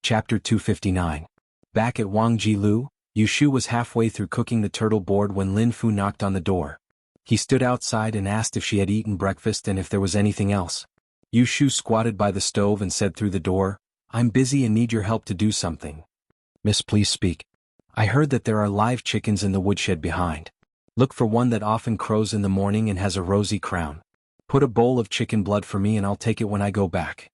Chapter 259. Back at Wang Jilu, Yushu was halfway through cooking the turtle board when Lin Fu knocked on the door. He stood outside and asked if she had eaten breakfast and if there was anything else. Yushu squatted by the stove and said through the door, "I'm busy and need your help to do something." "Miss, please speak." "I heard that there are live chickens in the woodshed behind. Look for one that often crows in the morning and has a rosy crown. Put a bowl of chicken blood for me and I'll take it when I go back."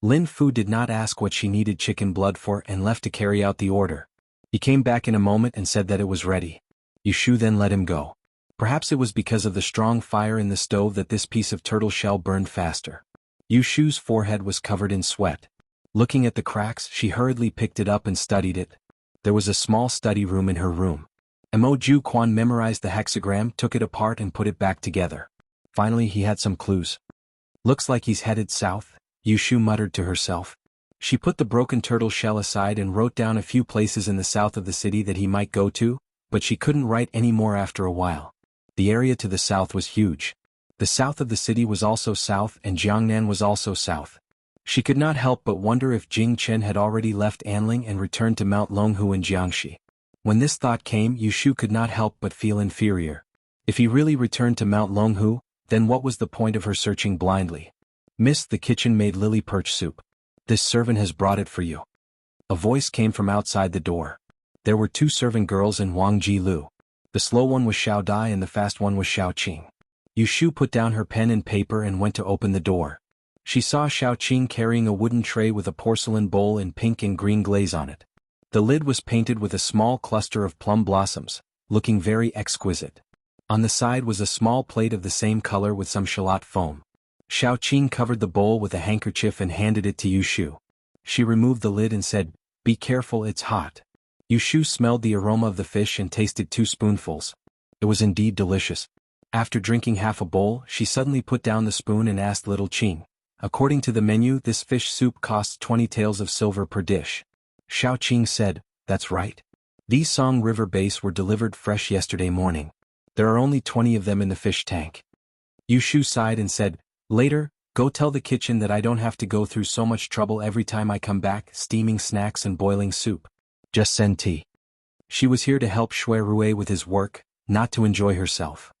Lin Fu did not ask what she needed chicken blood for and left to carry out the order. He came back in a moment and said that it was ready. Yushu then let him go. Perhaps it was because of the strong fire in the stove that this piece of turtle shell burned faster. Yushu's forehead was covered in sweat. Looking at the cracks, she hurriedly picked it up and studied it. There was a small study room in her room. Mo Ju Quan memorized the hexagram, took it apart and put it back together. Finally he had some clues. "Looks like he's headed south," Yushu muttered to herself. She put the broken turtle shell aside and wrote down a few places in the south of the city that he might go to, but she couldn't write any more after a while. The area to the south was huge. The south of the city was also south and Jiangnan was also south. She could not help but wonder if Jing Chen had already left Anling and returned to Mount Longhu in Jiangxi. When this thought came, Yushu could not help but feel inferior. If he really returned to Mount Longhu, then what was the point of her searching blindly? "Miss, the kitchen made lily perch soup. This servant has brought it for you." A voice came from outside the door. There were two servant girls in Wang Jilu. The slow one was Xiao Dai and the fast one was Xiao Qing. Yushu put down her pen and paper and went to open the door. She saw Xiao Qing carrying a wooden tray with a porcelain bowl in pink and green glaze on it. The lid was painted with a small cluster of plum blossoms, looking very exquisite. On the side was a small plate of the same color with some shallot foam. Xiao Qing covered the bowl with a handkerchief and handed it to Yushu. She removed the lid and said, "Be careful, it's hot." Yushu smelled the aroma of the fish and tasted 2 spoonfuls. It was indeed delicious. After drinking half a bowl, she suddenly put down the spoon and asked little Qing, "According to the menu, this fish soup costs 20 taels of silver per dish." Xiao Qing said, "That's right. These Song River base were delivered fresh yesterday morning. There are only 20 of them in the fish tank." Yushu sighed and said, "Later, go tell the kitchen that I don't have to go through so much trouble every time I come back, steaming snacks and boiling soup. Just send tea." She was here to help Shui Rui with his work, not to enjoy herself.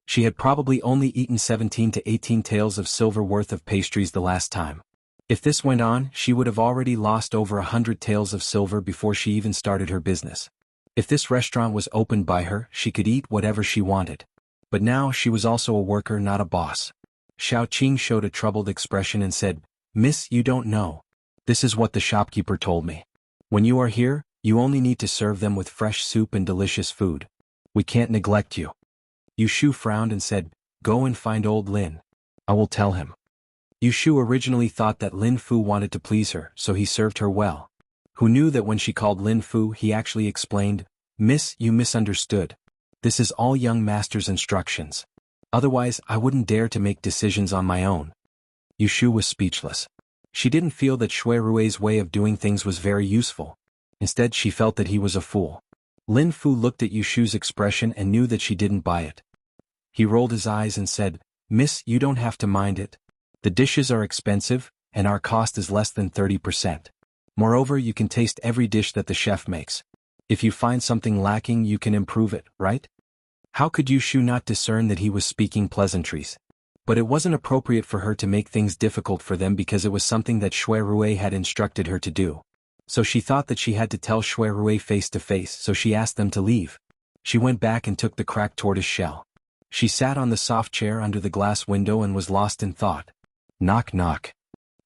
She had probably only eaten 17 to 18 taels of silver worth of pastries the last time. If this went on, she would have already lost over 100 taels of silver before she even started her business. If this restaurant was opened by her, she could eat whatever she wanted. But now she was also a worker, not a boss. Xiao Qing showed a troubled expression and said, "Miss, you don't know. This is what the shopkeeper told me. When you are here, you only need to serve them with fresh soup and delicious food. We can't neglect you." Yushu frowned and said, "Go and find old Lin. I will tell him." Yushu originally thought that Lin Fu wanted to please her, so he served her well. Who knew that when she called Lin Fu he actually explained, "Miss, you misunderstood. This is all young master's instructions. Otherwise I wouldn't dare to make decisions on my own." Yushu was speechless. She didn't feel that Shui Rui's way of doing things was very useful. Instead she felt that he was a fool. Lin Fu looked at Yushu's expression and knew that she didn't buy it. He rolled his eyes and said, "Miss, you don't have to mind it. The dishes are expensive, and our cost is less than 30%. Moreover, you can taste every dish that the chef makes. If you find something lacking, you can improve it, right?" How could Yushu not discern that he was speaking pleasantries? But it wasn't appropriate for her to make things difficult for them because it was something that Shui Rui had instructed her to do. So she thought that she had to tell Shui Rui face to face, so she asked them to leave. She went back and took the cracked tortoise shell. She sat on the soft chair under the glass window and was lost in thought. Knock knock.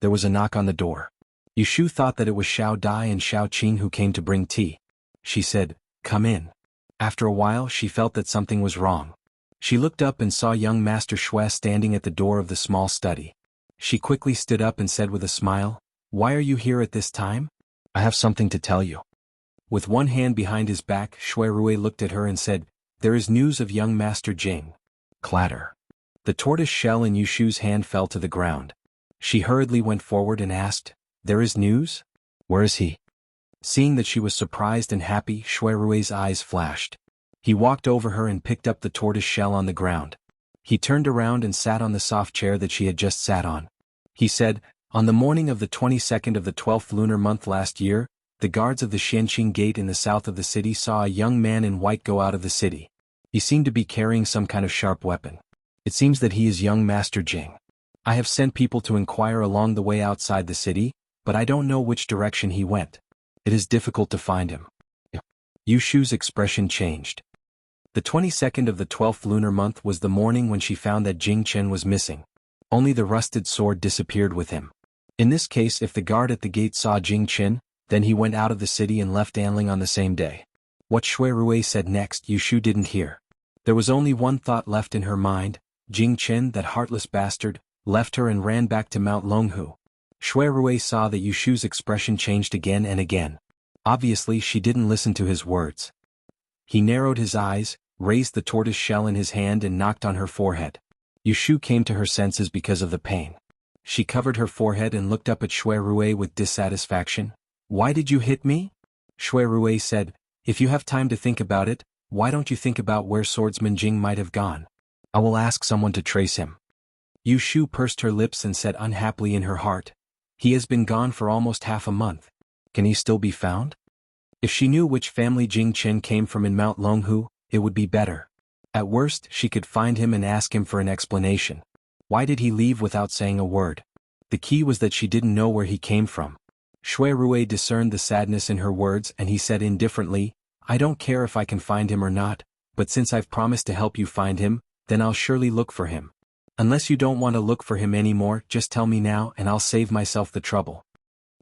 There was a knock on the door. Yushu thought that it was Xiao Dai and Xiao Qing who came to bring tea. She said, "Come in." After a while she felt that something was wrong. She looked up and saw young Master Shui standing at the door of the small study. She quickly stood up and said with a smile, "Why are you here at this time?" "I have something to tell you." With one hand behind his back, Shui Rui looked at her and said, "There is news of young Master Jing." Clatter. The tortoise shell in Yushu's hand fell to the ground. She hurriedly went forward and asked, "There is news? Where is he?" Seeing that she was surprised and happy, Shui Rui's eyes flashed. He walked over her and picked up the tortoise shell on the ground. He turned around and sat on the soft chair that she had just sat on. He said, On the morning of the 22nd of the 12th lunar month last year, the guards of the Xianqing Gate in the south of the city saw a young man in white go out of the city. He seemed to be carrying some kind of sharp weapon. It seems that he is young Master Jing. I have sent people to inquire along the way outside the city, but I don't know which direction he went. It is difficult to find him. Yu Shu's expression changed. The 22nd of the 12th lunar month was the morning when she found that Jing Chen was missing. Only the rusted sword disappeared with him. In this case, if the guard at the gate saw Jing Chen, then he went out of the city and left Anling on the same day. What Shui Rui said next Yu Shu didn't hear. There was only one thought left in her mind: Jing Chen, that heartless bastard, left her and ran back to Mount Longhu. Shui Rui saw that Yu Shu's expression changed again and again. Obviously she didn't listen to his words. He narrowed his eyes, raised the tortoise shell in his hand and knocked on her forehead. Yu Shu came to her senses because of the pain. She covered her forehead and looked up at Shui Rui with dissatisfaction. "Why did you hit me?" Shui Rui said, "If you have time to think about it, why don't you think about where swordsman Jing might have gone? I will ask someone to trace him." Yu Shu pursed her lips and said unhappily in her heart, "He has been gone for almost half a month. Can he still be found?" If she knew which family Jing Chen came from in Mount Longhu, it would be better. At worst, she could find him and ask him for an explanation. Why did he leave without saying a word? The key was that she didn't know where he came from. Shui Rui discerned the sadness in her words and he said indifferently, "I don't care if I can find him or not, but since I've promised to help you find him, then I'll surely look for him. Unless you don't want to look for him anymore, just tell me now and I'll save myself the trouble."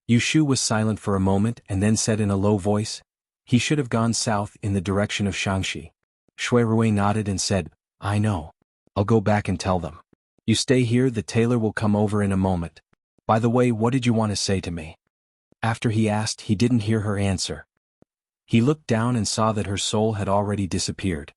Yu Shu was silent for a moment and then said in a low voice, "He should have gone south in the direction of Shangxi." Shui Rui nodded and said, "I know. I'll go back and tell them. You stay here, the tailor will come over in a moment. By the way, what did you want to say to me?" After he asked, he didn't hear her answer. He looked down and saw that her soul had already disappeared.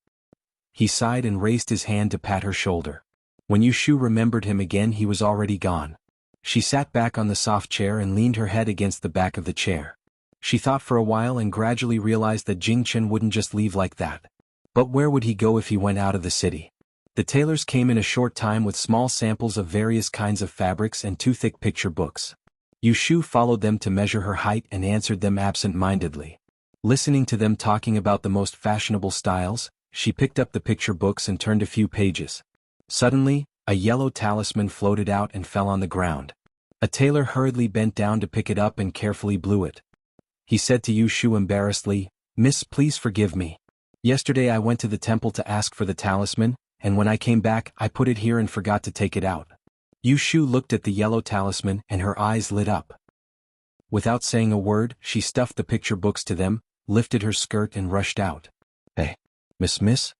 He sighed and raised his hand to pat her shoulder. When Yu Shu remembered him again, he was already gone. She sat back on the soft chair and leaned her head against the back of the chair. She thought for a while and gradually realized that Jing Chen wouldn't just leave like that. But where would he go if he went out of the city? The tailors came in a short time with small samples of various kinds of fabrics and 2 thick picture books. Yu Shu followed them to measure her height and answered them absent-mindedly. Listening to them talking about the most fashionable styles, she picked up the picture books and turned a few pages. Suddenly, a yellow talisman floated out and fell on the ground. A tailor hurriedly bent down to pick it up and carefully blew it. He said to Yu Shu embarrassedly, "Miss, please forgive me. Yesterday I went to the temple to ask for the talisman, and when I came back I put it here and forgot to take it out." Yu Shu looked at the yellow talisman and her eyes lit up. Without saying a word, she stuffed the picture books to them, lifted her skirt and rushed out. "Hey, Miss?"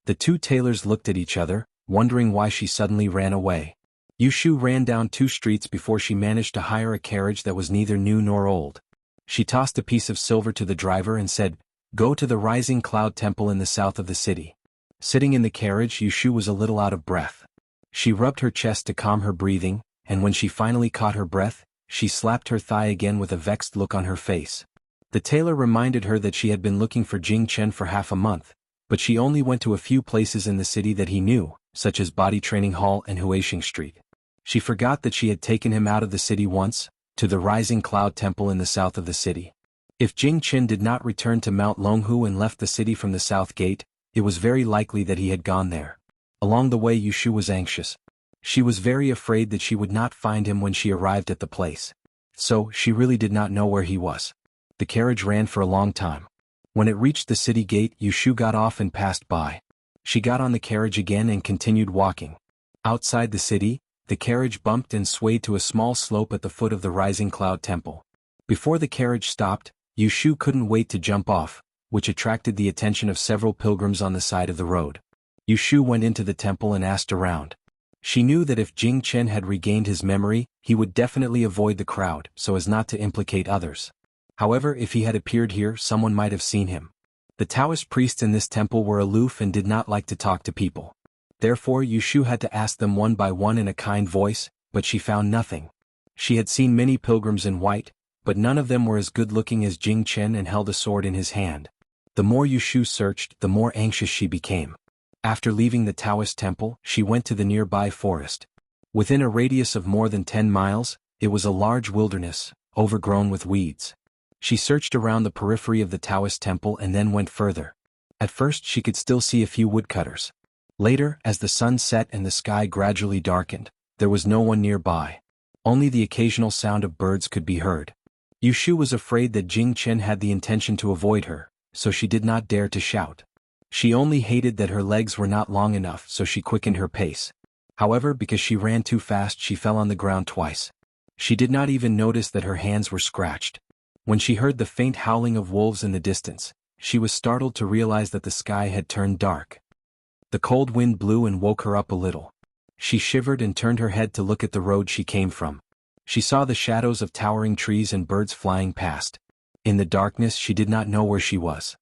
The 2 tailors looked at each other, wondering why she suddenly ran away. Yu Shu ran down 2 streets before she managed to hire a carriage that was neither new nor old. She tossed a piece of silver to the driver and said, "Go to the Rising Cloud Temple in the south of the city." Sitting in the carriage, Yu Shu was a little out of breath. She rubbed her chest to calm her breathing, and when she finally caught her breath, she slapped her thigh again with a vexed look on her face. The tailor reminded her that she had been looking for Jing Chen for half a month, but she only went to a few places in the city that he knew, such as Body Training Hall and Huixing Street. She forgot that she had taken him out of the city once, to the Rising Cloud Temple in the south of the city. If Jing Chen did not return to Mount Longhu and left the city from the south gate, it was very likely that he had gone there. Along the way Yu Shu was anxious. She was very afraid that she would not find him when she arrived at the place. So, she really did not know where he was. The carriage ran for a long time. When it reached the city gate, Yu Shu got off and passed by. She got on the carriage again and continued walking. Outside the city, the carriage bumped and swayed to a small slope at the foot of the Rising Cloud Temple. Before the carriage stopped, Yu Shu couldn't wait to jump off, which attracted the attention of several pilgrims on the side of the road. Yu Shu went into the temple and asked around. She knew that if Jing Chen had regained his memory, he would definitely avoid the crowd so as not to implicate others. However, if he had appeared here, someone might have seen him. The Taoist priests in this temple were aloof and did not like to talk to people. Therefore Yu Shu had to ask them one by one in a kind voice, but she found nothing. She had seen many pilgrims in white, but none of them were as good-looking as Jing Chen and held a sword in his hand. The more Yu Shu searched, the more anxious she became. After leaving the Taoist temple, she went to the nearby forest. Within a radius of more than 10 miles, It was a large wilderness, overgrown with weeds. She searched around the periphery of the Taoist temple and then went further. At first she could still see a few woodcutters. Later, as the sun set and the sky gradually darkened, there was no one nearby. Only the occasional sound of birds could be heard. Yushu was afraid that Jing Chen had the intention to avoid her, so she did not dare to shout. She only hated that her legs were not long enough, so she quickened her pace. However, because she ran too fast, she fell on the ground twice. She did not even notice that her hands were scratched. When she heard the faint howling of wolves in the distance, she was startled to realize that the sky had turned dark. The cold wind blew and woke her up a little. She shivered and turned her head to look at the road she came from. She saw the shadows of towering trees and birds flying past. In the darkness she did not know where she was.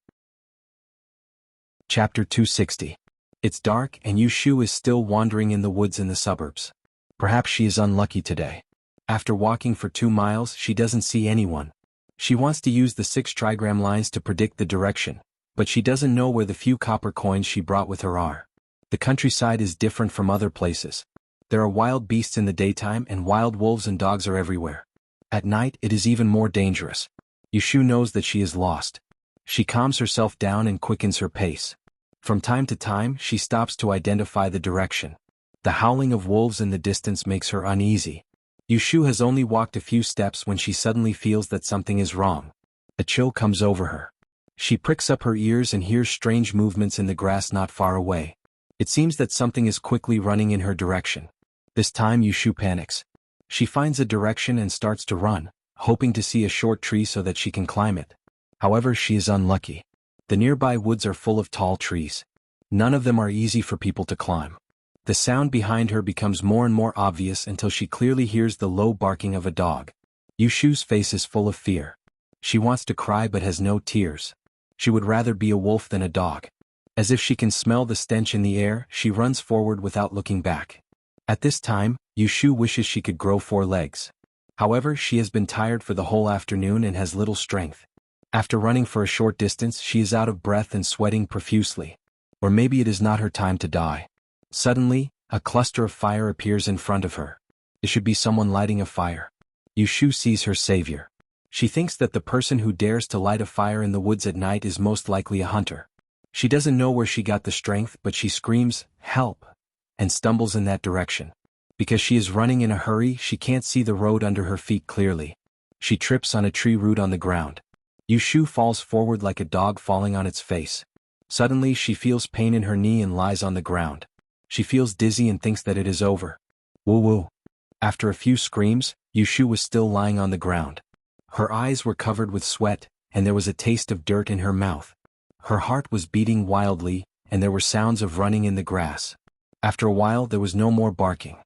Chapter 260. It's dark and Yushu is still wandering in the woods in the suburbs. Perhaps she is unlucky today. After walking for 2 miles she doesn't see anyone. She wants to use the 6 trigram lines to predict the direction, but she doesn't know where the few copper coins she brought with her are. The countryside is different from other places. There are wild beasts in the daytime and wild wolves and dogs are everywhere. At night it is even more dangerous. Yushu knows that she is lost. She calms herself down and quickens her pace. From time to time she stops to identify the direction. The howling of wolves in the distance makes her uneasy. Yushu has only walked a few steps when she suddenly feels that something is wrong. A chill comes over her. She pricks up her ears and hears strange movements in the grass not far away. It seems that something is quickly running in her direction. This time Yushu panics. She finds a direction and starts to run, hoping to see a short tree so that she can climb it. However, she is unlucky. The nearby woods are full of tall trees. None of them are easy for people to climb. The sound behind her becomes more and more obvious until she clearly hears the low barking of a dog. Yushu's face is full of fear. She wants to cry but has no tears. She would rather be a wolf than a dog. As if she can smell the stench in the air, she runs forward without looking back. At this time, Yushu wishes she could grow 4 legs. However, she has been tired for the whole afternoon and has little strength. After running for a short distance, she is out of breath and sweating profusely. Or maybe it is not her time to die. Suddenly, a cluster of fire appears in front of her. It should be someone lighting a fire. Yushu sees her savior. She thinks that the person who dares to light a fire in the woods at night is most likely a hunter. She doesn't know where she got the strength, but she screams, "Help!" and stumbles in that direction. Because she is running in a hurry, she can't see the road under her feet clearly. She trips on a tree root on the ground. Yushu falls forward like a dog falling on its face. Suddenly she feels pain in her knee and lies on the ground. She feels dizzy and thinks that it is over. Woo-woo. After a few screams, Yushu was still lying on the ground. Her eyes were covered with sweat, and there was a taste of dirt in her mouth. Her heart was beating wildly, and there were sounds of running in the grass. After a while there was no more barking.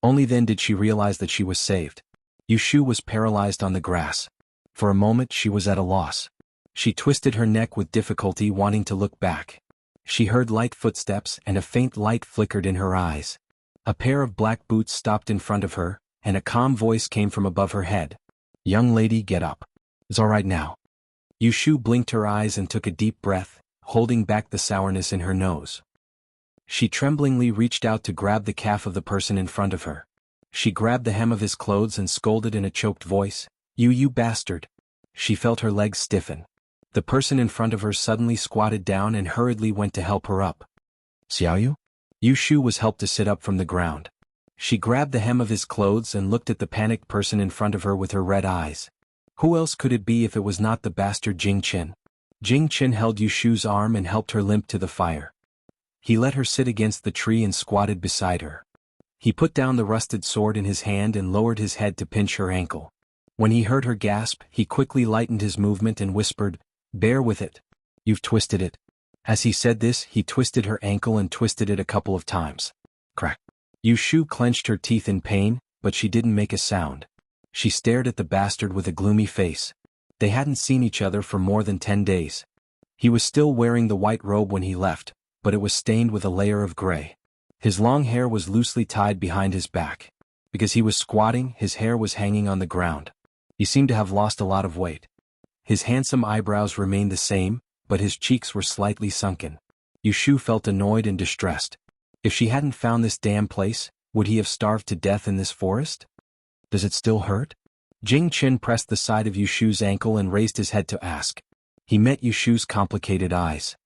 Only then did she realize that she was saved. Yushu was paralyzed on the grass. For a moment she was at a loss. She twisted her neck with difficulty, wanting to look back. She heard light footsteps and a faint light flickered in her eyes. A pair of black boots stopped in front of her, and a calm voice came from above her head. "Young lady, get up. It's all right now." Yushu blinked her eyes and took a deep breath, holding back the sourness in her nose. She tremblingly reached out to grab the calf of the person in front of her. She grabbed the hem of his clothes and scolded in a choked voice, You bastard." She felt her legs stiffen. The person in front of her suddenly squatted down and hurriedly went to help her up. "Xiaoyu?" Yushu was helped to sit up from the ground. She grabbed the hem of his clothes and looked at the panicked person in front of her with her red eyes. Who else could it be if it was not the bastard Jing Chen? Jing Chen held Yushu's arm and helped her limp to the fire. He let her sit against the tree and squatted beside her. He put down the rusted sword in his hand and lowered his head to pinch her ankle. When he heard her gasp, he quickly lightened his movement and whispered, "Bear with it. You've twisted it." As he said this, he twisted her ankle and twisted it a couple of times. Crack. Yushu clenched her teeth in pain, but she didn't make a sound. She stared at the bastard with a gloomy face. They hadn't seen each other for more than 10 days. He was still wearing the white robe when he left, but it was stained with a layer of gray. His long hair was loosely tied behind his back. Because he was squatting, his hair was hanging on the ground. He seemed to have lost a lot of weight. His handsome eyebrows remained the same, but his cheeks were slightly sunken. Yushu felt annoyed and distressed. If she hadn't found this damn place, would he have starved to death in this forest? Does it still hurt? Jing Chen pressed the side of Yushu's ankle and raised his head to ask. He met Yushu's complicated eyes.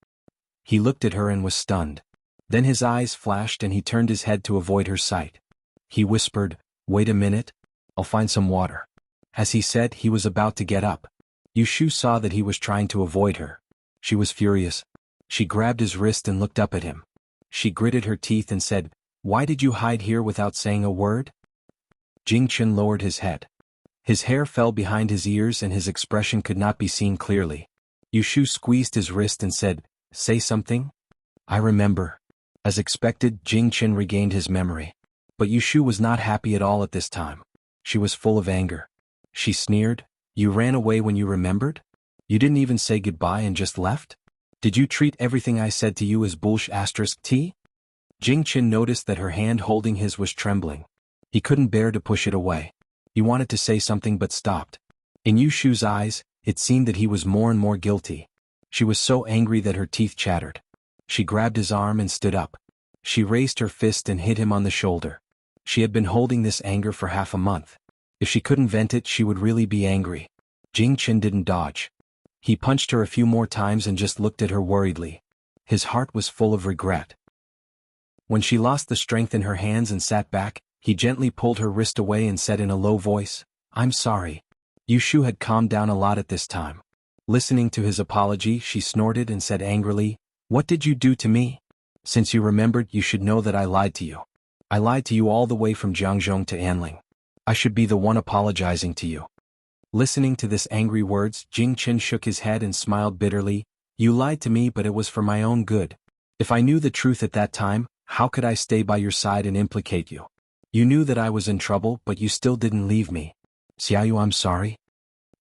He looked at her and was stunned. Then his eyes flashed and he turned his head to avoid her sight. He whispered, "Wait a minute. I'll find some water." As he said, he was about to get up. Yushu saw that he was trying to avoid her. She was furious. She grabbed his wrist and looked up at him. She gritted her teeth and said, "Why did you hide here without saying a word?" Jing Chen lowered his head. His hair fell behind his ears and his expression could not be seen clearly. Yushu squeezed his wrist and said, "Say something?" "I remember." As expected, Jing Chen regained his memory. But Yushu was not happy at all at this time. She was full of anger. She sneered, "You ran away when you remembered? You didn't even say goodbye and just left? Did you treat everything I said to you as bullshit? Jing Chen noticed that her hand holding his was trembling. He couldn't bear to push it away. He wanted to say something but stopped. In Yushu's eyes, it seemed that he was more and more guilty. She was so angry that her teeth chattered. She grabbed his arm and stood up. She raised her fist and hit him on the shoulder. She had been holding this anger for half a month. If she couldn't vent it, she would really be angry. Jing Chen didn't dodge. He punched her a few more times and just looked at her worriedly. His heart was full of regret. When she lost the strength in her hands and sat back, he gently pulled her wrist away and said in a low voice, "I'm sorry." Yushu had calmed down a lot at this time. Listening to his apology, she snorted and said angrily, "What did you do to me? Since you remembered, you should know that I lied to you. I lied to you all the way from Jiangzhong to Anling. I should be the one apologizing to you." Listening to this angry words, Jing Chen shook his head and smiled bitterly. "You lied to me, but it was for my own good. If I knew the truth at that time, how could I stay by your side and implicate you? You knew that I was in trouble, but you still didn't leave me. Xiaoyu, I'm sorry."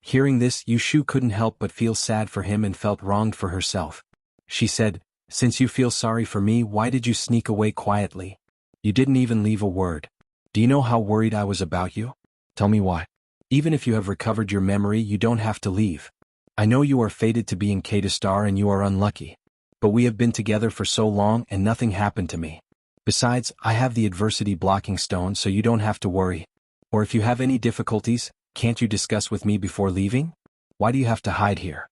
Hearing this, Yushu couldn't help but feel sad for him and felt wronged for herself. She said, "Since you feel sorry for me, why did you sneak away quietly? You didn't even leave a word. Do you know how worried I was about you? Tell me why. Even if you have recovered your memory, you don't have to leave. I know you are fated to be in K-Star and you are unlucky. But we have been together for so long and nothing happened to me. Besides, I have the adversity blocking stone, so you don't have to worry. Or if you have any difficulties, can't you discuss with me before leaving? Why do you have to hide here?"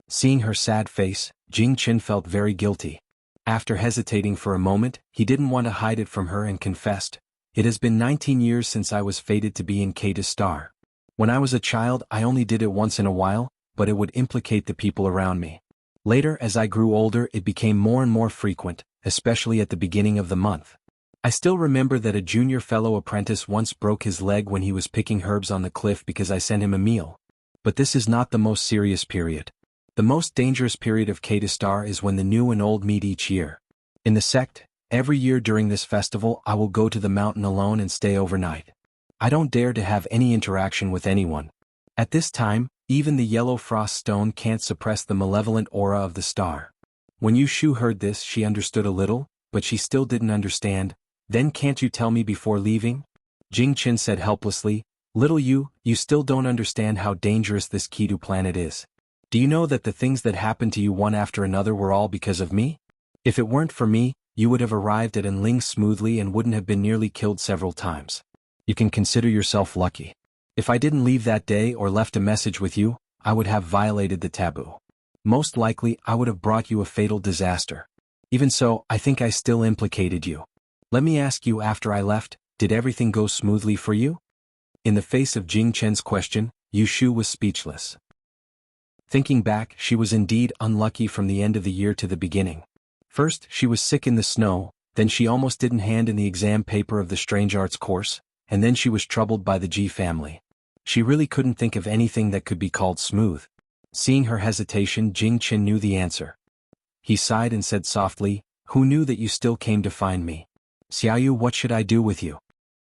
Seeing her sad face, Jing Chen felt very guilty. After hesitating for a moment, he didn't want to hide it from her and confessed, "It has been 19 years since I was fated to be in K-Star. When I was a child, I only did it once in a while, but it would implicate the people around me. Later, as I grew older, it became more and more frequent, especially at the beginning of the month. I still remember that a junior fellow apprentice once broke his leg when he was picking herbs on the cliff because I sent him a meal. But this is not the most serious period. The most dangerous period of K-Star is when the new and old meet each year. In the sect, every year during this festival I will go to the mountain alone and stay overnight. I don't dare to have any interaction with anyone. At this time, even the yellow frost stone can't suppress the malevolent aura of the star." When Yushu heard this, she understood a little, but she still didn't understand. "Then can't you tell me before leaving?" Jing Chen said helplessly, "Little you still don't understand how dangerous this Kidu planet is. Do you know that the things that happened to you one after another were all because of me? If it weren't for me, you would have arrived at Enling smoothly and wouldn't have been nearly killed several times. You can consider yourself lucky. If I didn't leave that day or left a message with you, I would have violated the taboo. Most likely, I would have brought you a fatal disaster. Even so, I think I still implicated you. Let me ask you, after I left, did everything go smoothly for you?" In the face of Jing Chen's question, Yushu was speechless. Thinking back, she was indeed unlucky from the end of the year to the beginning. First, she was sick in the snow, then she almost didn't hand in the exam paper of the strange arts course, and then she was troubled by the Ji family. She really couldn't think of anything that could be called smooth. Seeing her hesitation, Jing Chen knew the answer. He sighed and said softly, "Who knew that you still came to find me? Xiaoyu, what should I do with you?"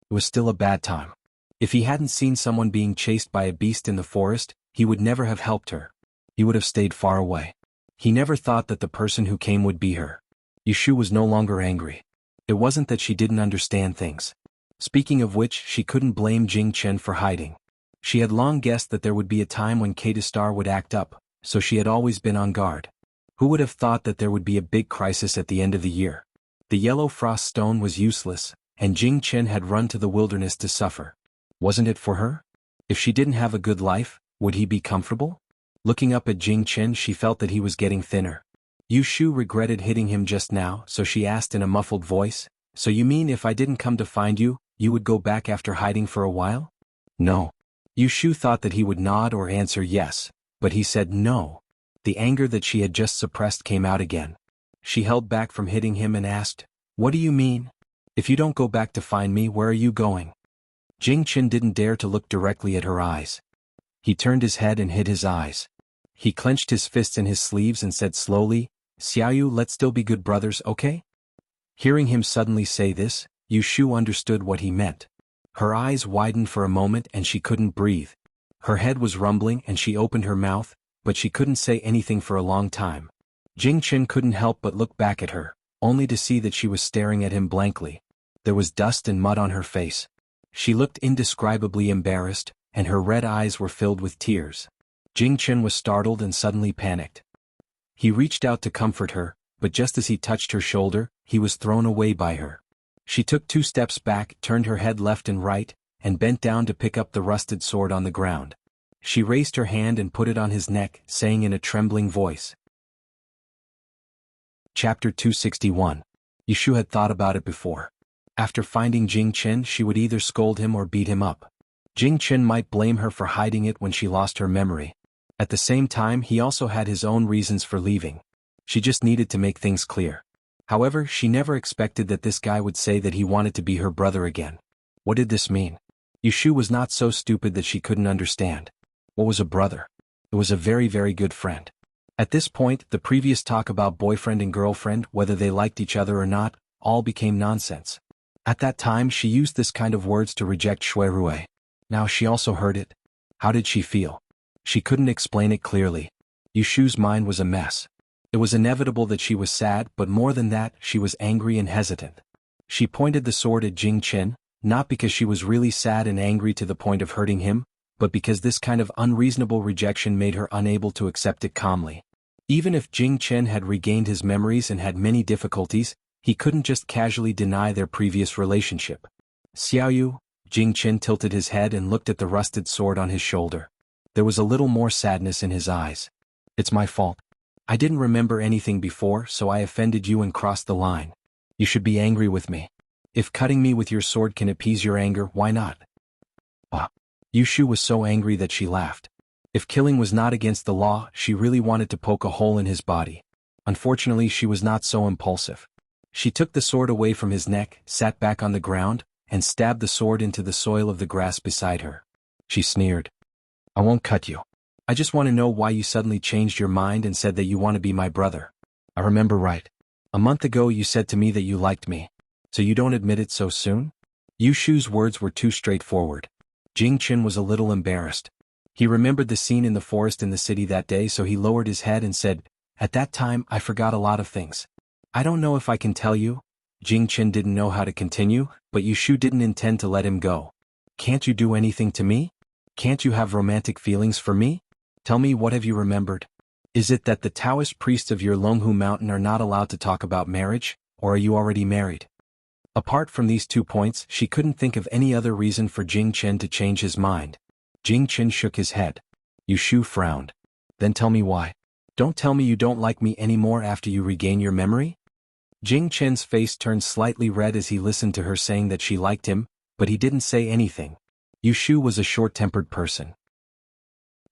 It was still a bad time. If he hadn't seen someone being chased by a beast in the forest, he would never have helped her. He would have stayed far away. He never thought that the person who came would be her. Yushu was no longer angry. It wasn't that she didn't understand things. Speaking of which, she couldn't blame Jing Chen for hiding. She had long guessed that there would be a time when K-Star would act up, so she had always been on guard. Who would have thought that there would be a big crisis at the end of the year? The yellow frost stone was useless, and Jing Chen had run to the wilderness to suffer. Wasn't it for her? If she didn't have a good life, would he be comfortable? Looking up at Jing Chen, she felt that he was getting thinner. Yu Shu regretted hitting him just now, so she asked in a muffled voice, "So you mean if I didn't come to find you, you would go back after hiding for a while?" "No." Yu Shu thought that he would nod or answer yes, but he said no. The anger that she had just suppressed came out again. She held back from hitting him and asked, "What do you mean? If you don't go back to find me, where are you going?" Jing Chen didn't dare to look directly at her eyes. He turned his head and hid his eyes. He clenched his fists in his sleeves and said slowly, "Xiaoyu, let's still be good brothers, okay?" Hearing him suddenly say this, Yu Shu understood what he meant. Her eyes widened for a moment and she couldn't breathe. Her head was rumbling and she opened her mouth, but she couldn't say anything for a long time. Jing Chen couldn't help but look back at her, only to see that she was staring at him blankly. There was dust and mud on her face. She looked indescribably embarrassed, and her red eyes were filled with tears. Jing Chen was startled and suddenly panicked. He reached out to comfort her, but just as he touched her shoulder, he was thrown away by her. She took 2 steps back, turned her head left and right, and bent down to pick up the rusted sword on the ground. She raised her hand and put it on his neck, saying in a trembling voice. Chapter 261. Yu Shu had thought about it before. After finding Jing Chen, she would either scold him or beat him up. Jing Chen might blame her for hiding it when she lost her memory. At the same time, he also had his own reasons for leaving. She just needed to make things clear. However, she never expected that this guy would say that he wanted to be her brother again. What did this mean? Yu Shu was not so stupid that she couldn't understand. What was a brother? It was a very, very good friend. At this point, the previous talk about boyfriend and girlfriend, whether they liked each other or not, all became nonsense. At that time, she used this kind of words to reject Shui Rui. Now she also heard it. How did she feel? She couldn't explain it clearly. Yu Shu's mind was a mess. It was inevitable that she was sad, but more than that, she was angry and hesitant. She pointed the sword at Jing Chen, not because she was really sad and angry to the point of hurting him, but because this kind of unreasonable rejection made her unable to accept it calmly. Even if Jing Chen had regained his memories and had many difficulties, he couldn't just casually deny their previous relationship. "Xiaoyu," Jing Chen tilted his head and looked at the rusted sword on his shoulder. There was a little more sadness in his eyes. "It's my fault. I didn't remember anything before, so I offended you and crossed the line. You should be angry with me. If cutting me with your sword can appease your anger, why not?" Yu Shu was so angry that she laughed. If killing was not against the law, she really wanted to poke a hole in his body. Unfortunately, she was not so impulsive. She took the sword away from his neck, sat back on the ground, and stabbed the sword into the soil of the grass beside her. She sneered. "I won't cut you. I just want to know why you suddenly changed your mind and said that you want to be my brother. I remember right. A month ago you said to me that you liked me. So you don't admit it so soon?" Yu Shu's words were too straightforward. Jing Chen was a little embarrassed. He remembered the scene in the forest in the city that day, so he lowered his head and said, "At that time, I forgot a lot of things. I don't know if I can tell you." Jing Chen didn't know how to continue, but Yu Shu didn't intend to let him go. "Can't you do anything to me? Can't you have romantic feelings for me? Tell me, what have you remembered? Is it that the Taoist priests of your Longhu Mountain are not allowed to talk about marriage, or are you already married?" Apart from these 2 points, she couldn't think of any other reason for Jing Chen to change his mind. Jing Chen shook his head. Yu Shu frowned. "Then tell me why. Don't tell me you don't like me anymore after you regain your memory?" Jing Chen's face turned slightly red as he listened to her saying that she liked him, but he didn't say anything. Yu Shu was a short-tempered person.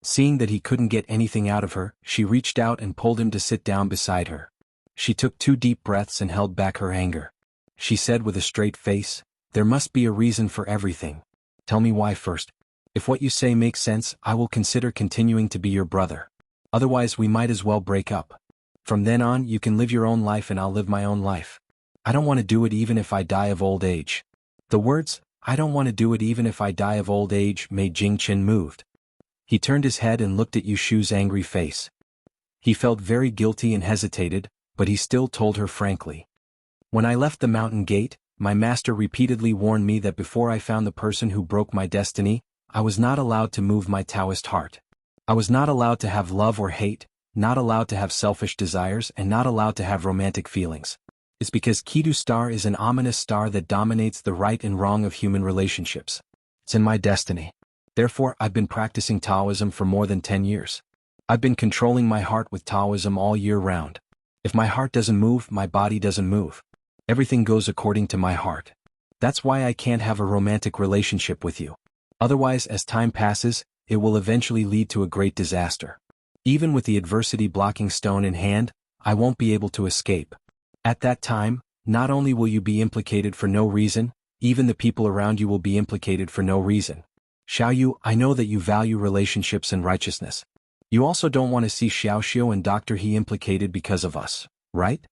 Seeing that he couldn't get anything out of her, she reached out and pulled him to sit down beside her. She took 2 deep breaths and held back her anger. She said with a straight face, "There must be a reason for everything. Tell me why first. If what you say makes sense, I will consider continuing to be your brother. Otherwise, we might as well break up. From then on, you can live your own life and I'll live my own life. I don't want to do it even if I die of old age." The words, "I don't want to do it even if I die of old age," made Jing Chen moved. He turned his head and looked at Yu Shu's angry face. He felt very guilty and hesitated, but he still told her frankly. "When I left the mountain gate, my master repeatedly warned me that before I found the person who broke my destiny, I was not allowed to move my Taoist heart. I was not allowed to have love or hate, not allowed to have selfish desires, and not allowed to have romantic feelings. It's because Kidu star is an ominous star that dominates the right and wrong of human relationships. It's in my destiny. Therefore, I've been practicing Taoism for more than 10 years. I've been controlling my heart with Taoism all year round. If my heart doesn't move, my body doesn't move. Everything goes according to my heart. That's why I can't have a romantic relationship with you. Otherwise, as time passes, it will eventually lead to a great disaster. Even with the adversity blocking stone in hand, I won't be able to escape. At that time, not only will you be implicated for no reason, even the people around you will be implicated for no reason. Xiaoyu, I know that you value relationships and righteousness. You also don't want to see Xiaoxiu and Dr. He implicated because of us, right?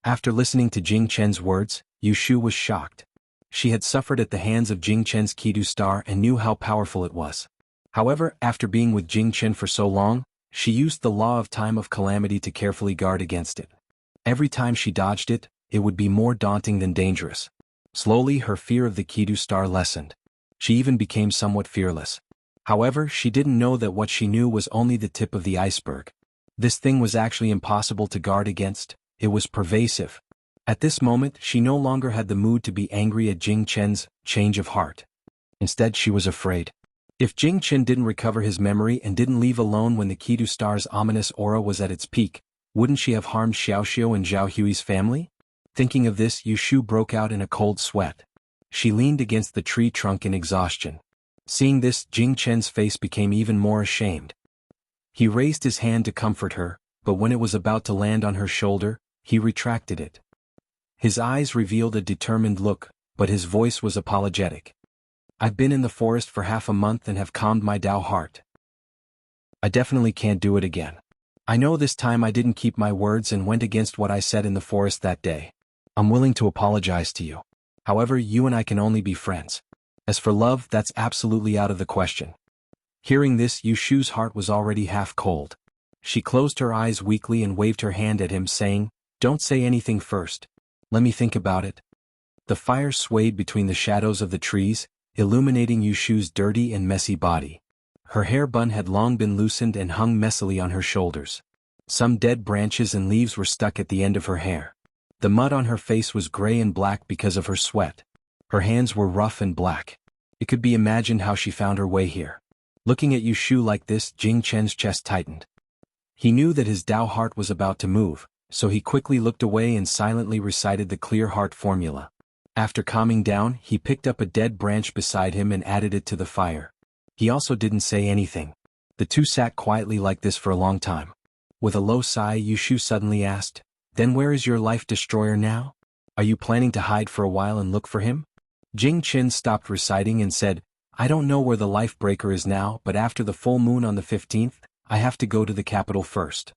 After listening to Jing Chen's words, Yu Shu was shocked. She had suffered at the hands of Jing Chen's Kidu star and knew how powerful it was. However, after being with Jing Chen for so long, she used the law of time of calamity to carefully guard against it. Every time she dodged it, it would be more daunting than dangerous. Slowly, her fear of the Kidu star lessened. She even became somewhat fearless. However, she didn't know that what she knew was only the tip of the iceberg. This thing was actually impossible to guard against. It was pervasive. At this moment, she no longer had the mood to be angry at Jing Chen's change of heart. Instead, she was afraid. If Jing Chen didn't recover his memory and didn't leave alone when the Kidu star's ominous aura was at its peak, wouldn't she have harmed Xiaoxiu and Zhao Hui's family? Thinking of this, Yu Shu broke out in a cold sweat. She leaned against the tree trunk in exhaustion. Seeing this, Jing Chen's face became even more ashamed. He raised his hand to comfort her, but when it was about to land on her shoulder, he retracted it. His eyes revealed a determined look, but his voice was apologetic. I've been in the forest for half a month and have calmed my Tao heart. I definitely can't do it again. I know this time I didn't keep my words and went against what I said in the forest that day. I'm willing to apologize to you. However, you and I can only be friends. As for love, that's absolutely out of the question. Hearing this, Yu Shu's heart was already half cold. She closed her eyes weakly and waved her hand at him, saying, "Don't say anything first. Let me think about it." The fire swayed between the shadows of the trees, illuminating Yu Shu's dirty and messy body. Her hair bun had long been loosened and hung messily on her shoulders. Some dead branches and leaves were stuck at the end of her hair. The mud on her face was gray and black because of her sweat. Her hands were rough and black. It could be imagined how she found her way here. Looking at Yu Shu like this, Jing Chen's chest tightened. He knew that his Tao heart was about to move, so he quickly looked away and silently recited the clear heart formula. After calming down, he picked up a dead branch beside him and added it to the fire. He also didn't say anything. The two sat quietly like this for a long time. With a low sigh, Yu Shu suddenly asked, "Then where is your life destroyer now? Are you planning to hide for a while and look for him?" Jing Chen stopped reciting and said, "I don't know where the life breaker is now, but after the full moon on the 15th, I have to go to the capital first."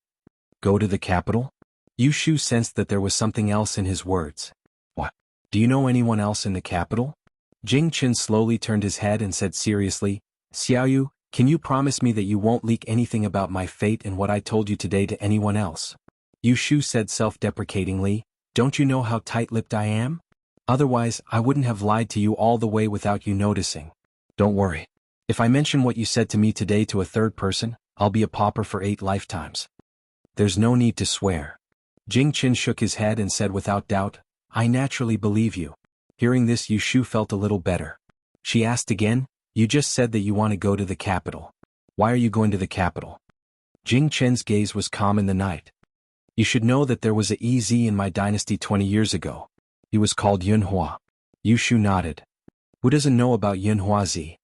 Go to the capital? Yu Shu sensed that there was something else in his words. What? Do you know anyone else in the capital? Jing Chen slowly turned his head and said seriously, "Xiaoyu, can you promise me that you won't leak anything about my fate and what I told you today to anyone else?" Yu Shu said self-deprecatingly, "Don't you know how tight-lipped I am? Otherwise, I wouldn't have lied to you all the way without you noticing. Don't worry. If I mention what you said to me today to a third person, I'll be a pauper for 8 lifetimes. There's no need to swear." Jing Chen shook his head and said without doubt, "I naturally believe you." Hearing this, Yu Shu felt a little better. She asked again, "You just said that you want to go to the capital. Why are you going to the capital?" Jing Chen's gaze was calm in the night. "You should know that there was a EZ in my dynasty 20 years ago. He was called Yunhua." Yu Shu nodded. "Who doesn't know about Yunhua Zi?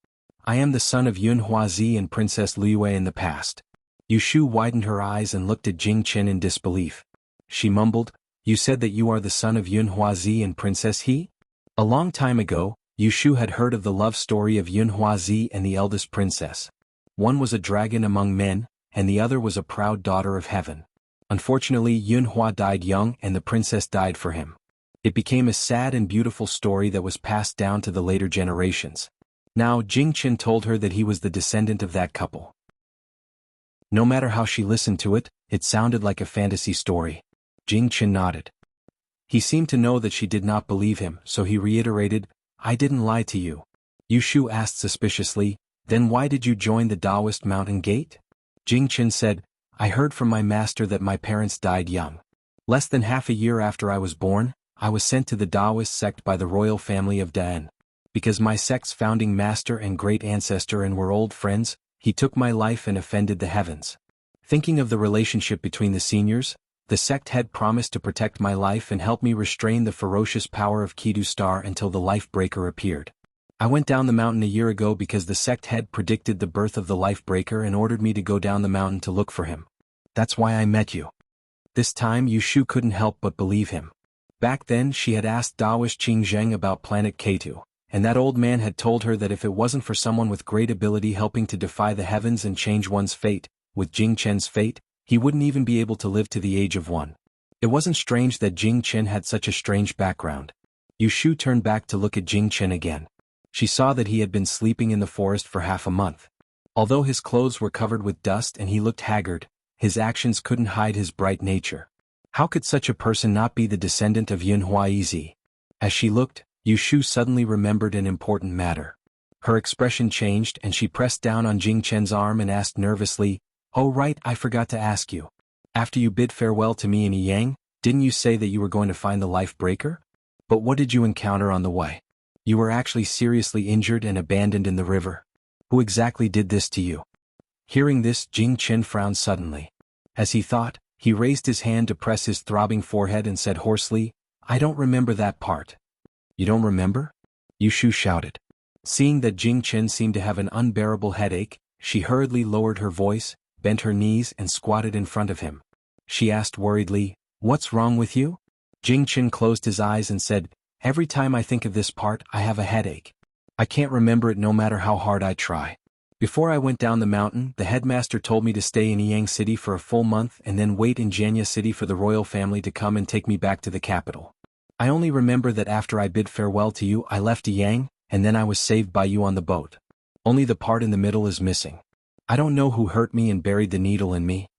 I am the son of Yunhua Zi and Princess Liyue in the past." Yu Shu widened her eyes and looked at Jing Chen in disbelief. She mumbled, "You said that you are the son of Yunhua Zi and Princess He?" A long time ago, Yu Shu had heard of the love story of Yunhua Zi and the eldest princess. One was a dragon among men, and the other was a proud daughter of heaven. Unfortunately, Yunhua died young and the princess died for him. It became a sad and beautiful story that was passed down to the later generations. Now, Jing Chen told her that he was the descendant of that couple. No matter how she listened to it, it sounded like a fantasy story. Jing Chen nodded. He seemed to know that she did not believe him, so he reiterated, "I didn't lie to you." Yu Shu asked suspiciously, "Then why did you join the Taoist Mountain Gate?" Jing Chen said, "I heard from my master that my parents died young. Less than half a year after I was born, I was sent to the Taoist sect by the royal family of Dan. Because my sect's founding master and great ancestor and were old friends, he took my life and offended the heavens. Thinking of the relationship between the seniors, the sect head promised to protect my life and help me restrain the ferocious power of Kidu Star until the life breaker appeared. I went down the mountain a year ago because the sect head predicted the birth of the life breaker and ordered me to go down the mountain to look for him. That's why I met you. This time Yushu couldn't help but believe him. Back then she had asked Dawish Qingzheng about planet K2, and that old man had told her that if it wasn't for someone with great ability helping to defy the heavens and change one's fate, with Jing Chen's fate, he wouldn't even be able to live to the age of 1. It wasn't strange that Jing Chen had such a strange background. Yushu turned back to look at Jing Chen again. She saw that he had been sleeping in the forest for half a month. Although his clothes were covered with dust and he looked haggard, his actions couldn't hide his bright nature. How could such a person not be the descendant of Yun Huaizi? As she looked, Yushu suddenly remembered an important matter. Her expression changed and she pressed down on Jing Chen's arm and asked nervously, "Oh right, I forgot to ask you. After you bid farewell to me in Yang, didn't you say that you were going to find the life breaker? But what did you encounter on the way? You were actually seriously injured and abandoned in the river. Who exactly did this to you?" Hearing this, Jing Chen frowned suddenly. As he thought, he raised his hand to press his throbbing forehead and said hoarsely, "I don't remember that part." "You don't remember?" Yushu shouted. Seeing that Jing Chen seemed to have an unbearable headache, she hurriedly lowered her voice, bent her knees and squatted in front of him. She asked worriedly, "What's wrong with you?" Jing Chen closed his eyes and said, "Every time I think of this part, I have a headache. I can't remember it no matter how hard I try. Before I went down the mountain, the headmaster told me to stay in Yang City for a full month and then wait in Janya City for the royal family to come and take me back to the capital. I only remember that after I bid farewell to you I left Yang, and then I was saved by you on the boat. Only the part in the middle is missing. I don't know who hurt me and buried the needle in me."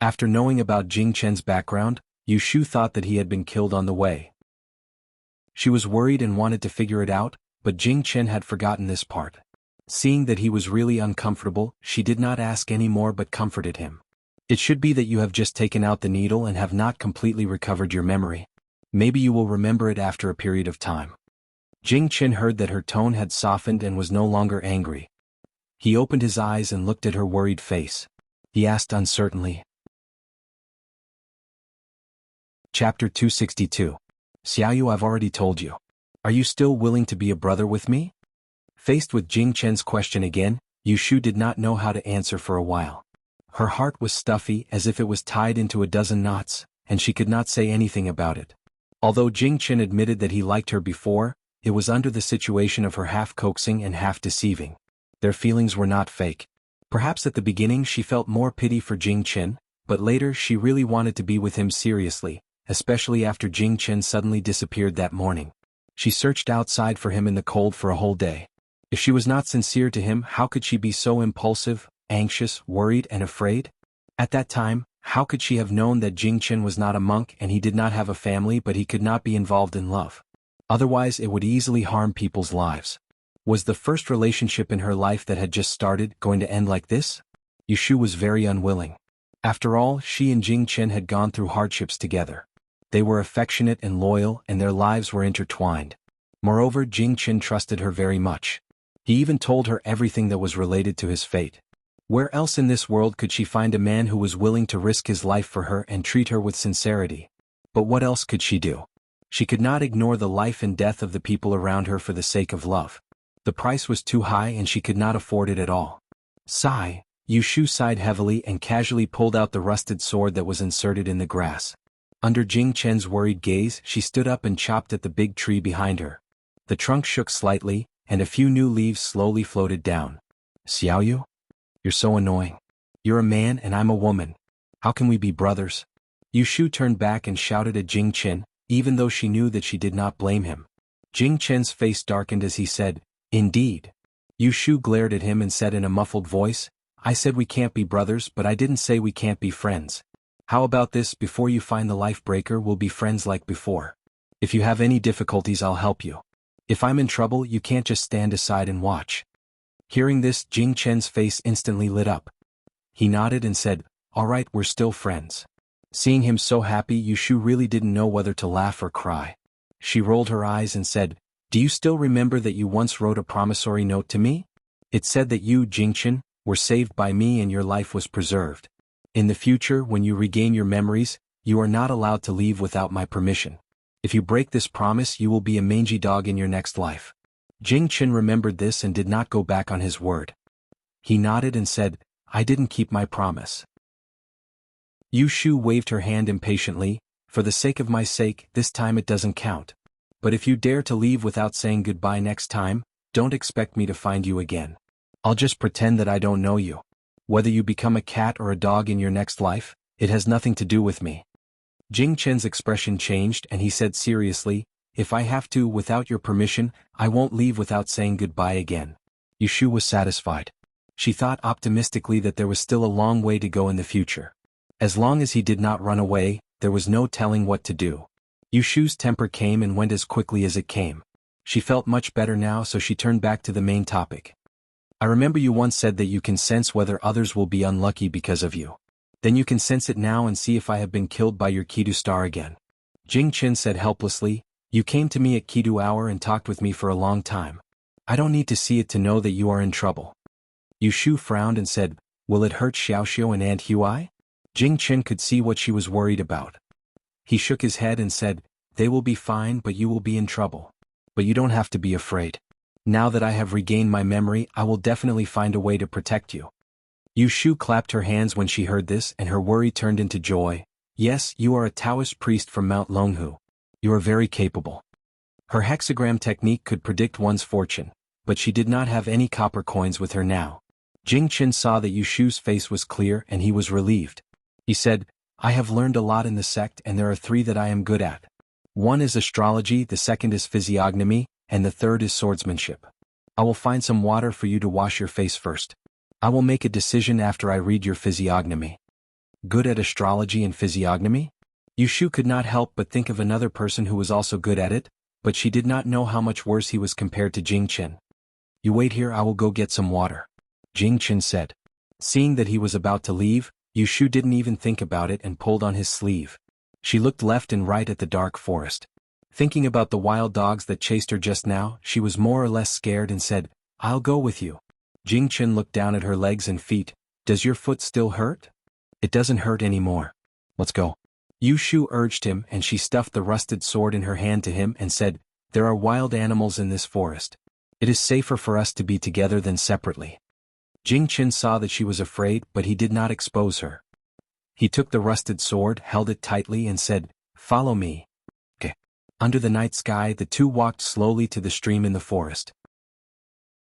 After knowing about Jing Chen's background, Yushu thought that he had been killed on the way. She was worried and wanted to figure it out, but Jing Chen had forgotten this part. Seeing that he was really uncomfortable, she did not ask any more but comforted him. "It should be that you have just taken out the needle and have not completely recovered your memory. Maybe you will remember it after a period of time." Jing Chen heard that her tone had softened and was no longer angry. He opened his eyes and looked at her worried face. He asked uncertainly. Chapter 262. "Xiaoyu, I've already told you. Are you still willing to be a brother with me?" Faced with Jing Chen's question again, Yushu did not know how to answer for a while. Her heart was stuffy as if it was tied into a dozen knots, and she could not say anything about it. Although Jing Chen admitted that he liked her before, it was under the situation of her half coaxing and half deceiving. Their feelings were not fake. Perhaps at the beginning she felt more pity for Jing Chen, but later she really wanted to be with him seriously, especially after Jing Chen suddenly disappeared that morning. She searched outside for him in the cold for a whole day. If she was not sincere to him, how could she be so impulsive, anxious, worried and afraid? At that time, how could she have known that Jing Chen was not a monk and he did not have a family but he could not be involved in love? Otherwise it would easily harm people's lives. Was the first relationship in her life that had just started going to end like this? Yushu was very unwilling. After all, she and Jing Chen had gone through hardships together. They were affectionate and loyal and their lives were intertwined. Moreover, Jing Chen trusted her very much. He even told her everything that was related to his fate. Where else in this world could she find a man who was willing to risk his life for her and treat her with sincerity? But what else could she do? She could not ignore the life and death of the people around her for the sake of love. The price was too high and she could not afford it at all. Sigh, Yushu sighed heavily and casually pulled out the rusted sword that was inserted in the grass. Under Jing Chen's worried gaze, she stood up and chopped at the big tree behind her. The trunk shook slightly, and a few new leaves slowly floated down. "Xiaoyu? You're so annoying. You're a man and I'm a woman. How can we be brothers?" Yushu turned back and shouted at Jing Chen, even though she knew that she did not blame him. Jing Chen's face darkened as he said, "Indeed." Yushu glared at him and said in a muffled voice, "I said we can't be brothers, but I didn't say we can't be friends. How about this, before you find the life breaker we'll be friends like before. If you have any difficulties I'll help you. If I'm in trouble you can't just stand aside and watch." Hearing this, Jing Chen's face instantly lit up. He nodded and said, "All right, we're still friends." Seeing him so happy, Yushu really didn't know whether to laugh or cry. She rolled her eyes and said, Do you still remember that you once wrote a promissory note to me? It said that you, Jingchen, were saved by me and your life was preserved. In the future, when you regain your memories, you are not allowed to leave without my permission. If you break this promise, you will be a mangy dog in your next life. Jingchen remembered this and did not go back on his word. He nodded and said, I didn't keep my promise. Yu Shu waved her hand impatiently. For the sake of my sake, this time it doesn't count. But if you dare to leave without saying goodbye next time, don't expect me to find you again. I'll just pretend that I don't know you. Whether you become a cat or a dog in your next life, it has nothing to do with me. Jing Chen's expression changed and he said seriously, if I have to without your permission, I won't leave without saying goodbye again. Yu Shu was satisfied. She thought optimistically that there was still a long way to go in the future. As long as he did not run away, there was no telling what to do. Yu Shu's temper came and went as quickly as it came. She felt much better now, so she turned back to the main topic. I remember you once said that you can sense whether others will be unlucky because of you. Then you can sense it now and see if I have been killed by your Kidu star again. Jing Chen said helplessly, you came to me at Kidu hour and talked with me for a long time. I don't need to see it to know that you are in trouble. Yu Shu frowned and said, will it hurt Xiaoxiu and Aunt Huai? Jing Chen could see what she was worried about. He shook his head and said, they will be fine but you will be in trouble. But you don't have to be afraid. Now that I have regained my memory, I will definitely find a way to protect you. Yu Shu clapped her hands when she heard this and her worry turned into joy. Yes, you are a Taoist priest from Mount Longhu. You are very capable. Her hexagram technique could predict one's fortune, but she did not have any copper coins with her now. Jing Chen saw that Yu Shu's face was clear and he was relieved. He said, I have learned a lot in the sect and there are 3 that I am good at. One is astrology, the second is physiognomy, and the third is swordsmanship. I will find some water for you to wash your face first. I will make a decision after I read your physiognomy. Good at astrology and physiognomy? Yu Shu could not help but think of another person who was also good at it, but she did not know how much worse he was compared to Jing Chen. You wait here, I will go get some water. Jing Chen said. Seeing that he was about to leave, Yu Shu didn't even think about it and pulled on his sleeve. She looked left and right at the dark forest. Thinking about the wild dogs that chased her just now, she was more or less scared and said, I'll go with you. Jing Chen looked down at her legs and feet. Does your foot still hurt? It doesn't hurt anymore. Let's go. Yu Shu urged him and she stuffed the rusted sword in her hand to him and said, there are wild animals in this forest. It is safer for us to be together than separately. Jing Chen saw that she was afraid, but he did not expose her. He took the rusted sword, held it tightly and said, follow me. Okay. Under the night sky, the two walked slowly to the stream in the forest.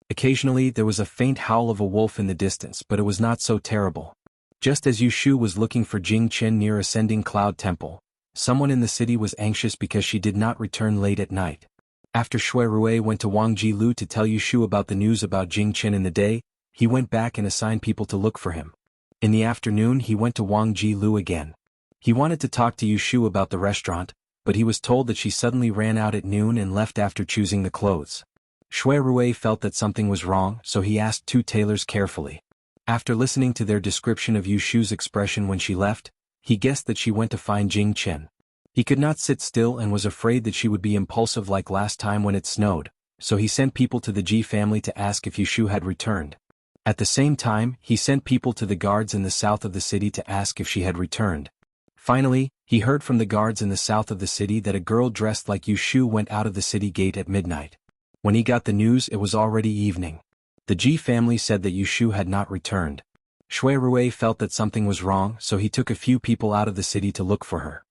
Occasionally there was a faint howl of a wolf in the distance, but it was not so terrible. Just as Yu Shu was looking for Jing Chen near Ascending Cloud Temple, someone in the city was anxious because she did not return late at night. After Shui Rui went to Wang Jilu to tell Yu Shu about the news about Jing Chen in the day, he went back and assigned people to look for him. In the afternoon he went to Wang Jilu again. He wanted to talk to Yu Shu about the restaurant, but he was told that she suddenly ran out at noon and left after choosing the clothes. Shui Rui felt that something was wrong, so he asked 2 tailors carefully. After listening to their description of Yu Shu's expression when she left, he guessed that she went to find Jing Chen. He could not sit still and was afraid that she would be impulsive like last time when it snowed, so he sent people to the Ji family to ask if Yu Shu had returned. At the same time, he sent people to the guards in the south of the city to ask if she had returned. Finally, he heard from the guards in the south of the city that a girl dressed like Yu Shu went out of the city gate at midnight. When he got the news, it was already evening. The Ji family said that Yu Shu had not returned. Shui Rui felt that something was wrong, so he took a few people out of the city to look for her.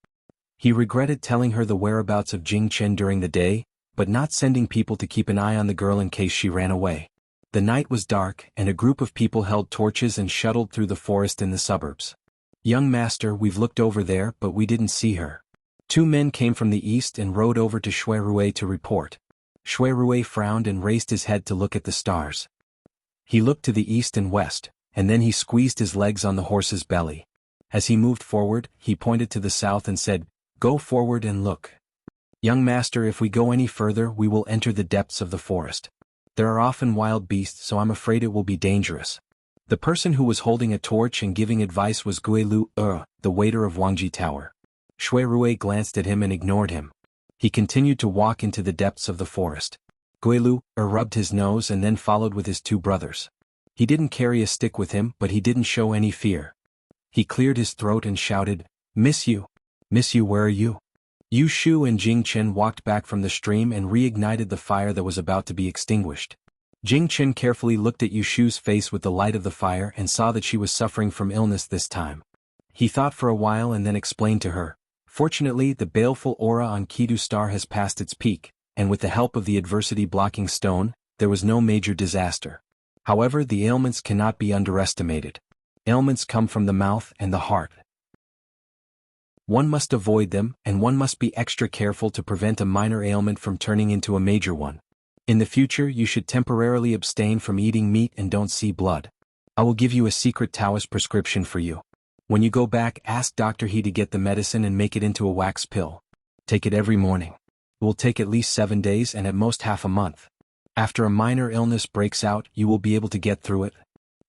He regretted telling her the whereabouts of Jing Chen during the day, but not sending people to keep an eye on the girl in case she ran away. The night was dark, and a group of people held torches and shuttled through the forest in the suburbs. Young master, we've looked over there, but we didn't see her. 2 men came from the east and rode over to Shui Rui to report. Shui Rui frowned and raised his head to look at the stars. He looked to the east and west, and then he squeezed his legs on the horse's belly. As he moved forward, he pointed to the south and said, go forward and look. Young master, if we go any further, we will enter the depths of the forest. There are often wild beasts, so I'm afraid it will be dangerous. The person who was holding a torch and giving advice was Gui Lu, the waiter of Wangji Tower. Shui Rui glanced at him and ignored him. He continued to walk into the depths of the forest. Guilu rubbed his nose and then followed with his two brothers. He didn't carry a stick with him, but he didn't show any fear. He cleared his throat and shouted, "Miss you! Miss you, where are you?" Yu Shu and Jing Chen walked back from the stream and reignited the fire that was about to be extinguished. Jing Chen carefully looked at Yu Shu's face with the light of the fire and saw that she was suffering from illness this time. He thought for a while and then explained to her, "Fortunately, the baleful aura on Kidu Star has passed its peak, and with the help of the adversity-blocking stone, there was no major disaster. However, the ailments cannot be underestimated. Ailments come from the mouth and the heart. One must avoid them, and one must be extra careful to prevent a minor ailment from turning into a major one. In the future, you should temporarily abstain from eating meat and don't see blood. I will give you a secret Taoist prescription for you. When you go back, ask Dr. He to get the medicine and make it into a wax pill. Take it every morning. It will take at least 7 days and at most half a month. After a minor illness breaks out, you will be able to get through it."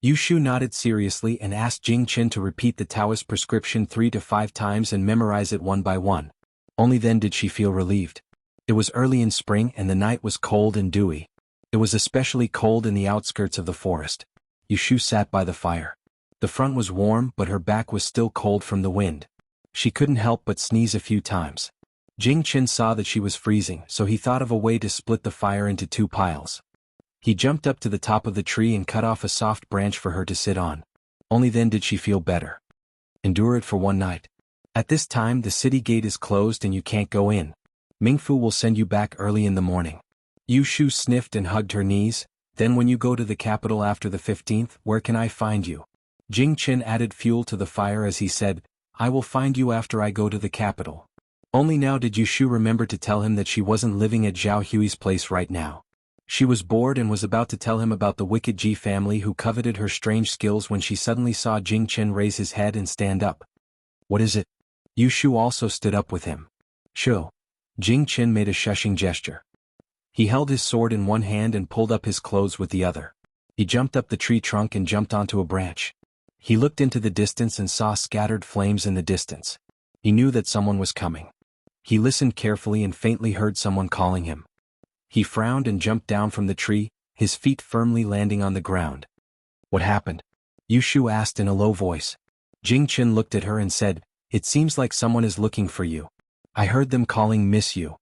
Yu Shu nodded seriously and asked Jing Chen to repeat the Taoist prescription 3 to 5 times and memorize it one by one. Only then did she feel relieved. It was early in spring and the night was cold and dewy. It was especially cold in the outskirts of the forest. Yu Shu sat by the fire. The front was warm, but her back was still cold from the wind. She couldn't help but sneeze a few times. Jing Chen saw that she was freezing, so he thought of a way to split the fire into 2 piles. He jumped up to the top of the tree and cut off a soft branch for her to sit on. Only then did she feel better. Endure it for 1 night. At this time the city gate is closed and you can't go in. Mingfu will send you back early in the morning. Yu Shu sniffed and hugged her knees. Then when you go to the capital after the 15th, where can I find you? Jing Chen added fuel to the fire as he said, "I will find you after I go to the capital." Only now did Yu Shu remember to tell him that she wasn't living at Zhao Hui's place right now. She was bored and was about to tell him about the wicked Ji family who coveted her strange skills when she suddenly saw Jing Chen raise his head and stand up. "What is it?" Yu Shu also stood up with him. "Shu." Jing Chen made a shushing gesture. He held his sword in one hand and pulled up his clothes with the other. He jumped up the tree trunk and jumped onto a branch. He looked into the distance and saw scattered flames in the distance. He knew that someone was coming. He listened carefully and faintly heard someone calling him. He frowned and jumped down from the tree, his feet firmly landing on the ground. "What happened?" Yu Shu asked in a low voice. Jing Chen looked at her and said, "It seems like someone is looking for you. I heard them calling Miss You."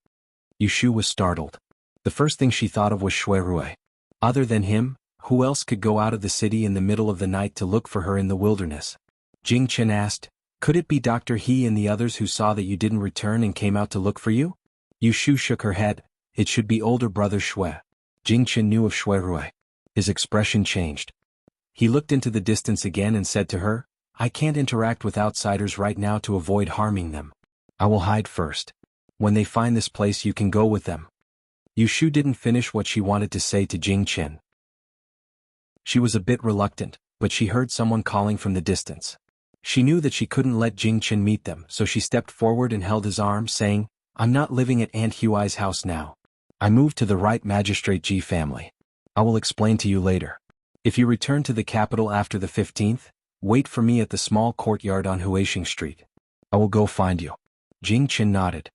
Yu Shu was startled. The first thing she thought of was Shui Rui. Other than him, who else could go out of the city in the middle of the night to look for her in the wilderness? Jing Chen asked, "Could it be Dr. He and the others who saw that you didn't return and came out to look for you?" Yu Shu shook her head. "It should be older brother Shui." Jing Chen knew of Shui Rui. His expression changed. He looked into the distance again and said to her, "I can't interact with outsiders right now to avoid harming them. I will hide first. When they find this place you can go with them." Yu Shu didn't finish what she wanted to say to Jing Chen. She was a bit reluctant, but she heard someone calling from the distance. She knew that she couldn't let Jing Chen meet them, so she stepped forward and held his arm, saying, "I'm not living at Aunt Huai's house now. I moved to the right magistrate Ji family. I will explain to you later. If you return to the capital after the 15th, wait for me at the small courtyard on Huixing Street. I will go find you." Jing Chen nodded.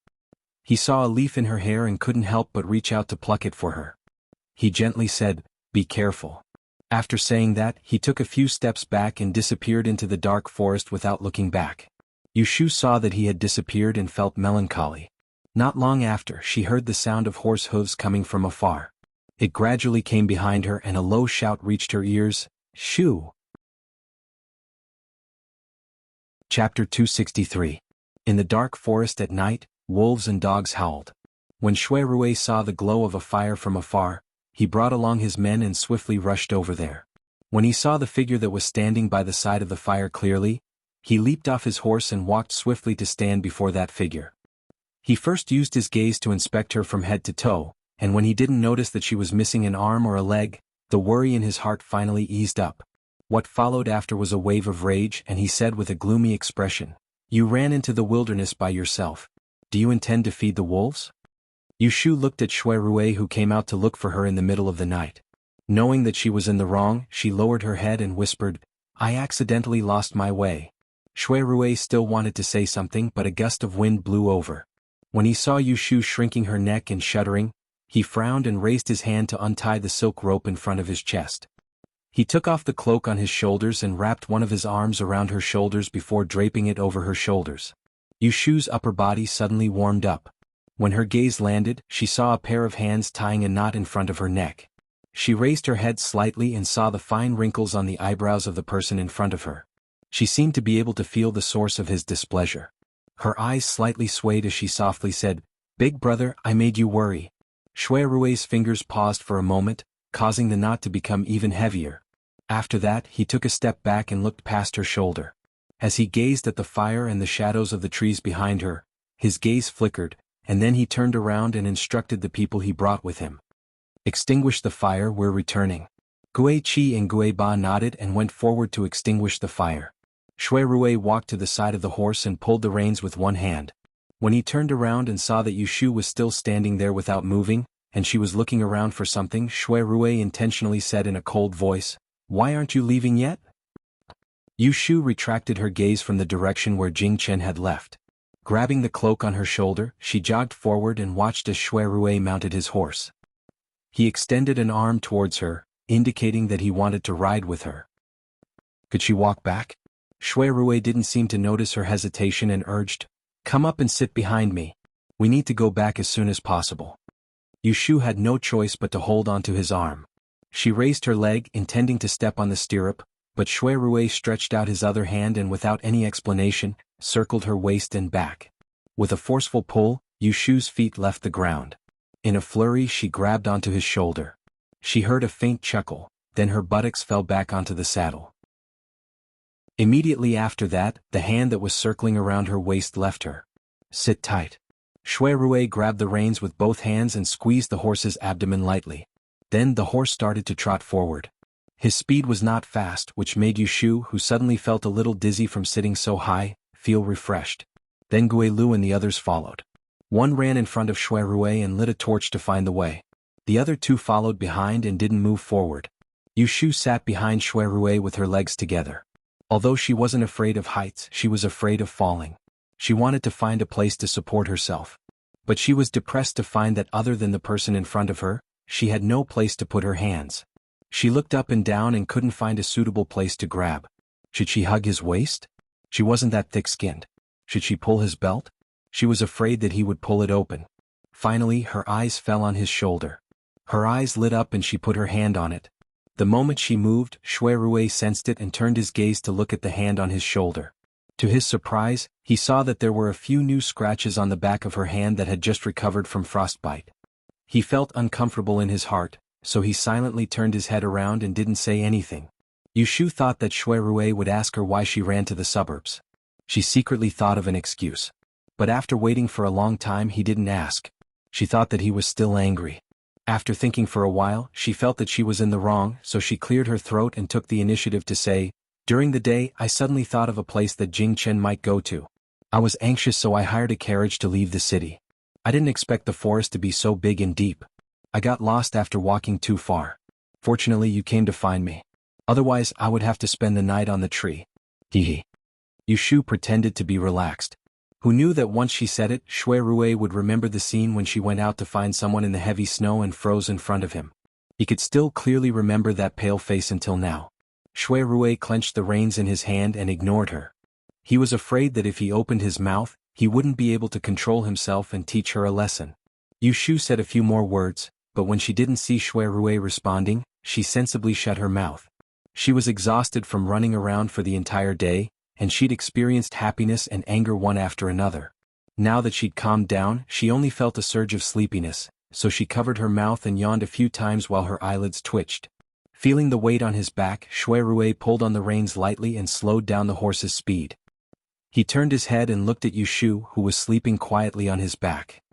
He saw a leaf in her hair and couldn't help but reach out to pluck it for her. He gently said, "Be careful." After saying that, he took a few steps back and disappeared into the dark forest without looking back. Yu Shu saw that he had disappeared and felt melancholy. Not long after, she heard the sound of horse hooves coming from afar. It gradually came behind her and a low shout reached her ears, "Shu!" Chapter 263. In the dark forest at night, wolves and dogs howled. When Shui Rui saw the glow of a fire from afar, he brought along his men and swiftly rushed over there. When he saw the figure that was standing by the side of the fire clearly, he leaped off his horse and walked swiftly to stand before that figure. He first used his gaze to inspect her from head to toe, and when he didn't notice that she was missing an arm or a leg, the worry in his heart finally eased up. What followed after was a wave of rage, and he said with a gloomy expression, "You ran into the wilderness by yourself. Do you intend to feed the wolves?" Yu Shu looked at Shui Rui, who came out to look for her in the middle of the night. Knowing that she was in the wrong, she lowered her head and whispered, "I accidentally lost my way." Shui Rui still wanted to say something, but a gust of wind blew over. When he saw Yushu shrinking her neck and shuddering, he frowned and raised his hand to untie the silk rope in front of his chest. He took off the cloak on his shoulders and wrapped one of his arms around her shoulders before draping it over her shoulders. Yushu's upper body suddenly warmed up. When her gaze landed, she saw a pair of hands tying a knot in front of her neck. She raised her head slightly and saw the fine wrinkles on the eyebrows of the person in front of her. She seemed to be able to feel the source of his displeasure. Her eyes slightly swayed as she softly said, "Big brother, I made you worry." Shui Rui's fingers paused for a moment, causing the knot to become even heavier. After that, he took a step back and looked past her shoulder. As he gazed at the fire and the shadows of the trees behind her, his gaze flickered, and then he turned around and instructed the people he brought with him. "Extinguish the fire, we're returning." Gui Qi and Gui Ba nodded and went forward to extinguish the fire. Shui Rui walked to the side of the horse and pulled the reins with one hand. When he turned around and saw that Yushu was still standing there without moving, and she was looking around for something, Shui Rui intentionally said in a cold voice, "Why aren't you leaving yet?" Yushu retracted her gaze from the direction where Jing Chen had left. Grabbing the cloak on her shoulder, she jogged forward and watched as Shui Rui mounted his horse. He extended an arm towards her, indicating that he wanted to ride with her. Could she walk back? Shui Rui didn't seem to notice her hesitation and urged, "Come up and sit behind me. We need to go back as soon as possible." Yushu had no choice but to hold onto his arm. She raised her leg, intending to step on the stirrup, but Shui Rui stretched out his other hand and without any explanation, circled her waist and back. With a forceful pull, Yushu's feet left the ground. In a flurry, she grabbed onto his shoulder. She heard a faint chuckle, then her buttocks fell back onto the saddle. Immediately after that, the hand that was circling around her waist left her. "Sit tight." Shui Rui grabbed the reins with both hands and squeezed the horse's abdomen lightly. Then the horse started to trot forward. His speed was not fast, which made Yushu, who suddenly felt a little dizzy from sitting so high, feel refreshed. Then Gui Lu and the others followed. One ran in front of Shui Rui and lit a torch to find the way. The other two followed behind and didn't move forward. Yushu sat behind Shui Rui with her legs together. Although she wasn't afraid of heights, she was afraid of falling. She wanted to find a place to support herself. But she was depressed to find that other than the person in front of her, she had no place to put her hands. She looked up and down and couldn't find a suitable place to grab. Should she hug his waist? She wasn't that thick-skinned. Should she pull his belt? She was afraid that he would pull it open. Finally, her eyes fell on his shoulder. Her eyes lit up and she put her hand on it. The moment she moved, Shui Rui sensed it and turned his gaze to look at the hand on his shoulder. To his surprise, he saw that there were a few new scratches on the back of her hand that had just recovered from frostbite. He felt uncomfortable in his heart, so he silently turned his head around and didn't say anything. Yushu thought that Shui Rui would ask her why she ran to the suburbs. She secretly thought of an excuse. But after waiting for a long time, he didn't ask. She thought that he was still angry. After thinking for a while, she felt that she was in the wrong, so she cleared her throat and took the initiative to say, "During the day, I suddenly thought of a place that Jing Chen might go to. I was anxious, so I hired a carriage to leave the city. I didn't expect the forest to be so big and deep. I got lost after walking too far. Fortunately, you came to find me. Otherwise, I would have to spend the night on the tree." Hee. Yushu pretended to be relaxed. Who knew that once she said it, Shui Rui would remember the scene when she went out to find someone in the heavy snow and froze in front of him. He could still clearly remember that pale face until now. Shui Rui clenched the reins in his hand and ignored her. He was afraid that if he opened his mouth, he wouldn't be able to control himself and teach her a lesson. Yushu said a few more words, but when she didn't see Shui Rui responding, she sensibly shut her mouth. She was exhausted from running around for the entire day, and she'd experienced happiness and anger one after another. Now that she'd calmed down, she only felt a surge of sleepiness, so she covered her mouth and yawned a few times while her eyelids twitched. Feeling the weight on his back, Shui Rui pulled on the reins lightly and slowed down the horse's speed. He turned his head and looked at Yushu, who was sleeping quietly on his back.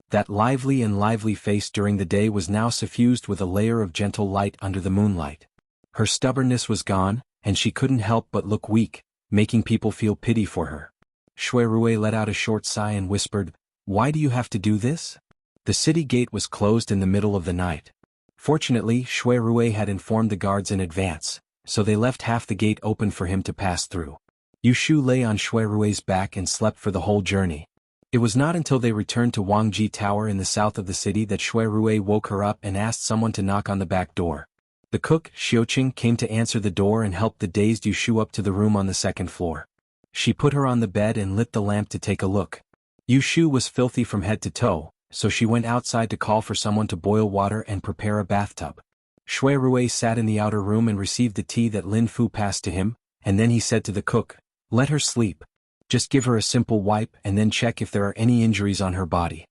That lively face during the day was now suffused with a layer of gentle light under the moonlight. Her stubbornness was gone, and she couldn't help but look weak, making people feel pity for her. Shui Rui let out a short sigh and whispered, "Why do you have to do this?" The city gate was closed in the middle of the night. Fortunately, Shui Rui had informed the guards in advance, so they left half the gate open for him to pass through. Yushu lay on Shui Rui's back and slept for the whole journey. It was not until they returned to Wangji Tower in the south of the city that Shui Rui woke her up and asked someone to knock on the back door. The cook, Xiuqing, came to answer the door and helped the dazed Yushu up to the room on the second floor. She put her on the bed and lit the lamp to take a look. Yushu was filthy from head to toe, so she went outside to call for someone to boil water and prepare a bathtub. Shui Rui sat in the outer room and received the tea that Lin Fu passed to him, and then he said to the cook, "Let her sleep. Just give her a simple wipe and then check if there are any injuries on her body."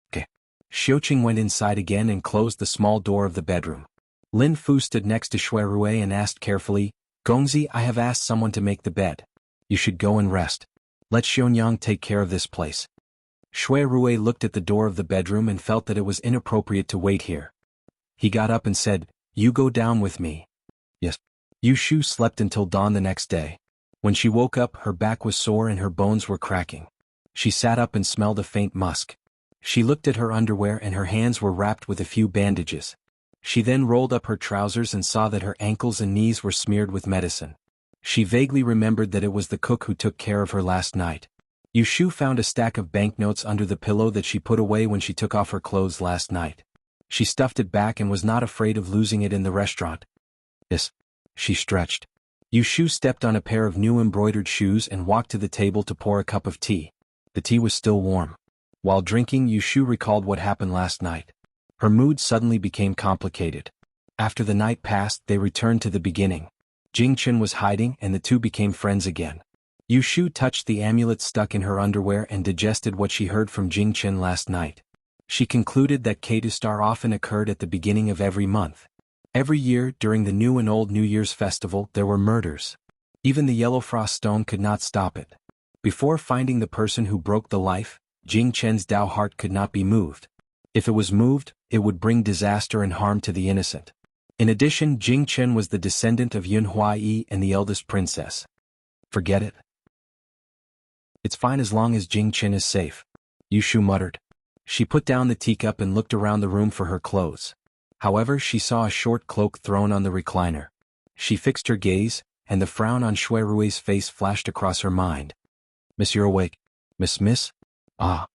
Okay. Xiuqing went inside again and closed the small door of the bedroom. Lin Fu stood next to Shui Rui and asked carefully, "Gongzi, I have asked someone to make the bed. You should go and rest. Let Xionyang take care of this place." Shui Rui looked at the door of the bedroom and felt that it was inappropriate to wait here. He got up and said, "You go down with me." Yes. Yushu slept until dawn the next day. When she woke up, her back was sore and her bones were cracking. She sat up and smelled a faint musk. She looked at her underwear and her hands were wrapped with a few bandages. She then rolled up her trousers and saw that her ankles and knees were smeared with medicine. She vaguely remembered that it was the cook who took care of her last night. Yushu found a stack of banknotes under the pillow that she put away when she took off her clothes last night. She stuffed it back and was not afraid of losing it in the restaurant. Yes. She stretched. Yushu stepped on a pair of new embroidered shoes and walked to the table to pour a cup of tea. The tea was still warm. While drinking, Yushu recalled what happened last night. Her mood suddenly became complicated. After the night passed, they returned to the beginning. Jingchen was hiding and the two became friends again. Yushu touched the amulet stuck in her underwear and digested what she heard from Jingchen last night. She concluded that K2 often occurred at the beginning of every month. Every year, during the New and Old New Year's festival, there were murders. Even the yellow frost stone could not stop it. Before finding the person who broke the life, Jing Chen's Dao heart could not be moved. If it was moved, it would bring disaster and harm to the innocent. In addition, Jing Chen was the descendant of Yun Huai and the eldest princess. Forget it. It's fine as long as Jing Chen is safe, Yushu muttered. She put down the teacup and looked around the room for her clothes. However, she saw a short cloak thrown on the recliner. She fixed her gaze, and the frown on Shui Rui's face flashed across her mind. "Miss, you're awake. Miss? Ah."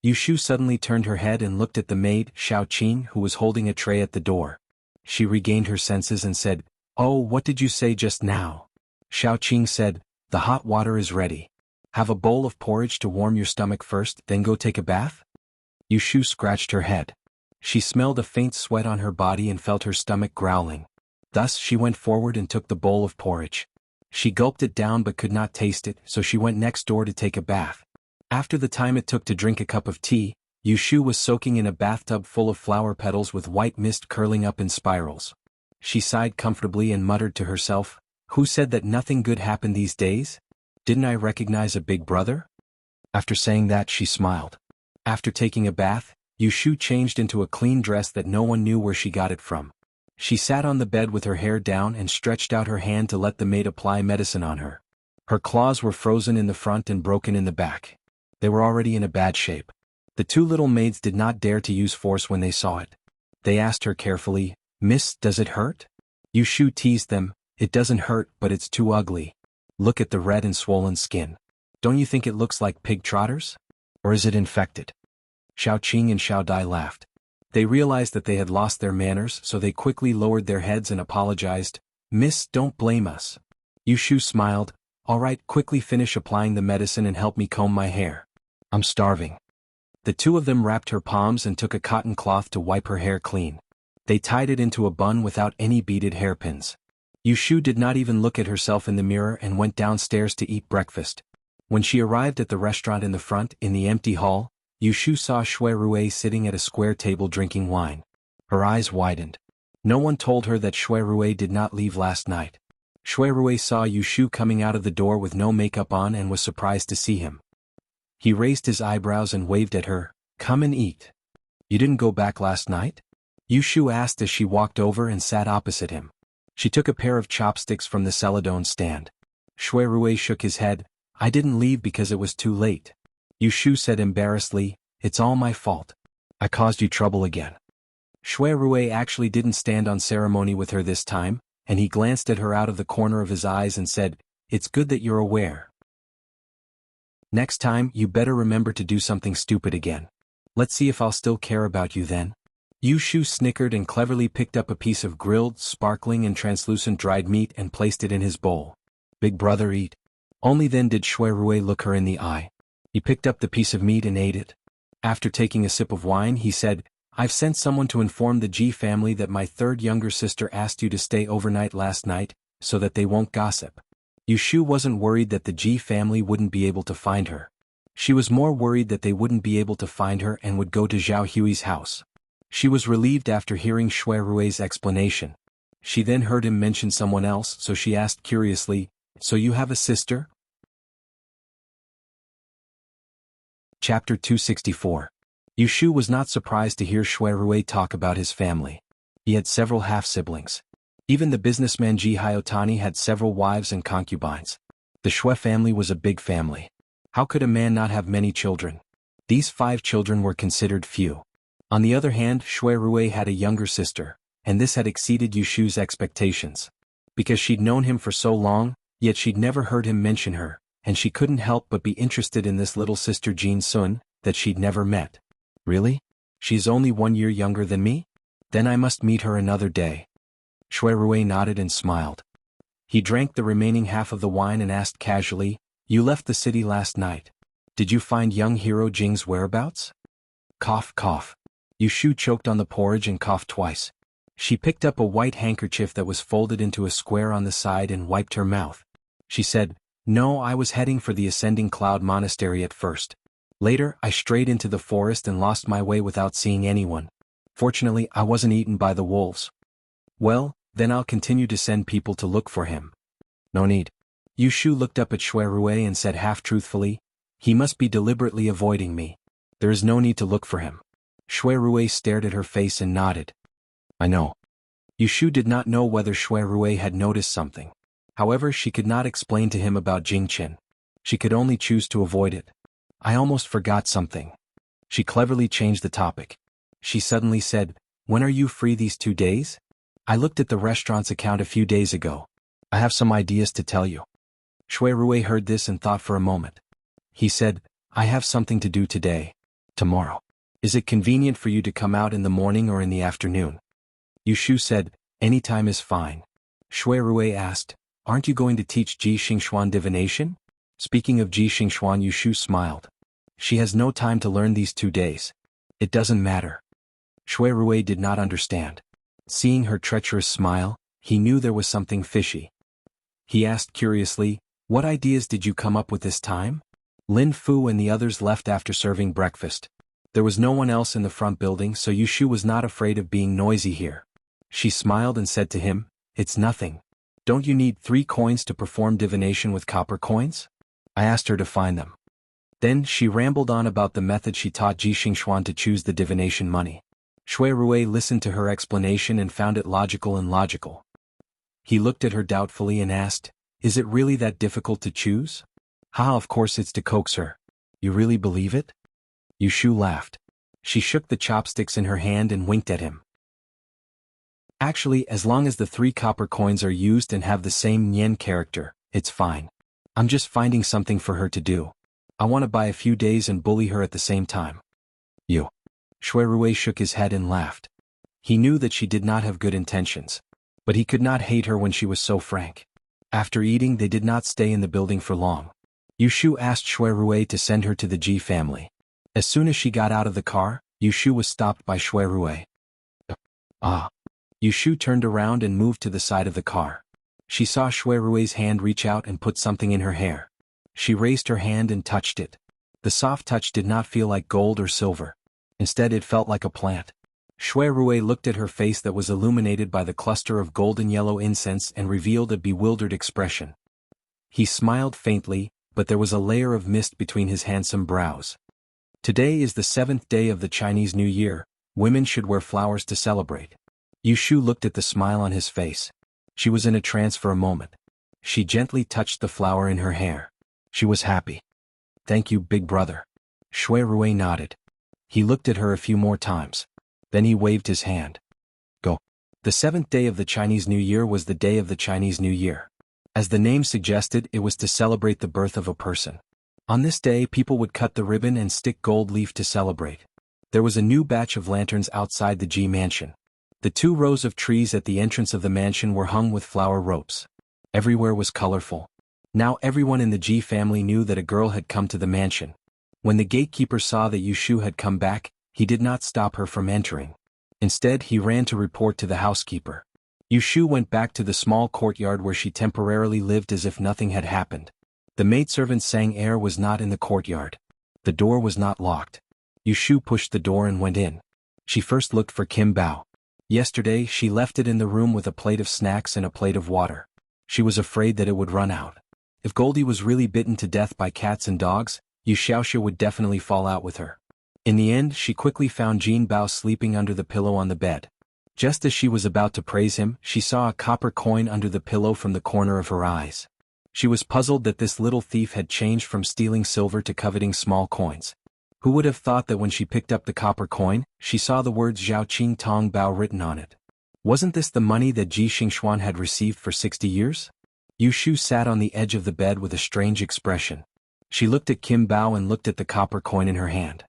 Yushu suddenly turned her head and looked at the maid, Xiaoqing, who was holding a tray at the door. She regained her senses and said, "Oh, what did you say just now?" Xiaoqing said, "The hot water is ready. Have a bowl of porridge to warm your stomach first, then go take a bath?" Yushu scratched her head. She smelled a faint sweat on her body and felt her stomach growling. Thus she went forward and took the bowl of porridge. She gulped it down but could not taste it, so she went next door to take a bath. After the time it took to drink a cup of tea, Yushu was soaking in a bathtub full of flower petals with white mist curling up in spirals. She sighed comfortably and muttered to herself, "Who said that nothing good happened these days? Didn't I recognize a big brother?" After saying that, she smiled. After taking a bath, Yushu changed into a clean dress that no one knew where she got it from. She sat on the bed with her hair down and stretched out her hand to let the maid apply medicine on her. Her claws were frozen in the front and broken in the back. They were already in a bad shape. The two little maids did not dare to use force when they saw it. They asked her carefully, "Miss, does it hurt?" Yushu teased them, "It doesn't hurt, but it's too ugly. Look at the red and swollen skin. Don't you think it looks like pig trotters? Or is it infected?" Xiaoqing and Xiaodai laughed. They realized that they had lost their manners, so they quickly lowered their heads and apologized. "Miss, don't blame us." Yushu smiled. "All right, quickly finish applying the medicine and help me comb my hair. I'm starving." The two of them wrapped her palms and took a cotton cloth to wipe her hair clean. They tied it into a bun without any beaded hairpins. Yushu did not even look at herself in the mirror and went downstairs to eat breakfast. When she arrived at the restaurant in the front, in the empty hall, Yushu saw Shui Rui sitting at a square table drinking wine. Her eyes widened. No one told her that Shui Rui did not leave last night. Shui Rui saw Yushu coming out of the door with no makeup on and was surprised to see him. He raised his eyebrows and waved at her. "Come and eat." "You didn't go back last night?" Yushu asked as she walked over and sat opposite him. She took a pair of chopsticks from the celadon stand. Shui Rui shook his head. "I didn't leave because it was too late." Yushu said embarrassedly, "It's all my fault. I caused you trouble again." Shui Rui actually didn't stand on ceremony with her this time, and he glanced at her out of the corner of his eyes and said, "It's good that you're aware." Next time, you better remember to do something stupid again. Let's see if I'll still care about you then. Yu Shu snickered and cleverly picked up a piece of grilled, sparkling and translucent dried meat and placed it in his bowl. Big brother, eat. Only then did Shui Rui look her in the eye. He picked up the piece of meat and ate it. After taking a sip of wine, he said, I've sent someone to inform the Ji family that my third younger sister asked you to stay overnight last night, so that they won't gossip. Yu Shu wasn't worried that the Ji family wouldn't be able to find her. She was more worried that they wouldn't be able to find her and would go to Zhao Hui's house. She was relieved after hearing Shui Rui's explanation. She then heard him mention someone else, so she asked curiously, So you have a sister? Chapter 264. Yu Shu was not surprised to hear Shui Rui talk about his family. He had several half-siblings. Even the businessman Ji Hyotani had several wives and concubines. The Shui family was a big family. How could a man not have many children? These 5 children were considered few. On the other hand, Shui Rui had a younger sister, and this had exceeded Yu Shu's expectations. Because she'd known him for so long, yet she'd never heard him mention her, and she couldn't help but be interested in this little sister Jin Sun, that she'd never met. Really? She's only 1 year younger than me? Then I must meet her another day. Shui Rui nodded and smiled. He drank the remaining half of the wine and asked casually, You left the city last night. Did you find young hero Jing's whereabouts? Cough, cough. Yu Shu choked on the porridge and coughed twice. She picked up a white handkerchief that was folded into a square on the side and wiped her mouth. She said, No, I was heading for the Ascending Cloud Monastery at first. Later, I strayed into the forest and lost my way without seeing anyone. Fortunately, I wasn't eaten by the wolves. Well, then I'll continue to send people to look for him. No need. Yu Shu looked up at Shui Rui and said half-truthfully, He must be deliberately avoiding me. There is no need to look for him. Shui Rui stared at her face and nodded. I know. Yu Shu did not know whether Shui Rui had noticed something. However, she could not explain to him about Jing Chen. She could only choose to avoid it. I almost forgot something. She cleverly changed the topic. She suddenly said, When are you free these 2 days? I looked at the restaurant's account a few days ago. I have some ideas to tell you. Shui Rui heard this and thought for a moment. He said, I have something to do today. Tomorrow. Is it convenient for you to come out in the morning or in the afternoon? Yu Shu said, Any time is fine. Shui Rui asked, Aren't you going to teach Ji Xingxuan divination? Speaking of Ji Xingxuan, Yu Shu smiled. She has no time to learn these 2 days. It doesn't matter. Shui Rui did not understand. Seeing her treacherous smile, he knew there was something fishy. He asked curiously, What ideas did you come up with this time? Lin Fu and the others left after serving breakfast. There was no one else in the front building, so Yu Shu was not afraid of being noisy here. She smiled and said to him, It's nothing. Don't you need 3 coins to perform divination with copper coins? I asked her to find them. Then she rambled on about the method she taught Ji Xingxuan to choose the divination money. Shui Rui listened to her explanation and found it logical and logical. He looked at her doubtfully and asked, Is it really that difficult to choose? Ha, of course it's to coax her. You really believe it? Yu Shu laughed. She shook the chopsticks in her hand and winked at him. Actually, as long as the 3 copper coins are used and have the same yen character, it's fine. I'm just finding something for her to do. I want to buy a few days and bully her at the same time. You. Shui Rui shook his head and laughed. He knew that she did not have good intentions. But he could not hate her when she was so frank. After eating, they did not stay in the building for long. Yu Shu asked Shui Rui to send her to the Ji family. As soon as she got out of the car, Yu Shu was stopped by Shui Rui. Ah. Yu Shu turned around and moved to the side of the car. She saw Shui Rui's hand reach out and put something in her hair. She raised her hand and touched it. The soft touch did not feel like gold or silver. Instead, it felt like a plant. Shui Rui looked at her face that was illuminated by the cluster of golden yellow incense and revealed a bewildered expression. He smiled faintly, but there was a layer of mist between his handsome brows. Today is the 7th day of the Chinese New Year. Women should wear flowers to celebrate. Yu Shu looked at the smile on his face. She was in a trance for a moment. She gently touched the flower in her hair. She was happy. Thank you, big brother. Shui Rui nodded. He looked at her a few more times. Then he waved his hand. Go. The 7th day of the Chinese New Year was the day of the Chinese New Year. As the name suggested, it was to celebrate the birth of a person. On this day people would cut the ribbon and stick gold leaf to celebrate. There was a new batch of lanterns outside the G mansion. The 2 rows of trees at the entrance of the mansion were hung with flower ropes. Everywhere was colorful. Now everyone in the G family knew that a girl had come to the mansion. When the gatekeeper saw that Yushu had come back, he did not stop her from entering. Instead, he ran to report to the housekeeper. Yushu went back to the small courtyard where she temporarily lived as if nothing had happened. The maidservant sang air was not in the courtyard. The door was not locked. Yushu pushed the door and went in. She first looked for Kim Bao. Yesterday she left it in the room with a plate of snacks and a plate of water. She was afraid that it would run out. If Goldie was really bitten to death by cats and dogs, Yu Xiaoxia would definitely fall out with her. In the end, she quickly found Jin Bao sleeping under the pillow on the bed. Just as she was about to praise him, she saw a copper coin under the pillow from the corner of her eyes. She was puzzled that this little thief had changed from stealing silver to coveting small coins. Who would have thought that when she picked up the copper coin, she saw the words Zhao Qing Tong Bao written on it? Wasn't this the money that Ji Xingxuan had received for 60 years? Yu Shu sat on the edge of the bed with a strange expression. She looked at Kim Bao and looked at the copper coin in her hand.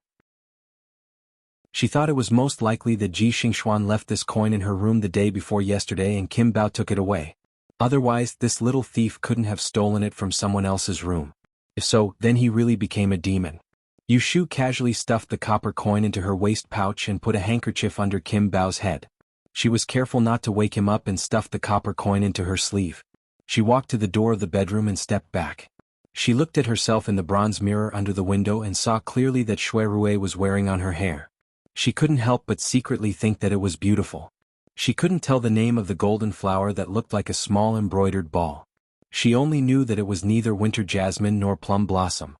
She thought it was most likely that Ji Xingxuan left this coin in her room the day before yesterday and Kim Bao took it away. Otherwise, this little thief couldn't have stolen it from someone else's room. If so, then he really became a demon. Yu Shu casually stuffed the copper coin into her waist pouch and put a handkerchief under Kim Bao's head. She was careful not to wake him up and stuffed the copper coin into her sleeve. She walked to the door of the bedroom and stepped back. She looked at herself in the bronze mirror under the window and saw clearly that Shui Rui was wearing on her hair. She couldn't help but secretly think that it was beautiful. She couldn't tell the name of the golden flower that looked like a small embroidered ball. She only knew that it was neither winter jasmine nor plum blossom.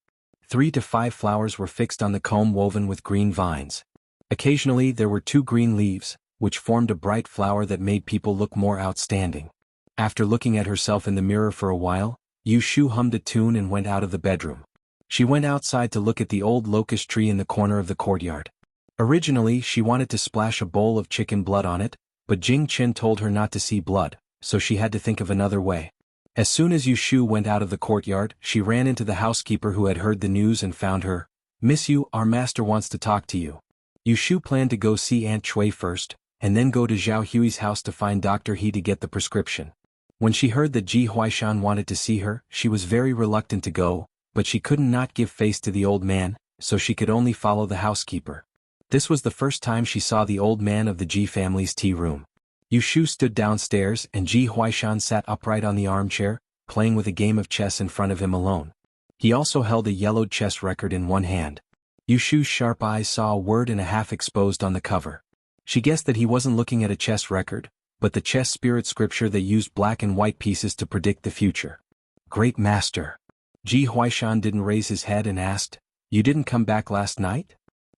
3 to 5 flowers were fixed on the comb woven with green vines. Occasionally there were 2 green leaves, which formed a bright flower that made people look more outstanding. After looking at herself in the mirror for a while, Yu Shu hummed a tune and went out of the bedroom. She went outside to look at the old locust tree in the corner of the courtyard. Originally she wanted to splash a bowl of chicken blood on it, but Jing Qin told her not to see blood, so she had to think of another way. As soon as Yu Shu went out of the courtyard, she ran into the housekeeper who had heard the news and found her. "Miss Yu, our master wants to talk to you." Yu Shu planned to go see Aunt Chui first, and then go to Zhao Hui's house to find Dr. He to get the prescription. When she heard that Ji Huaishan wanted to see her, she was very reluctant to go, but she couldn't not give face to the old man, so she could only follow the housekeeper. This was the first time she saw the old man of the Ji family's tea room. Yu Shu stood downstairs and Ji Huaishan sat upright on the armchair, playing with a game of chess in front of him alone. He also held a yellowed chess record in one hand. Yu Shu's sharp eyes saw a word and a half exposed on the cover. She guessed that he wasn't looking at a chess record, but the chess spirit scripture that used black and white pieces to predict the future. "Great master." Ji Huaishan didn't raise his head and asked, "You didn't come back last night?"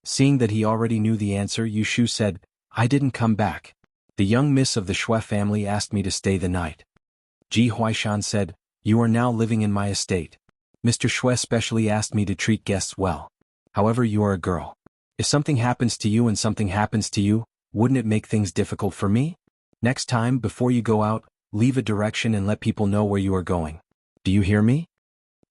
Seeing that he already knew the answer, Yu Shu said, "I didn't come back. The young miss of the Shui family asked me to stay the night." Ji Huaishan said, "You are now living in my estate. Mr. Shui specially asked me to treat guests well. However, you are a girl. If something happens to you and something happens to you, wouldn't it make things difficult for me? Next time, before you go out, leave a direction and let people know where you are going. Do you hear me?"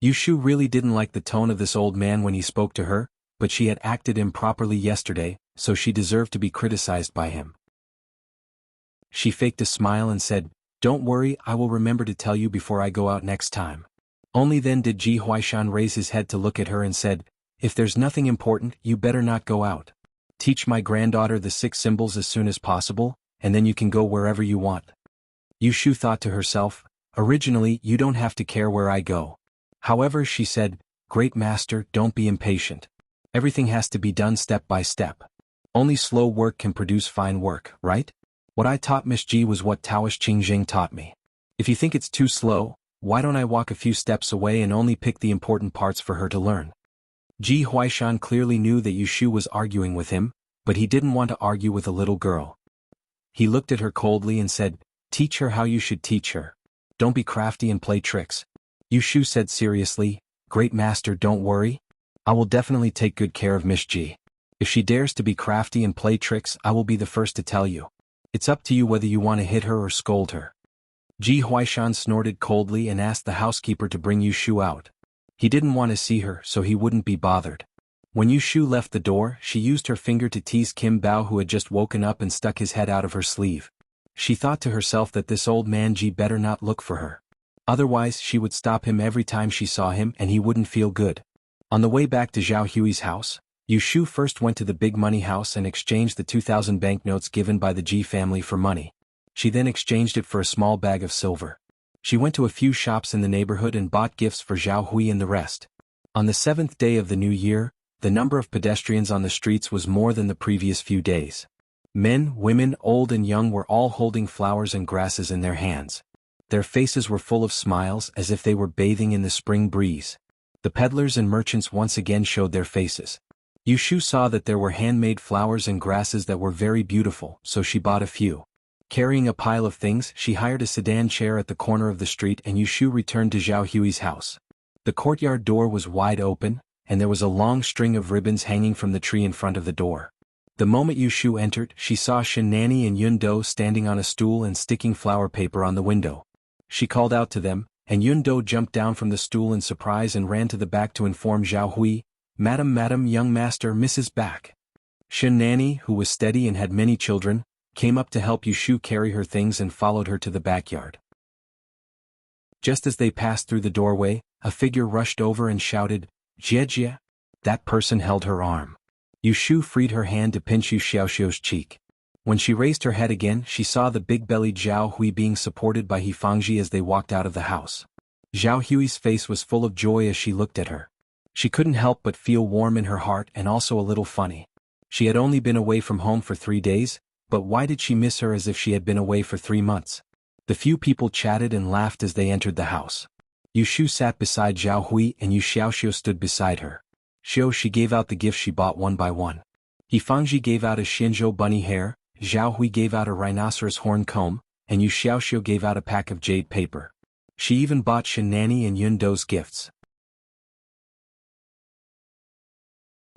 Yu Shu really didn't like the tone of this old man when he spoke to her, but she had acted improperly yesterday, so she deserved to be criticized by him. She faked a smile and said, "Don't worry, I will remember to tell you before I go out next time." Only then did Ji Huaishan raise his head to look at her and said, "If there's nothing important, you better not go out. Teach my granddaughter the 6 symbols as soon as possible, and then you can go wherever you want." Yu Shu thought to herself, "Originally, you don't have to care where I go." However, she said, "Great master, don't be impatient. Everything has to be done step by step. Only slow work can produce fine work, right? What I taught Miss Ji was what Taoish Qingjing taught me. If you think it's too slow, why don't I walk a few steps away and only pick the important parts for her to learn?" Ji Huaishan clearly knew that Yu Shu was arguing with him, but he didn't want to argue with a little girl. He looked at her coldly and said, "Teach her how you should teach her. Don't be crafty and play tricks." Yu Shu said seriously, "Great master, don't worry. I will definitely take good care of Miss Ji. If she dares to be crafty and play tricks, I will be the first to tell you. It's up to you whether you want to hit her or scold her." Ji Huaishan snorted coldly and asked the housekeeper to bring Yu Shu out. He didn't want to see her, so he wouldn't be bothered. When Yu Shu left the door, she used her finger to tease Kim Bao, who had just woken up and stuck his head out of her sleeve. She thought to herself that this old man Ji better not look for her. Otherwise she would stop him every time she saw him and he wouldn't feel good. On the way back to Zhao Hui's house, Yu Shu first went to the big money house and exchanged the 2,000 banknotes given by the Ji family for money. She then exchanged it for a small bag of silver. She went to a few shops in the neighborhood and bought gifts for Zhao Hui and the rest. On the 7th day of the new year, the number of pedestrians on the streets was more than the previous few days. Men, women, old and young were all holding flowers and grasses in their hands. Their faces were full of smiles as if they were bathing in the spring breeze. The peddlers and merchants once again showed their faces. Yu Shu saw that there were handmade flowers and grasses that were very beautiful, so she bought a few. Carrying a pile of things, she hired a sedan chair at the corner of the street and Yu Shu returned to Zhao Hui's house. The courtyard door was wide open, and there was a long string of ribbons hanging from the tree in front of the door. The moment Yu Shu entered, she saw Shen Nanny and Yun Do standing on a stool and sticking flower paper on the window. She called out to them, and Yun Do jumped down from the stool in surprise and ran to the back to inform Zhao Hui, Madam, young master, Mrs. Back. Shen Nanny, who was steady and had many children, came up to help Yu Shu carry her things and followed her to the backyard. Just as they passed through the doorway, a figure rushed over and shouted, Jie. That person held her arm. Yu Shu freed her hand to pinch Yu Xiaoxiu's cheek. When she raised her head again, she saw the big-bellied Zhao Hui being supported by He Fangji as they walked out of the house. Zhao Hui's face was full of joy as she looked at her. She couldn't help but feel warm in her heart and also a little funny. She had only been away from home for 3 days, but why did she miss her as if she had been away for 3 months? The few people chatted and laughed as they entered the house. Yu Shu sat beside Zhao Hui and Yu Xiaoxiu stood beside her. She gave out the gifts she bought one by one. He Fangji gave out a Xinzhou bunny hair, Zhao Hui gave out a rhinoceros horn comb, and Yu Xiaoxiu gave out a pack of jade paper. She even bought Shen Nanny and Yun Do's gifts.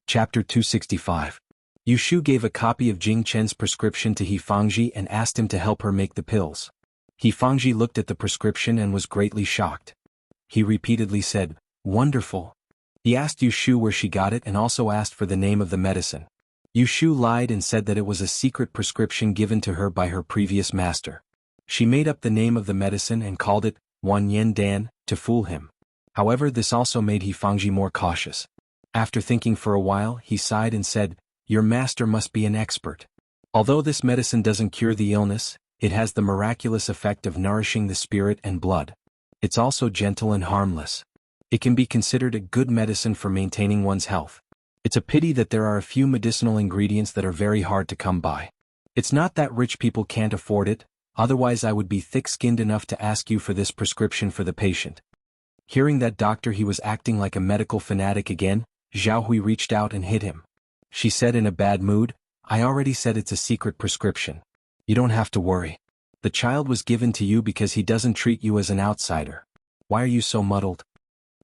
Chapter 265. Yu Shu gave a copy of Jing Chen's prescription to He Fangji and asked him to help her make the pills. He Fangji looked at the prescription and was greatly shocked. He repeatedly said, "Wonderful." He asked Yu Shu where she got it and also asked for the name of the medicine. Yu Shu lied and said that it was a secret prescription given to her by her previous master. She made up the name of the medicine and called it Wan Yen Dan to fool him. However, this also made He Fangji more cautious. After thinking for a while, he sighed and said, "Your master must be an expert. Although this medicine doesn't cure the illness, it has the miraculous effect of nourishing the spirit and blood. It's also gentle and harmless. It can be considered a good medicine for maintaining one's health. It's a pity that there are a few medicinal ingredients that are very hard to come by. It's not that rich people can't afford it, otherwise I would be thick-skinned enough to ask you for this prescription for the patient." Hearing that doctor he was acting like a medical fanatic again, Zhao Hui reached out and hit him. She said in a bad mood, "I already said it's a secret prescription. You don't have to worry. The child was given to you because he doesn't treat you as an outsider. Why are you so muddled?"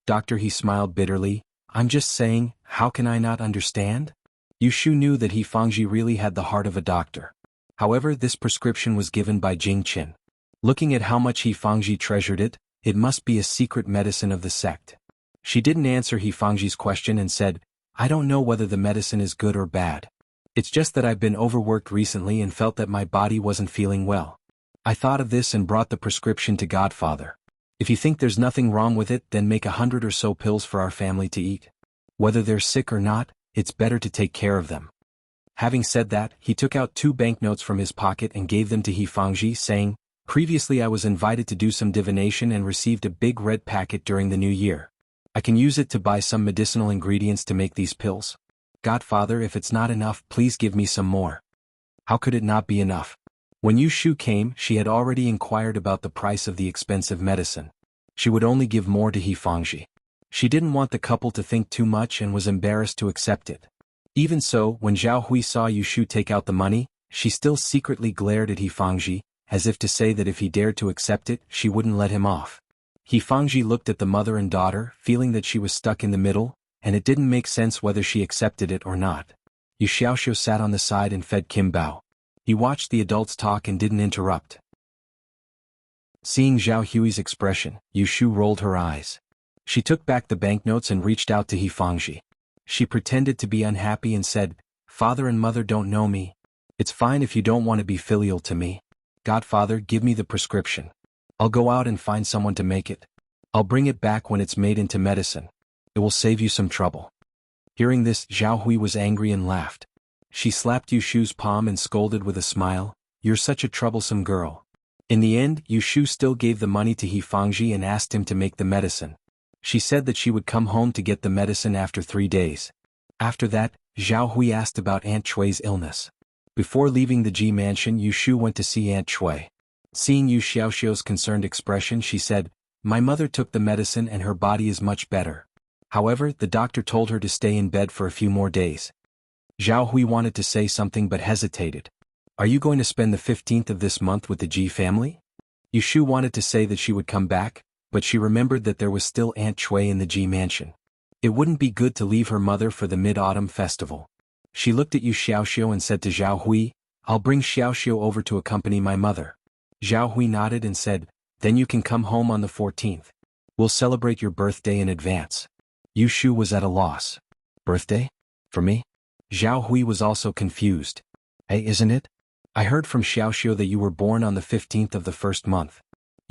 Doctor, he smiled bitterly, "I'm just saying, how can I not understand?" Yu Shu knew that He Fangji really had the heart of a doctor. However, this prescription was given by Jing Qin. Looking at how much He Fangji treasured it, it must be a secret medicine of the sect. She didn't answer He Fangji's question and said, "I don't know whether the medicine is good or bad. It's just that I've been overworked recently and felt that my body wasn't feeling well. I thought of this and brought the prescription to Godfather. If you think there's nothing wrong with it, then make 100 or so pills for our family to eat. Whether they're sick or not, it's better to take care of them." Having said that, he took out 2 banknotes from his pocket and gave them to He Fangji, saying, "Previously I was invited to do some divination and received a big red packet during the new year. I can use it to buy some medicinal ingredients to make these pills. Godfather, if it's not enough, please give me some more." How could it not be enough? When Yu Shu came, she had already inquired about the price of the expensive medicine. She would only give more to He Fangji. She didn't want the couple to think too much and was embarrassed to accept it. Even so, when Zhao Hui saw Yu Shu take out the money, she still secretly glared at He Fangji, as if to say that if he dared to accept it, she wouldn't let him off. He Fangji looked at the mother and daughter, feeling that she was stuck in the middle, and it didn't make sense whether she accepted it or not. Yu Xiaoxiu sat on the side and fed Kim Bao. He watched the adults talk and didn't interrupt. Seeing Zhao Hui's expression, Yu Shu rolled her eyes. She took back the banknotes and reached out to He Fangji. She pretended to be unhappy and said, "Father and mother don't know me. It's fine if you don't want to be filial to me. Godfather, give me the prescription. I'll go out and find someone to make it. I'll bring it back when it's made into medicine. It will save you some trouble." Hearing this, Zhao Hui was angry and laughed. She slapped Yushu's palm and scolded with a smile, "You're such a troublesome girl." In the end, Yushu still gave the money to He Fangji and asked him to make the medicine. She said that she would come home to get the medicine after 3 days. After that, Zhao Hui asked about Aunt Chui's illness. Before leaving the Ji mansion, Yushu went to see Aunt Chui. Seeing Yu Xiaoxiu's concerned expression, she said, "My mother took the medicine and her body is much better. However, the doctor told her to stay in bed for a few more days." Zhao Hui wanted to say something but hesitated. "Are you going to spend the 15th of this month with the Ji family?" Yushu wanted to say that she would come back, but she remembered that there was still Aunt Chui in the Ji mansion. It wouldn't be good to leave her mother for the Mid-Autumn Festival. She looked at Yu Xiaoxiu and said to Zhao Hui, "I'll bring Xiaoxiu over to accompany my mother." Zhao Hui nodded and said, "Then you can come home on the 14th. We'll celebrate your birthday in advance." Yushu was at a loss. "Birthday? For me?" Zhao Hui was also confused. "Hey, isn't it? I heard from Xiaoxiu that you were born on the 15th of the first month."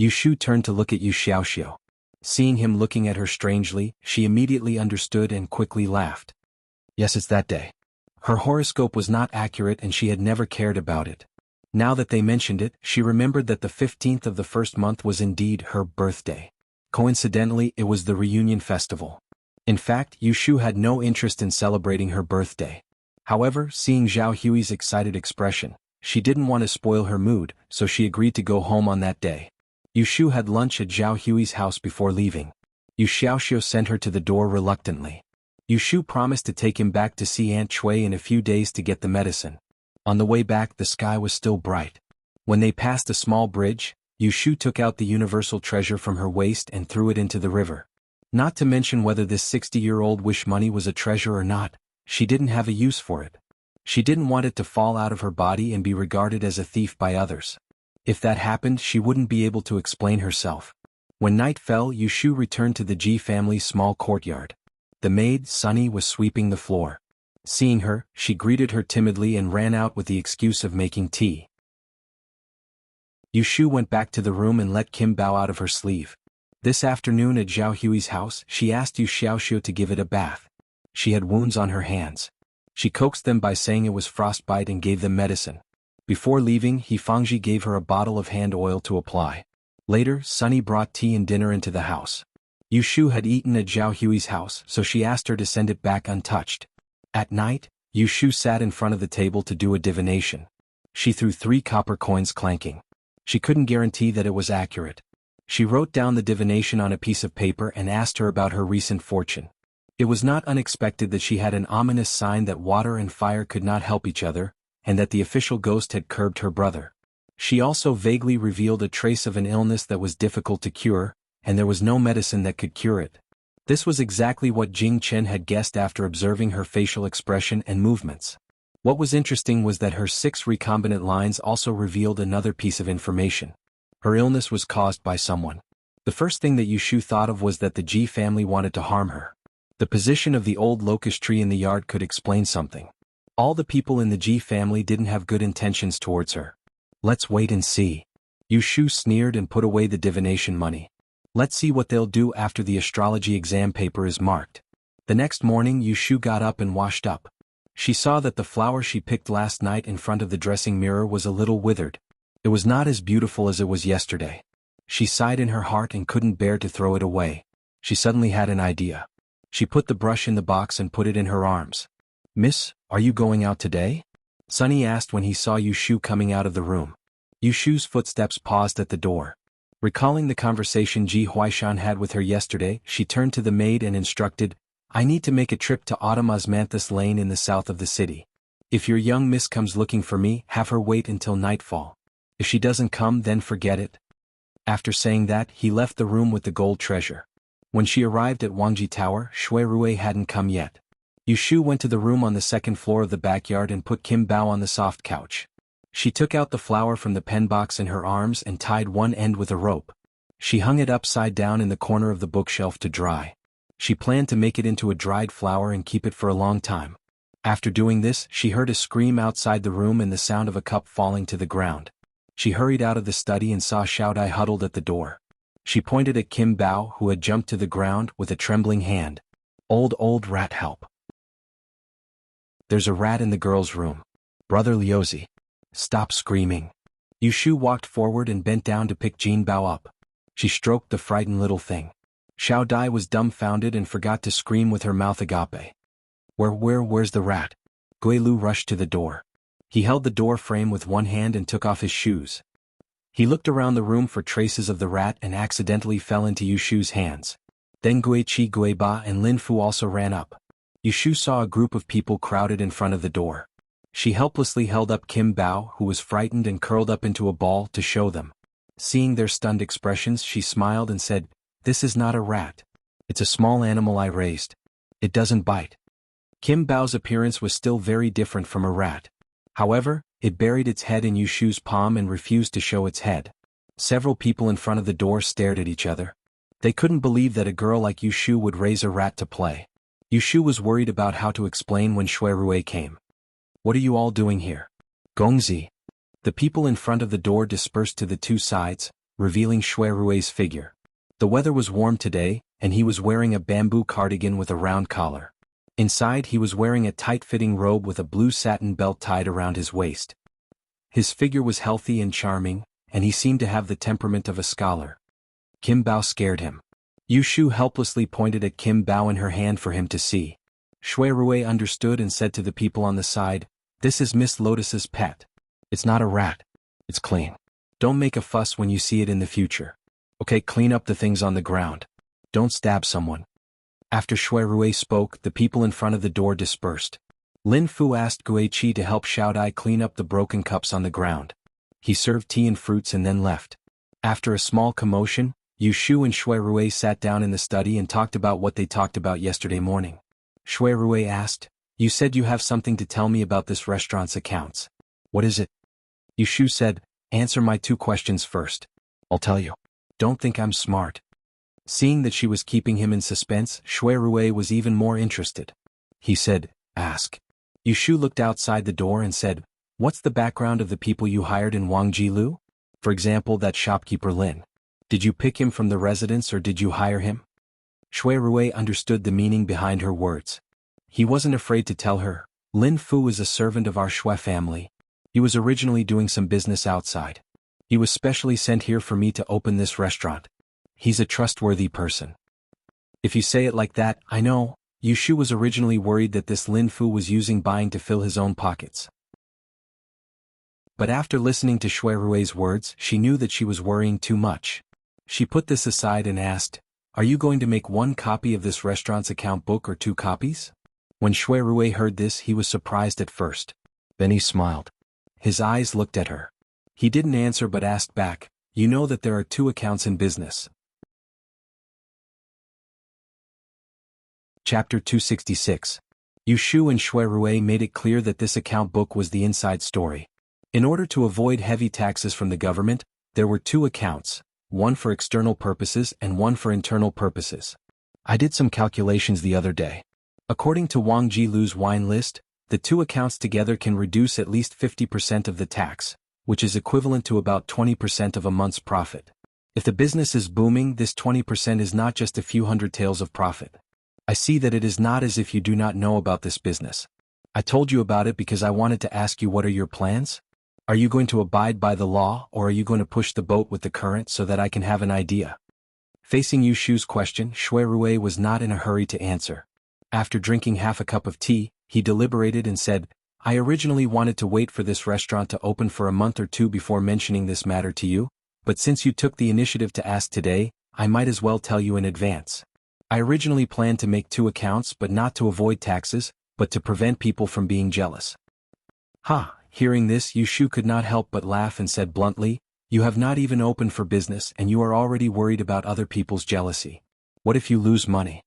Yushu turned to look at Yu Xiaoxiu. Seeing him looking at her strangely, she immediately understood and quickly laughed. "Yes, it's that day." Her horoscope was not accurate and she had never cared about it. Now that they mentioned it, she remembered that the 15th of the first month was indeed her birthday. Coincidentally, it was the reunion festival. In fact, Yushu had no interest in celebrating her birthday. However, seeing Zhao Hui's excited expression, she didn't want to spoil her mood, so she agreed to go home on that day. Yushu had lunch at Zhao Hui's house before leaving. Yu Xiaoxiu sent her to the door reluctantly. Yushu promised to take him back to see Aunt Chui in a few days to get the medicine. On the way back, the sky was still bright. When they passed a small bridge, Yushu took out the universal treasure from her waist and threw it into the river. Not to mention whether this 60-year-old wish money was a treasure or not, she didn't have a use for it. She didn't want it to fall out of her body and be regarded as a thief by others. If that happened, she wouldn't be able to explain herself. When night fell, Yushu returned to the Ji family's small courtyard. The maid, Sunny, was sweeping the floor. Seeing her, she greeted her timidly and ran out with the excuse of making tea. Yushu went back to the room and let Kim Bao out of her sleeve. This afternoon at Zhao Hui's house, she asked Yu Xiaoxiu to give it a bath. She had wounds on her hands. She coaxed them by saying it was frostbite and gave them medicine. Before leaving, He Fangji gave her a bottle of hand oil to apply. Later, Sunny brought tea and dinner into the house. Yushu had eaten at Zhao Hui's house, so she asked her to send it back untouched. At night, Yushu sat in front of the table to do a divination. She threw 3 copper coins clanking. She couldn't guarantee that it was accurate. She wrote down the divination on a piece of paper and asked her about her recent fortune. It was not unexpected that she had an ominous sign that water and fire could not help each other, and that the official ghost had curbed her brother. She also vaguely revealed a trace of an illness that was difficult to cure, and there was no medicine that could cure it. This was exactly what Jing Chen had guessed after observing her facial expression and movements. What was interesting was that her 6 recombinant lines also revealed another piece of information. Her illness was caused by someone. The first thing that Yushu thought of was that the Ji family wanted to harm her. The position of the old locust tree in the yard could explain something. All the people in the Ji family didn't have good intentions towards her. "Let's wait and see." Yushu sneered and put away the divination money. "Let's see what they'll do after the astrology exam paper is marked." The next morning, Yushu got up and washed up. She saw that the flower she picked last night in front of the dressing mirror was a little withered. It was not as beautiful as it was yesterday. She sighed in her heart and couldn't bear to throw it away. She suddenly had an idea. She put the brush in the box and put it in her arms. "Miss, are you going out today?" Sunny asked when he saw Yushu coming out of the room. Yushu's footsteps paused at the door. Recalling the conversation Ji Huaishan had with her yesterday, she turned to the maid and instructed, "I need to make a trip to Autumn Osmanthus Lane in the south of the city. If your young miss comes looking for me, have her wait until nightfall. If she doesn't come, then forget it." After saying that, he left the room with the gold treasure. When she arrived at Wangji Tower, Shui Rui hadn't come yet. Yushu went to the room on the second floor of the backyard and put Kim Bao on the soft couch. She took out the flower from the pen box in her arms and tied one end with a rope. She hung it upside down in the corner of the bookshelf to dry. She planned to make it into a dried flower and keep it for a long time. After doing this, she heard a scream outside the room and the sound of a cup falling to the ground. She hurried out of the study and saw Xiao Dai huddled at the door. She pointed at Kim Bao, who had jumped to the ground with a trembling hand. Old rat, help. There's a rat in the girl's room. Brother Liuzi. Stop screaming. Yushu walked forward and bent down to pick Jin Bao up. She stroked the frightened little thing. Xiao Dai was dumbfounded and forgot to scream with her mouth agape. Where's the rat? Gui Lu rushed to the door. He held the door frame with one hand and took off his shoes. He looked around the room for traces of the rat and accidentally fell into Yushu's hands. Then Gui Qi, Gui Ba and Lin Fu also ran up. Yushu saw a group of people crowded in front of the door. She helplessly held up Kim Bao, who was frightened and curled up into a ball, to show them. Seeing their stunned expressions, she smiled and said, "This is not a rat. It's a small animal I raised. It doesn't bite." Kim Bao's appearance was still very different from a rat. However, it buried its head in Yushu's palm and refused to show its head. Several people in front of the door stared at each other. They couldn't believe that a girl like Yushu would raise a rat to play. Yushu was worried about how to explain when Shui Rui came. "What are you all doing here?" "Gongzi." The people in front of the door dispersed to the two sides, revealing Shui Rui's figure. The weather was warm today, and he was wearing a bamboo cardigan with a round collar. Inside he was wearing a tight-fitting robe with a blue satin belt tied around his waist. His figure was healthy and charming, and he seemed to have the temperament of a scholar. Kim Bao scared him. Yushu helplessly pointed at Kim Bao in her hand for him to see. Shui Rui understood and said to the people on the side, "This is Miss Lotus's pet. It's not a rat. It's clean. Don't make a fuss when you see it in the future. Okay, clean up the things on the ground. Don't stab someone." After Shui Rui spoke, the people in front of the door dispersed. Lin Fu asked Gui Qi to help Xiao Dai clean up the broken cups on the ground. He served tea and fruits and then left. After a small commotion, Yushu and Shui Rui sat down in the study and talked about what they talked about yesterday morning. Shui Rui asked, "You said you have something to tell me about this restaurant's accounts. What is it?" Yushu said, "Answer my two questions first. I'll tell you. Don't think I'm smart." Seeing that she was keeping him in suspense, Shui Rui was even more interested. He said, "Ask." Yushu looked outside the door and said, "What's the background of the people you hired in Wangjilu? For example, that shopkeeper Lin. Did you pick him from the residence or did you hire him?" Shui Rui understood the meaning behind her words. He wasn't afraid to tell her, "Lin Fu is a servant of our Shui family. He was originally doing some business outside. He was specially sent here for me to open this restaurant. He's a trustworthy person." "If you say it like that, I know." Yushu was originally worried that this Lin Fu was using buying to fill his own pockets. But after listening to Shui Rui's words, she knew that she was worrying too much. She put this aside and asked, "Are you going to make one copy of this restaurant's account book or two copies?" When Shui Rui heard this, he was surprised at first. Then he smiled. His eyes looked at her. He didn't answer but asked back, "You know that there are two accounts in business." Chapter 266. Yushu and Shui Rui made it clear that this account book was the inside story. In order to avoid heavy taxes from the government, there were two accounts, one for external purposes and one for internal purposes. I did some calculations the other day. According to Wang Jilu's wine list, the two accounts together can reduce at least 50% of the tax, which is equivalent to about 20% of a month's profit. If the business is booming, this 20% is not just a few hundred taels of profit. I see that it is not as if you do not know about this business. I told you about it because I wanted to ask you, what are your plans? Are you going to abide by the law or are you going to push the boat with the current so that I can have an idea? Facing Yushu's question, Shui Rui was not in a hurry to answer. After drinking half a cup of tea, he deliberated and said, "I originally wanted to wait for this restaurant to open for a month or two before mentioning this matter to you, but since you took the initiative to ask today, I might as well tell you in advance. I originally planned to make two accounts, but not to avoid taxes, but to prevent people from being jealous." Ha! Hearing this, Yushu could not help but laugh and said bluntly, "You have not even opened for business and you are already worried about other people's jealousy. What if you lose money?"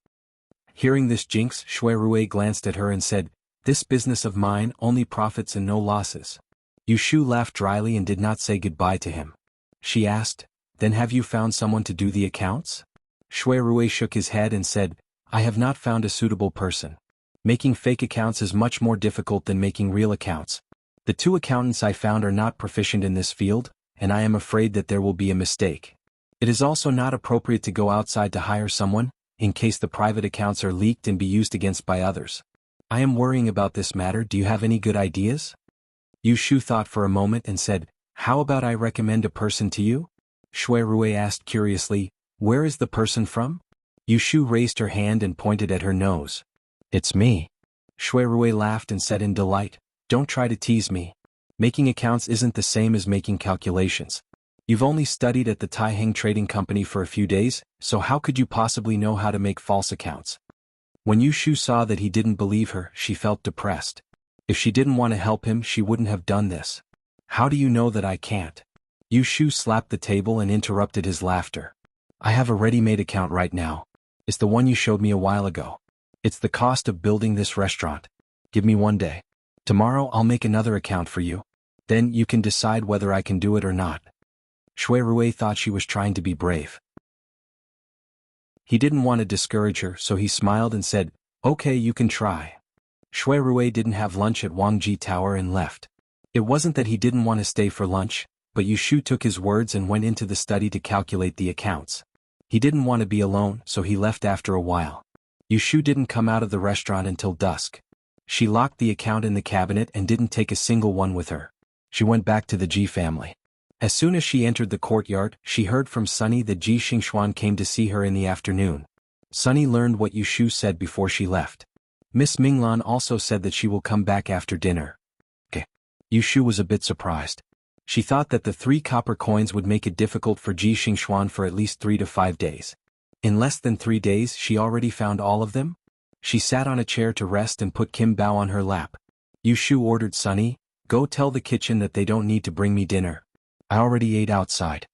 Hearing this jinx, Shui Rui glanced at her and said, "This business of mine only profits and no losses." Yushu laughed dryly and did not say goodbye to him. She asked, Then have you found someone to do the accounts? Shui Rui shook his head and said, I have not found a suitable person. Making fake accounts is much more difficult than making real accounts. The 2 accountants I found are not proficient in this field, and I am afraid that there will be a mistake. It is also not appropriate to go outside to hire someone, in case the private accounts are leaked and be used against by others. I am worrying about this matter. Do you have any good ideas? Yu Shu thought for a moment and said, How about I recommend a person to you? Shui Rui asked curiously, Where is the person from? Yu Shu raised her hand and pointed at her nose. It's me. Shui Rui laughed and said in delight, Don't try to tease me. Making accounts isn't the same as making calculations. You've only studied at the Taiheng Trading Company for a few days, so how could you possibly know how to make false accounts? When Yu Shu saw that he didn't believe her, she felt depressed. If she didn't want to help him, she wouldn't have done this. How do you know that I can't? Yu Shu slapped the table and interrupted his laughter. I have a ready-made account right now. It's the one you showed me a while ago. It's the cost of building this restaurant. Give me 1 day. Tomorrow I'll make another account for you. Then you can decide whether I can do it or not. Shui Rui thought she was trying to be brave. He didn't want to discourage her, so he smiled and said, Okay, you can try. Shui Rui didn't have lunch at Wangji Tower and left. It wasn't that he didn't want to stay for lunch, but Yu Shu took his words and went into the study to calculate the accounts. He didn't want to be alone, so he left after a while. Yu Shu didn't come out of the restaurant until dusk. She locked the account in the cabinet and didn't take a single one with her. She went back to the Ji family. As soon as she entered the courtyard, she heard from Sunny that Ji Xingxuan came to see her in the afternoon. Sunny learned what Yu Shu said before she left. Miss Minglan also said that she will come back after dinner. Okay. Yu Shu was a bit surprised. She thought that the 3 copper coins would make it difficult for Ji Xingxuan for at least 3 to 5 days. In less than 3 days she already found all of them? She sat on a chair to rest and put Kim Bao on her lap. Yu Shu ordered Sunny, Go tell the kitchen that they don't need to bring me dinner. I already ate outside.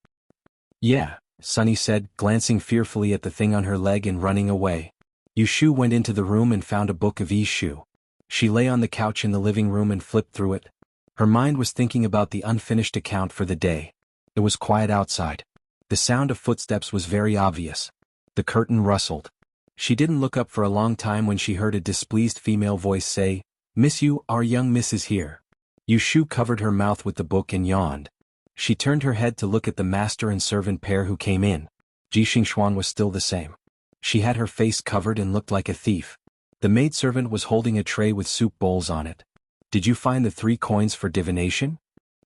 Yeah, Sunny said, glancing fearfully at the thing on her leg and running away. Yu Shu went into the room and found a book of Yi Shu. She lay on the couch in the living room and flipped through it. Her mind was thinking about the unfinished account for the day. It was quiet outside. The sound of footsteps was very obvious. The curtain rustled. She didn't look up for a long time when she heard a displeased female voice say, Miss Yu, our young miss is here. Yu Shu covered her mouth with the book and yawned. She turned her head to look at the master and servant pair who came in. Ji Xingxuan was still the same. She had her face covered and looked like a thief. The maidservant was holding a tray with soup bowls on it. Did you find the 3 coins for divination?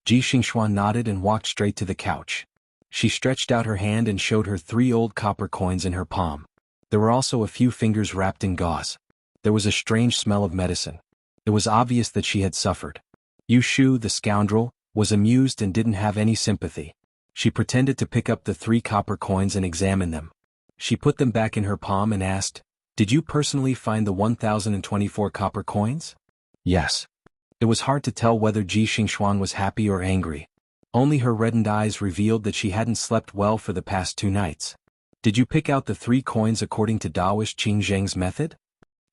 Ji Xingxuan nodded and walked straight to the couch. She stretched out her hand and showed her 3 old copper coins in her palm. There were also a few fingers wrapped in gauze. There was a strange smell of medicine. It was obvious that she had suffered. Yu Shu, the scoundrel, was amused and didn't have any sympathy. She pretended to pick up the 3 copper coins and examine them. She put them back in her palm and asked, Did you personally find the 1,024 copper coins? Yes. It was hard to tell whether Ji Xingxuan was happy or angry. Only her reddened eyes revealed that she hadn't slept well for the past 2 nights. Did you pick out the 3 coins according to Daoist Qing Zheng's method?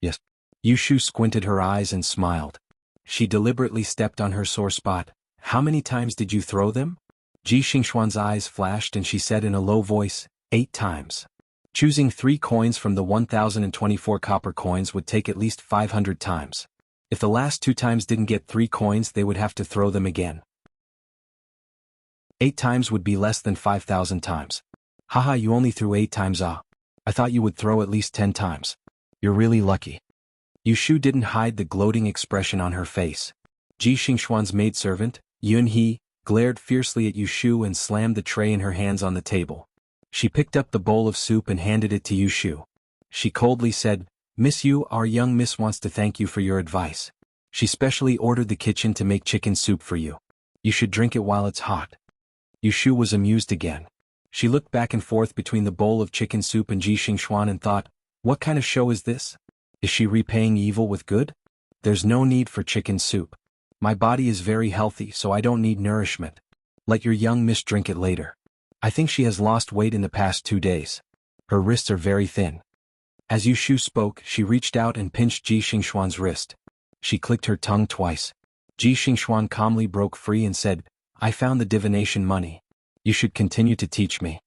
Yes. Yu Shu squinted her eyes and smiled. She deliberately stepped on her sore spot. How many times did you throw them? Ji Xingxuan's eyes flashed and she said in a low voice, 8 times. Choosing 3 coins from the 1,024 copper coins would take at least 500 times. If the last 2 times didn't get 3 coins, they would have to throw them again. 8 times would be less than 5,000 times. Haha, you only threw 8 times. I thought you would throw at least 10 times. You're really lucky. Yu Shu didn't hide the gloating expression on her face. Ji Xingxuan's maidservant, Yun He, glared fiercely at Yu Shu and slammed the tray in her hands on the table. She picked up the bowl of soup and handed it to Yu Shu. She coldly said, Miss Yu, our young miss wants to thank you for your advice. She specially ordered the kitchen to make chicken soup for you. You should drink it while it's hot. Yu Shu was amused again. She looked back and forth between the bowl of chicken soup and Ji Xingxuan and thought, what kind of show is this? Is she repaying evil with good? There's no need for chicken soup. My body is very healthy, so I don't need nourishment. Let your young miss drink it later. I think she has lost weight in the past 2 days. Her wrists are very thin. As Yu Shu spoke, she reached out and pinched Ji Xingxuan's wrist. She clicked her tongue twice. Ji Xingxuan calmly broke free and said, I found the divination money. You should continue to teach me.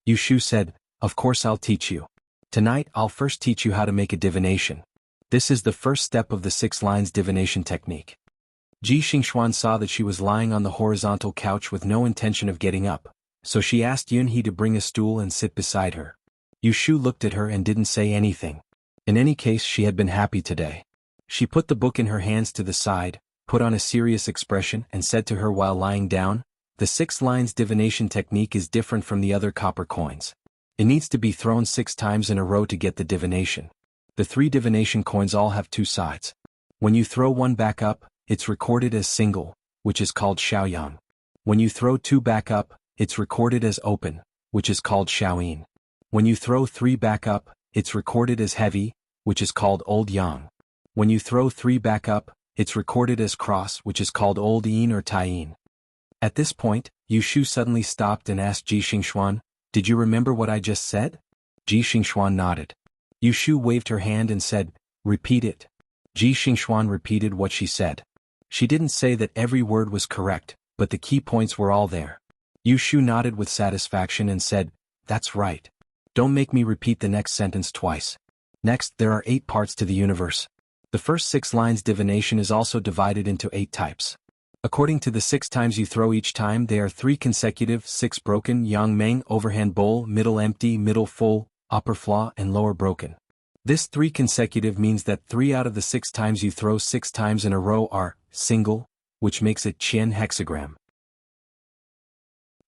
Yu Shu said, of course I'll teach you. Tonight I'll first teach you how to make a divination. This is the first step of the 6 lines divination technique. Ji Xingxuan saw that she was lying on the horizontal couch with no intention of getting up, so she asked Yunhe to bring a stool and sit beside her. Yu Shu looked at her and didn't say anything. In any case, she had been happy today. She put the book in her hands to the side, put on a serious expression and said to her while lying down, the 6 lines divination technique is different from the other copper coins. It needs to be thrown 6 times in a row to get the divination. The 3 divination coins all have 2 sides. When you throw one back up, it's recorded as single, which is called Xiaoyang. When you throw 2 back up, it's recorded as open, which is called Xiaoyin. When you throw 3 back up, it's recorded as heavy, which is called Old Yang. When you throw 3 back up, it's recorded as cross, which is called Old Yin or Taiyin. At this point, Yu Shu suddenly stopped and asked Ji Xingxuan, did you remember what I just said? Ji Xingxuan nodded. Yu Shu waved her hand and said, repeat it. Ji Xingxuan repeated what she said. She didn't say that every word was correct, but the key points were all there. Yu Shu nodded with satisfaction and said, that's right. Don't make me repeat the next sentence twice. Next, there are 8 parts to the universe. The first 6 lines divination is also divided into 8 types. According to the 6 times you throw each time, they are 3 consecutive, 6 broken, yang meng, overhand bowl, middle empty, middle full, upper flaw, and lower broken. This 3 consecutive means that 3 out of the 6 times you throw 6 times in a row are single, which makes it Qian hexagram.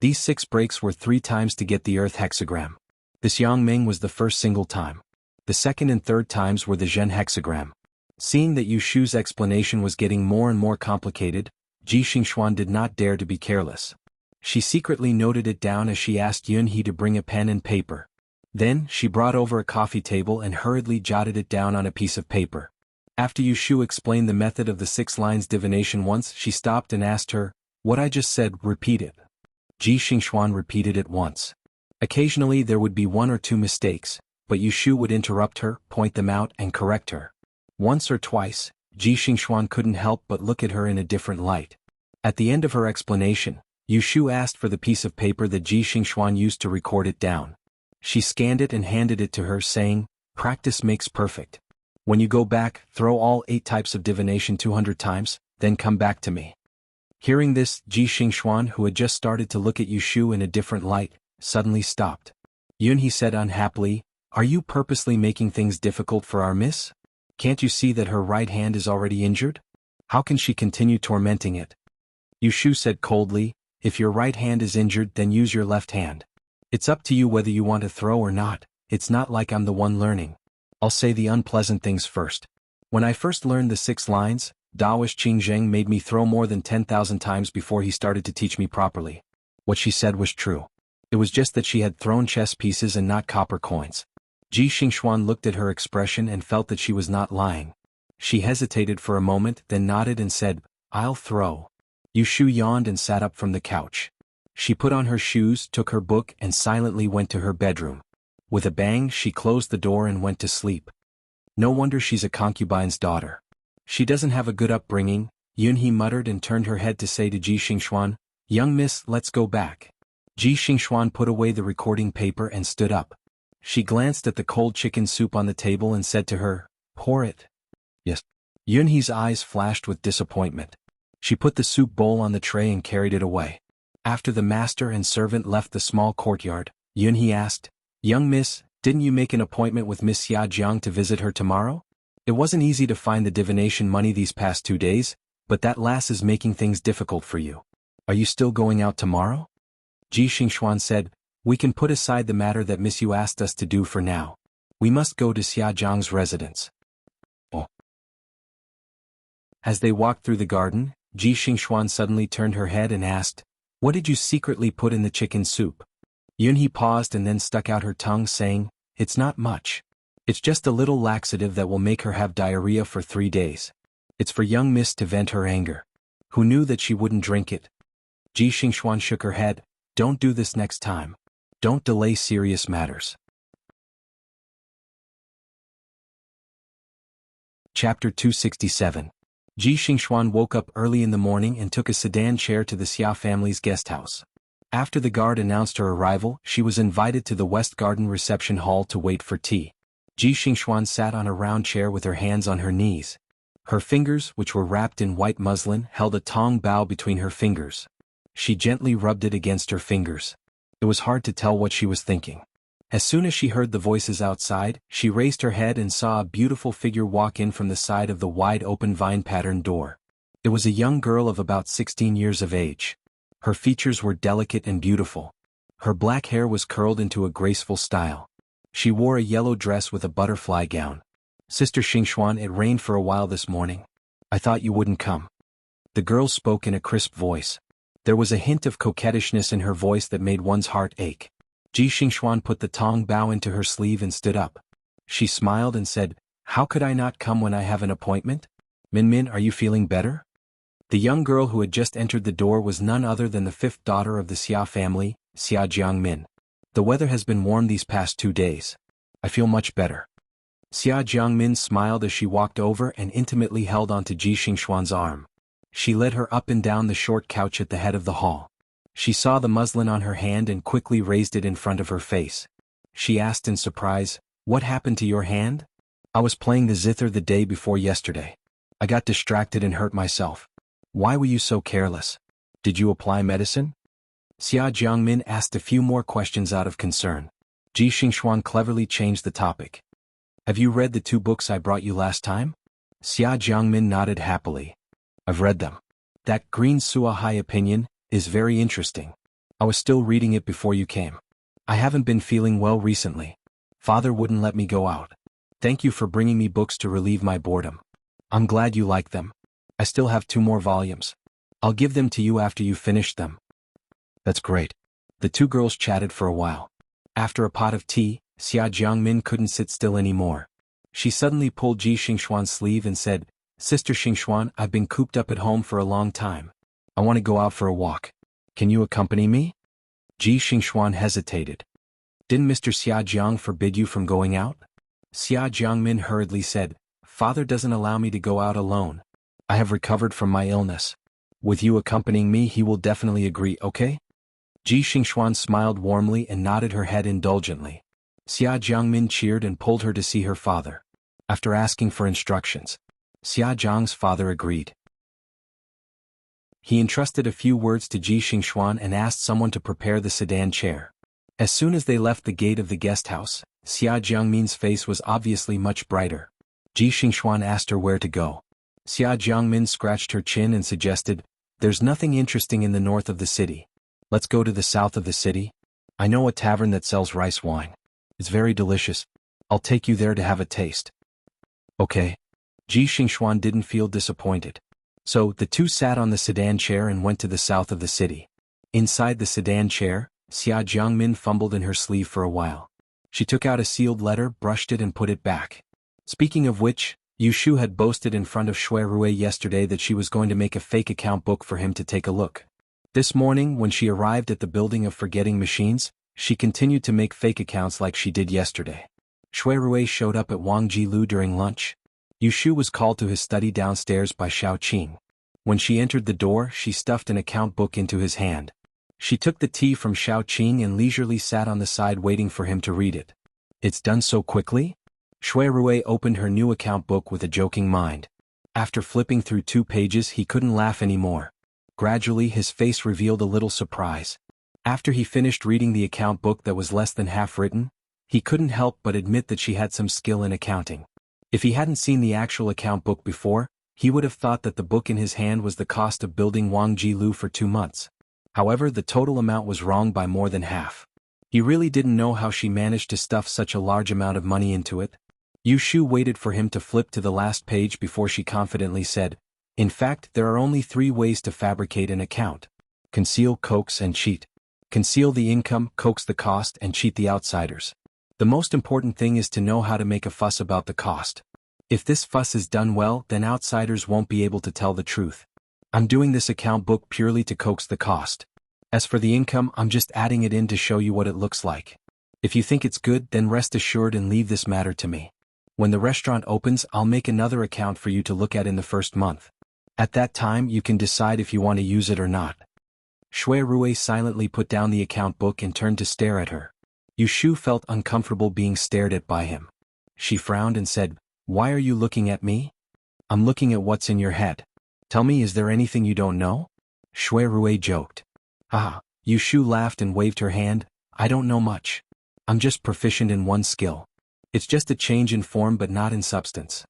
These 6 breaks were 3 times to get the earth hexagram. This yang meng was the first single time. The second and third times were the Zhen hexagram. Seeing that Yu Shu's explanation was getting more and more complicated, Ji Xingxuan did not dare to be careless. She secretly noted it down as she asked Yunhe to bring a pen and paper. Then, she brought over a coffee table and hurriedly jotted it down on a piece of paper. After Yu Shu explained the method of the 6 lines divination once, she stopped and asked her, what I just said, repeat it. Ji Xingxuan repeated it once. Occasionally there would be 1 or 2 mistakes, but Yu Shu would interrupt her, point them out and correct her. Once or twice, Ji Xingxuan couldn't help but look at her in a different light. At the end of her explanation, Yu Shu asked for the piece of paper that Ji Xingxuan used to record it down. She scanned it and handed it to her, saying, practice makes perfect. When you go back, throw all 8 types of divination 200 times, then come back to me. Hearing this, Ji Xingxuan, who had just started to look at Yu Shu in a different light, suddenly stopped. Yunhe said unhappily, are you purposely making things difficult for our miss? Can't you see that her right hand is already injured? How can she continue tormenting it? Yu Shu said coldly, if your right hand is injured, then use your left hand. It's up to you whether you want to throw or not. It's not like I'm the one learning. I'll say the unpleasant things first. When I first learned the 6 lines, Daoist Qingzheng made me throw more than 10,000 times before he started to teach me properly. What she said was true. It was just that she had thrown chess pieces and not copper coins. Ji Xingxuan looked at her expression and felt that she was not lying. She hesitated for a moment, then nodded and said, I'll throw. Yu Shu yawned and sat up from the couch. She put on her shoes, took her book and silently went to her bedroom. With a bang, she closed the door and went to sleep. No wonder she's a concubine's daughter. She doesn't have a good upbringing, Yunhe muttered and turned her head to say to Ji Xingxuan, young miss, let's go back. Ji Xingxuan put away the recording paper and stood up. She glanced at the cold chicken soup on the table and said to her, pour it. Yes. Yunhe's eyes flashed with disappointment. She put the soup bowl on the tray and carried it away. After the master and servant left the small courtyard, Yunhe asked, young miss, didn't you make an appointment with Miss Xia Jiang to visit her tomorrow? It wasn't easy to find the divination money these past 2 days, but that lass is making things difficult for you. Are you still going out tomorrow? Ji Xingxuan said, we can put aside the matter that Miss Yu asked us to do for now. We must go to Xia Jiang's residence. Oh. As they walked through the garden, Ji Xingxuan suddenly turned her head and asked, what did you secretly put in the chicken soup? Yunhe paused and then stuck out her tongue saying, it's not much. It's just a little laxative that will make her have diarrhea for 3 days. It's for young miss to vent her anger. Who knew that she wouldn't drink it? Ji Xingxuan shook her head, don't do this next time. Don't delay serious matters. Chapter 267. Ji Xingxuan woke up early in the morning and took a sedan chair to the Xia family's guest house. After the guard announced her arrival, she was invited to the West Garden reception hall to wait for tea. Ji Xingxuan sat on a round chair with her hands on her knees. Her fingers, which were wrapped in white muslin, held a tong bao between her fingers. She gently rubbed it against her fingers. It was hard to tell what she was thinking. As soon as she heard the voices outside, she raised her head and saw a beautiful figure walk in from the side of the wide-open vine-patterned door. It was a young girl of about 16 years of age. Her features were delicate and beautiful. Her black hair was curled into a graceful style. She wore a yellow dress with a butterfly gown. "Sister Xingxuan, it rained for a while this morning. I thought you wouldn't come." The girl spoke in a crisp voice. There was a hint of coquettishness in her voice that made one's heart ache. Ji Xingxuan put the tong bao into her sleeve and stood up. She smiled and said, "How could I not come when I have an appointment? Min, are you feeling better?" The young girl who had just entered the door was none other than the fifth daughter of the Xia family, Xia Jiangmin. "The weather has been warm these past 2 days. I feel much better." Xia Jiangmin smiled as she walked over and intimately held onto Ji Xingxuan's arm. She led her up and down the short couch at the head of the hall. She saw the muslin on her hand and quickly raised it in front of her face. She asked in surprise, "What happened to your hand?" "I was playing the zither the day before yesterday. I got distracted and hurt myself." "Why were you so careless? Did you apply medicine?" Xia Jiangmin asked a few more questions out of concern. Ji Xingxuan cleverly changed the topic. "Have you read the 2 books I brought you last time?" Xia Jiangmin nodded happily. "I've read them. That Green Sua High Opinion is very interesting. I was still reading it before you came. I haven't been feeling well recently. Father wouldn't let me go out. Thank you for bringing me books to relieve my boredom. I'm glad you like them. I still have 2 more volumes. I'll give them to you after you've finished them." "That's great." The 2 girls chatted for a while. After a pot of tea, Xia Jiangmin couldn't sit still anymore. She suddenly pulled Ji Xingxuan's sleeve and said, "Sister Xingxuan, I've been cooped up at home for a long time. I want to go out for a walk. Can you accompany me?" Ji Xingxuan hesitated. "Didn't Mr. Xia Jiang forbid you from going out?" Xia Jiangmin hurriedly said, "Father doesn't allow me to go out alone. I have recovered from my illness. With you accompanying me he will definitely agree, okay?" Ji Xingxuan smiled warmly and nodded her head indulgently. Xia Jiangmin cheered and pulled her to see her father. After asking for instructions, Xia Jiang's father agreed. He entrusted a few words to Ji Xingxuan and asked someone to prepare the sedan chair. As soon as they left the gate of the guest house, Xia Jiangmin's face was obviously much brighter. Ji Xingxuan asked her where to go. Xia Jiangmin scratched her chin and suggested, "There's nothing interesting in the north of the city. Let's go to the south of the city. I know a tavern that sells rice wine. It's very delicious. I'll take you there to have a taste." "Okay." Ji Xingxuan didn't feel disappointed. So the 2 sat on the sedan chair and went to the south of the city. Inside the sedan chair, Xia Jiangmin fumbled in her sleeve for a while. She took out a sealed letter, brushed it and put it back. Speaking of which, Yu Shu had boasted in front of Shui Rui yesterday that she was going to make a fake account book for him to take a look. This morning, when she arrived at the building of forgetting machines, she continued to make fake accounts like she did yesterday. Shui Rui showed up at Wang Jilu during lunch. Yu Shu was called to his study downstairs by Xiao Qing. When she entered the door, she stuffed an account book into his hand. She took the tea from Xiao Qing and leisurely sat on the side waiting for him to read it. "It's done so quickly?" Shui Rui opened her new account book with a joking mind. After flipping through 2 pages, he couldn't laugh anymore. Gradually, his face revealed a little surprise. After he finished reading the account book that was less than half written, he couldn't help but admit that she had some skill in accounting. If he hadn't seen the actual account book before, he would have thought that the book in his hand was the cost of building Wang Jilu for 2 months. However, the total amount was wrong by more than half. He really didn't know how she managed to stuff such a large amount of money into it. Yu Shu waited for him to flip to the last page before she confidently said, "In fact, there are only 3 ways to fabricate an account. Conceal, coax, and cheat. Conceal the income, coax the cost, and cheat the outsiders. The most important thing is to know how to make a fuss about the cost. If this fuss is done well, then outsiders won't be able to tell the truth. I'm doing this account book purely to coax the cost. As for the income, I'm just adding it in to show you what it looks like. If you think it's good, then rest assured and leave this matter to me. When the restaurant opens, I'll make another account for you to look at in the first month. At that time, you can decide if you want to use it or not." Shui Rui silently put down the account book and turned to stare at her. Yu Shu felt uncomfortable being stared at by him. She frowned and said, "Why are you looking at me?" "I'm looking at what's in your head. Tell me, is there anything you don't know?" Shui Rui joked. "Ah." Yu Shu laughed and waved her hand. "I don't know much. I'm just proficient in one skill. It's just a change in form but not in substance."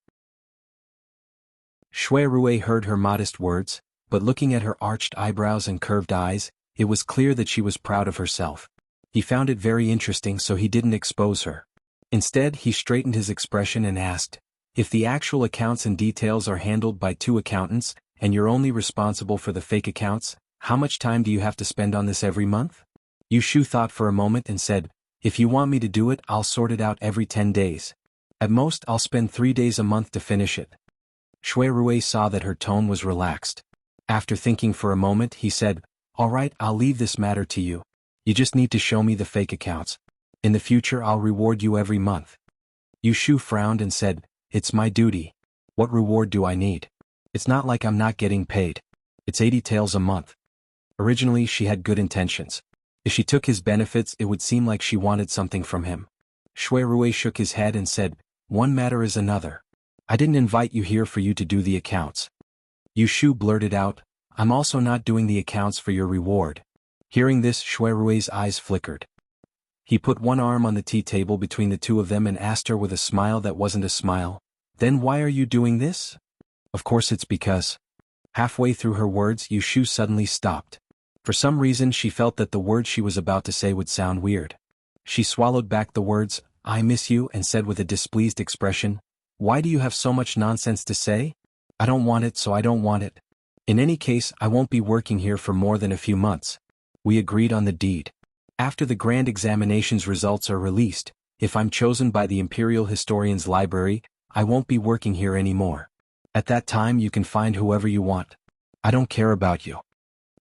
Shui Rui heard her modest words, but looking at her arched eyebrows and curved eyes, it was clear that she was proud of herself. He found it very interesting, so he didn't expose her. Instead, he straightened his expression and asked, "If the actual accounts and details are handled by 2 accountants, and you're only responsible for the fake accounts, how much time do you have to spend on this every month?" Yu Shu thought for a moment and said, "If you want me to do it, I'll sort it out every 10 days. At most, I'll spend 3 days a month to finish it." Shui Rui saw that her tone was relaxed. After thinking for a moment, he said, "All right, I'll leave this matter to you. You just need to show me the fake accounts. In the future, I'll reward you every month." Yu Shu frowned and said, "It's my duty. What reward do I need? It's not like I'm not getting paid. It's 80 taels a month." Originally, she had good intentions. If she took his benefits, it would seem like she wanted something from him. Shui Rui shook his head and said, "One matter is another. I didn't invite you here for you to do the accounts." Yu Shu blurted out, "I'm also not doing the accounts for your reward." Hearing this, Shui Rui's eyes flickered. He put one arm on the tea table between the two of them and asked her with a smile that wasn't a smile, "Then why are you doing this?" "Of course it's because..." Halfway through her words, Yu Shu suddenly stopped. For some reason she felt that the words she was about to say would sound weird. She swallowed back the words, "I miss you," and said with a displeased expression, "Why do you have so much nonsense to say? I don't want it, so I don't want it. In any case, I won't be working here for more than a few months. We agreed on the deed. After the grand examination's results are released, if I'm chosen by the Imperial Historian's Library, I won't be working here anymore. At that time you can find whoever you want. I don't care about you."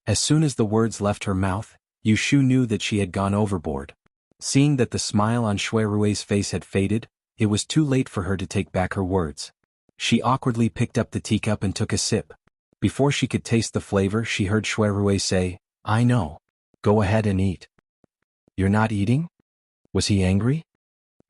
As soon as the words left her mouth, Yu Shu knew that she had gone overboard. Seeing that the smile on Shui Rui's face had faded, it was too late for her to take back her words. She awkwardly picked up the teacup and took a sip. Before she could taste the flavor, she heard Shui Rui say, "I know. Go ahead and eat." "You're not eating?" Was he angry?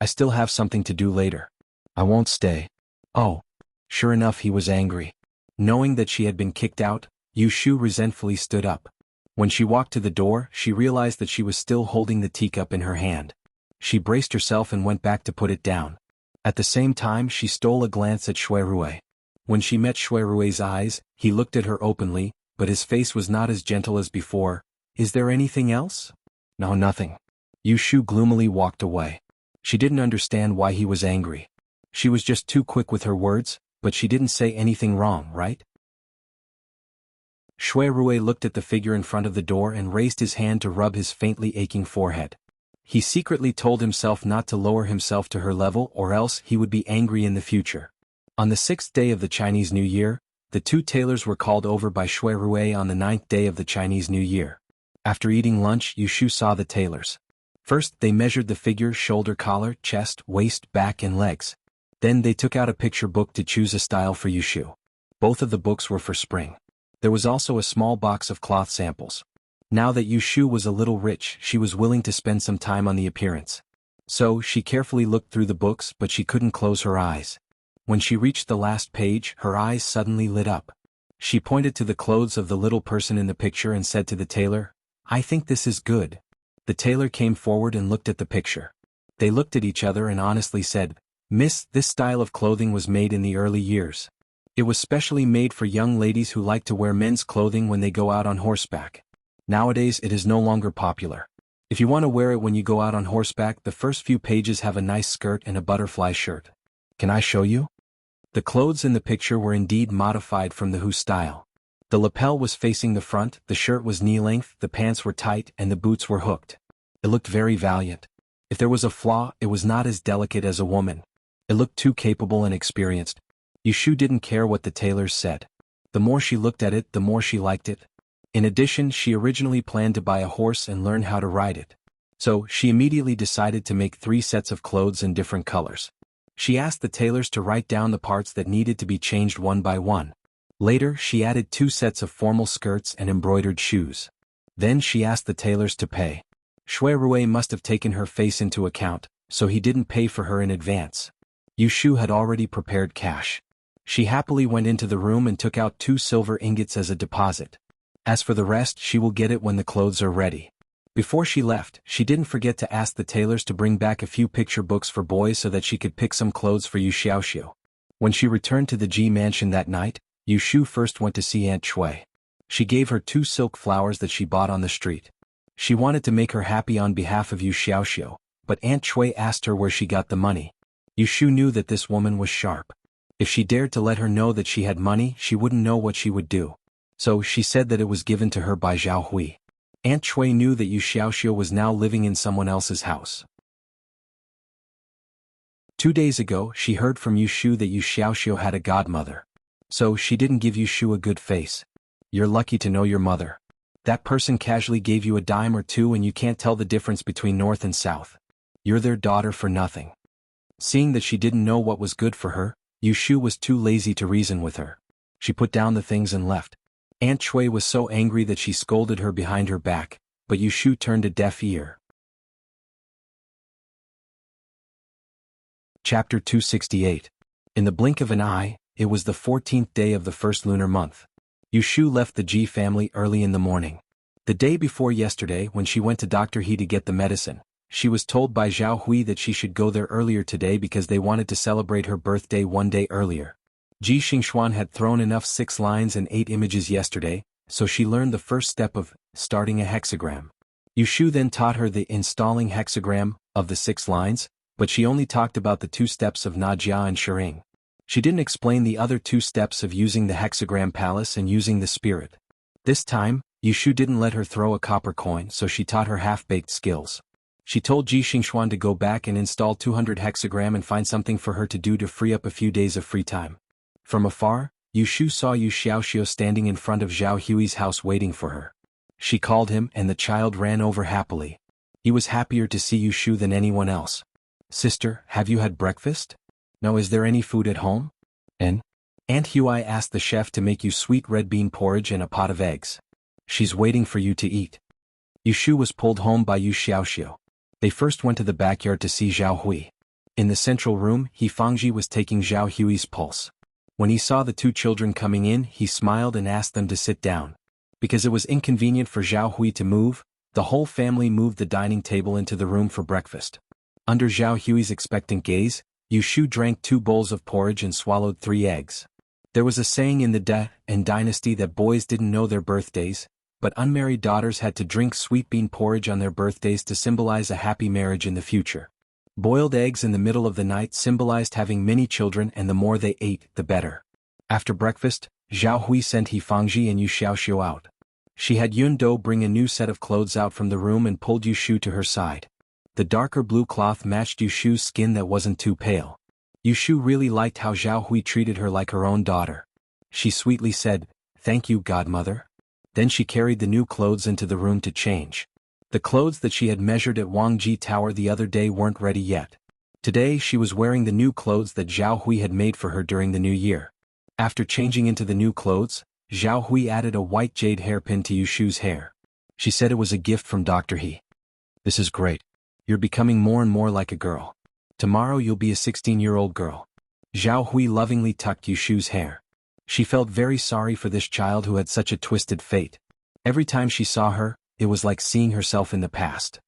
"I still have something to do later. I won't stay." Oh. Sure enough, he was angry. Knowing that she had been kicked out, Yu Shu resentfully stood up. When she walked to the door, she realized that she was still holding the teacup in her hand. She braced herself and went back to put it down. At the same time, she stole a glance at Shui Rui. When she met Shui Rui's eyes, he looked at her openly, but his face was not as gentle as before. "Is there anything else?" "No, nothing." Yu Shu gloomily walked away. She didn't understand why he was angry. She was just too quick with her words, but she didn't say anything wrong, right? Shui Rui looked at the figure in front of the door and raised his hand to rub his faintly aching forehead. He secretly told himself not to lower himself to her level or else he would be angry in the future. On the 6th day of the Chinese New Year, the 2 tailors were called over by Shui Rui on the 9th day of the Chinese New Year. After eating lunch, Yu Shu saw the tailors. First, they measured the figure, shoulder collar, chest, waist, back and legs. Then they took out a picture book to choose a style for Yu Shu. Both of the books were for spring. There was also a small box of cloth samples. Now that Yu Shu was a little rich, she was willing to spend some time on the appearance. So, she carefully looked through the books, but she couldn't close her eyes. When she reached the last page, her eyes suddenly lit up. She pointed to the clothes of the little person in the picture and said to the tailor, "I think this is good." The tailor came forward and looked at the picture. They looked at each other and honestly said, "Miss, this style of clothing was made in the early years. It was specially made for young ladies who like to wear men's clothing when they go out on horseback. Nowadays it is no longer popular. If you want to wear it when you go out on horseback, the first few pages have a nice skirt and a butterfly shirt. Can I show you?" The clothes in the picture were indeed modified from the Hu style. The lapel was facing the front, the shirt was knee-length, the pants were tight, and the boots were hooked. It looked very valiant. If there was a flaw, it was not as delicate as a woman. It looked too capable and experienced. Yu Shu didn't care what the tailors said. The more she looked at it, the more she liked it. In addition, she originally planned to buy a horse and learn how to ride it. So, she immediately decided to make 3 sets of clothes in different colors. She asked the tailors to write down the parts that needed to be changed one by one. Later, she added 2 sets of formal skirts and embroidered shoes. Then she asked the tailors to pay. Shui Rui must have taken her face into account, so he didn't pay for her in advance. Yu Shu had already prepared cash. She happily went into the room and took out 2 silver ingots as a deposit. As for the rest, she will get it when the clothes are ready. Before she left, she didn't forget to ask the tailors to bring back a few picture books for boys so that she could pick some clothes for Yu Xiaoxiu. When she returned to the Ji mansion that night, Yu Shu first went to see Aunt Shui. She gave her 2 silk flowers that she bought on the street. She wanted to make her happy on behalf of Yu Xiaoxiu, but Aunt Shui asked her where she got the money. Yu Shu knew that this woman was sharp. If she dared to let her know that she had money, she wouldn't know what she would do. So she said that it was given to her by Zhao Hui. Aunt Shui knew that Yu Xiaoxiu was now living in someone else's house. 2 days ago, she heard from Yu Shu that Yu Xiaoxiu had a godmother. So she didn't give Yu Shu a good face. You're lucky to know your mother. That person casually gave you a dime or two and you can't tell the difference between north and south. You're their daughter for nothing. Seeing that she didn't know what was good for her, Yu Shu was too lazy to reason with her. She put down the things and left. Aunt Shui was so angry that she scolded her behind her back, but Yu Shu turned a deaf ear. Chapter 268. In the blink of an eye, it was the 14th day of the first lunar month. Yu Shu left the Ji family early in the morning. The day before yesterday, when she went to Dr. He to get the medicine, she was told by Zhao Hui that she should go there earlier today because they wanted to celebrate her birthday 1 day earlier. Ji Xingxuan had thrown enough 6 lines and 8 images yesterday, so she learned the first step of starting a hexagram. Yu Shu then taught her the installing hexagram of the 6 lines, but she only talked about the 2 steps of Najia and Shering. She didn't explain the other 2 steps of using the hexagram palace and using the spirit. This time, Yu Shu didn't let her throw a copper coin, so she taught her half-baked skills. She told Ji Xingxuan to go back and install 200 hexagram and find something for her to do to free up a few days of free time. From afar, Yu Shu saw Yu Xiaoxiu standing in front of Zhao Hui's house waiting for her. She called him and the child ran over happily. He was happier to see Yu Shu than anyone else. Sister, have you had breakfast? No, is there any food at home? And? Aunt Hui asked the chef to make you sweet red bean porridge and a pot of eggs. She's waiting for you to eat. Yu Shu was pulled home by Yu Xiaoxiu. They first went to the backyard to see Zhao Hui. In the central room, He Fangji was taking Zhao Hui's pulse. When he saw the 2 children coming in, he smiled and asked them to sit down. Because it was inconvenient for Zhao Hui to move, the whole family moved the dining table into the room for breakfast. Under Zhao Hui's expectant gaze, Yu Shu drank 2 bowls of porridge and swallowed 3 eggs. There was a saying in the De and dynasty that boys didn't know their birthdays, but unmarried daughters had to drink sweet bean porridge on their birthdays to symbolize a happy marriage in the future. Boiled eggs in the middle of the night symbolized having many children, and the more they ate, the better. After breakfast, Zhao Hui sent He Fangji and Yu Xiaoxiu out. She had Yun Do bring a new set of clothes out from the room and pulled Yu Shu to her side. The darker blue cloth matched Yu Shu's skin that wasn't too pale. Yu Shu really liked how Zhao Hui treated her like her own daughter. She sweetly said, "Thank you, godmother." Then she carried the new clothes into the room to change. The clothes that she had measured at Wangji Tower the other day weren't ready yet. Today she was wearing the new clothes that Zhao Hui had made for her during the new year. After changing into the new clothes, Zhao Hui added a white jade hairpin to Yu Shu's hair. She said it was a gift from Dr. He. "This is great. You're becoming more and more like a girl. Tomorrow you'll be a 16-year-old girl." Zhao Hui lovingly tucked Yu Shu's hair. She felt very sorry for this child who had such a twisted fate. Every time she saw her, it was like seeing herself in the past.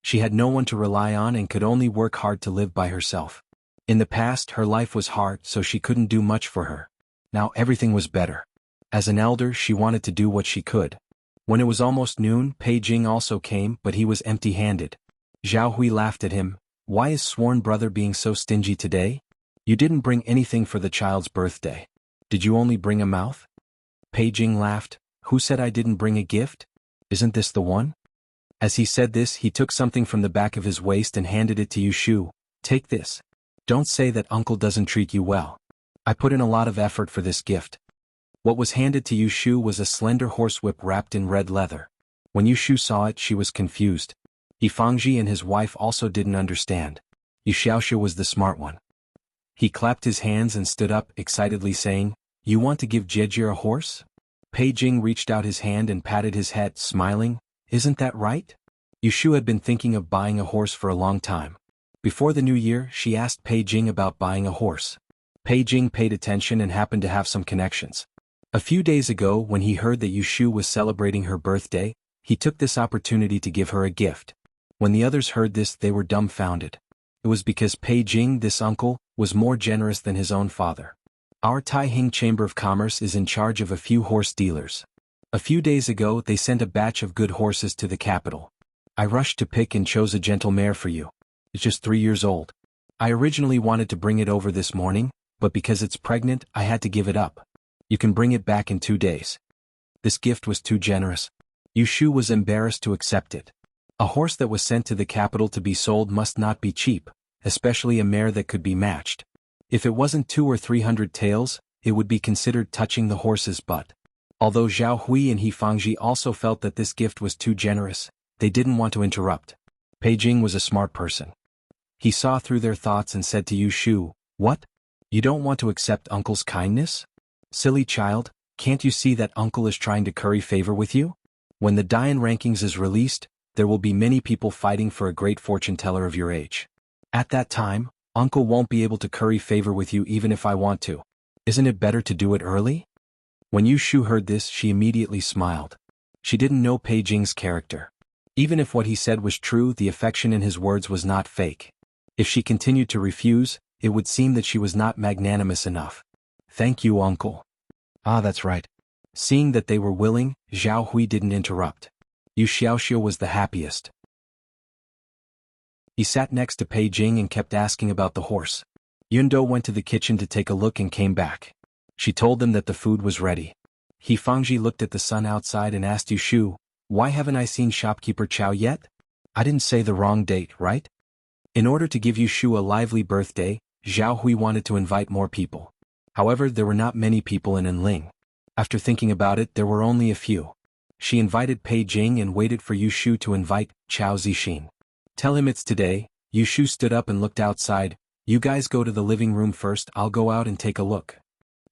She had no one to rely on and could only work hard to live by herself. In the past, her life was hard, so she couldn't do much for her. Now everything was better. As an elder, she wanted to do what she could. When it was almost noon, Pei Jing also came, but he was empty-handed. Zhao Hui laughed at him. "Why is sworn brother being so stingy today? You didn't bring anything for the child's birthday. Did you only bring a mouth?" Pei Jing laughed. "Who said I didn't bring a gift? Isn't this the one?" As he said this, he took something from the back of his waist and handed it to Yu Shu. "Take this. Don't say that uncle doesn't treat you well. I put in a lot of effort for this gift." What was handed to Yu Shu was a slender horsewhip wrapped in red leather. When Yu Shu saw it, she was confused. He Fangji and his wife also didn't understand. Yu Xiaoxiu was the smart one. He clapped his hands and stood up, excitedly saying, "You want to give Jieji a horse?" Pei Jing reached out his hand and patted his head, smiling. Isn't that right? Yushu had been thinking of buying a horse for a long time. Before the new year, she asked Pei Jing about buying a horse. Pei Jing paid attention and happened to have some connections. A few days ago, when he heard that Yushu was celebrating her birthday, he took this opportunity to give her a gift. When the others heard this, they were dumbfounded. It was because Pei Jing, this uncle, was more generous than his own father. Our Taihing Chamber of Commerce is in charge of a few horse dealers. A few days ago, they sent a batch of good horses to the capital. I rushed to pick and chose a gentle mare for you. It's just 3 years old. I originally wanted to bring it over this morning, but because it's pregnant, I had to give it up. You can bring it back in 2 days. This gift was too generous. Yushu was embarrassed to accept it. A horse that was sent to the capital to be sold must not be cheap, especially a mare that could be matched. If it wasn't 200 or 300 taels, it would be considered touching the horse's butt. Although Zhao Hui and He Fangji also felt that this gift was too generous, they didn't want to interrupt. Pei Jing was a smart person. He saw through their thoughts and said to Yushu, "What? You don't want to accept uncle's kindness? Silly child, can't you see that uncle is trying to curry favor with you? When the Dian rankings is released, there will be many people fighting for a great fortune teller of your age. At that time, uncle won't be able to curry favor with you even if I want to. Isn't it better to do it early?" When Yushu heard this, she immediately smiled. She didn't know Pei Jing's character. Even if what he said was true, the affection in his words was not fake. If she continued to refuse, it would seem that she was not magnanimous enough. "Thank you, uncle." "Ah, that's right." Seeing that they were willing, Zhao Hui didn't interrupt. Yu Xiaoxiu was the happiest. He sat next to Pei Jing and kept asking about the horse. Yundo went to the kitchen to take a look and came back. She told them that the food was ready. He Fangji looked at the sun outside and asked Yushu, "Why haven't I seen shopkeeper Chow yet? I didn't say the wrong date, right?" In order to give Yushu a lively birthday, Zhao Hui wanted to invite more people. However, there were not many people in Enling. After thinking about it, there were only a few. She invited Pei Jing and waited for Yushu to invite Chao Zixin. "Tell him it's today." Yushu stood up and looked outside. "You guys go to the living room first, I'll go out and take a look."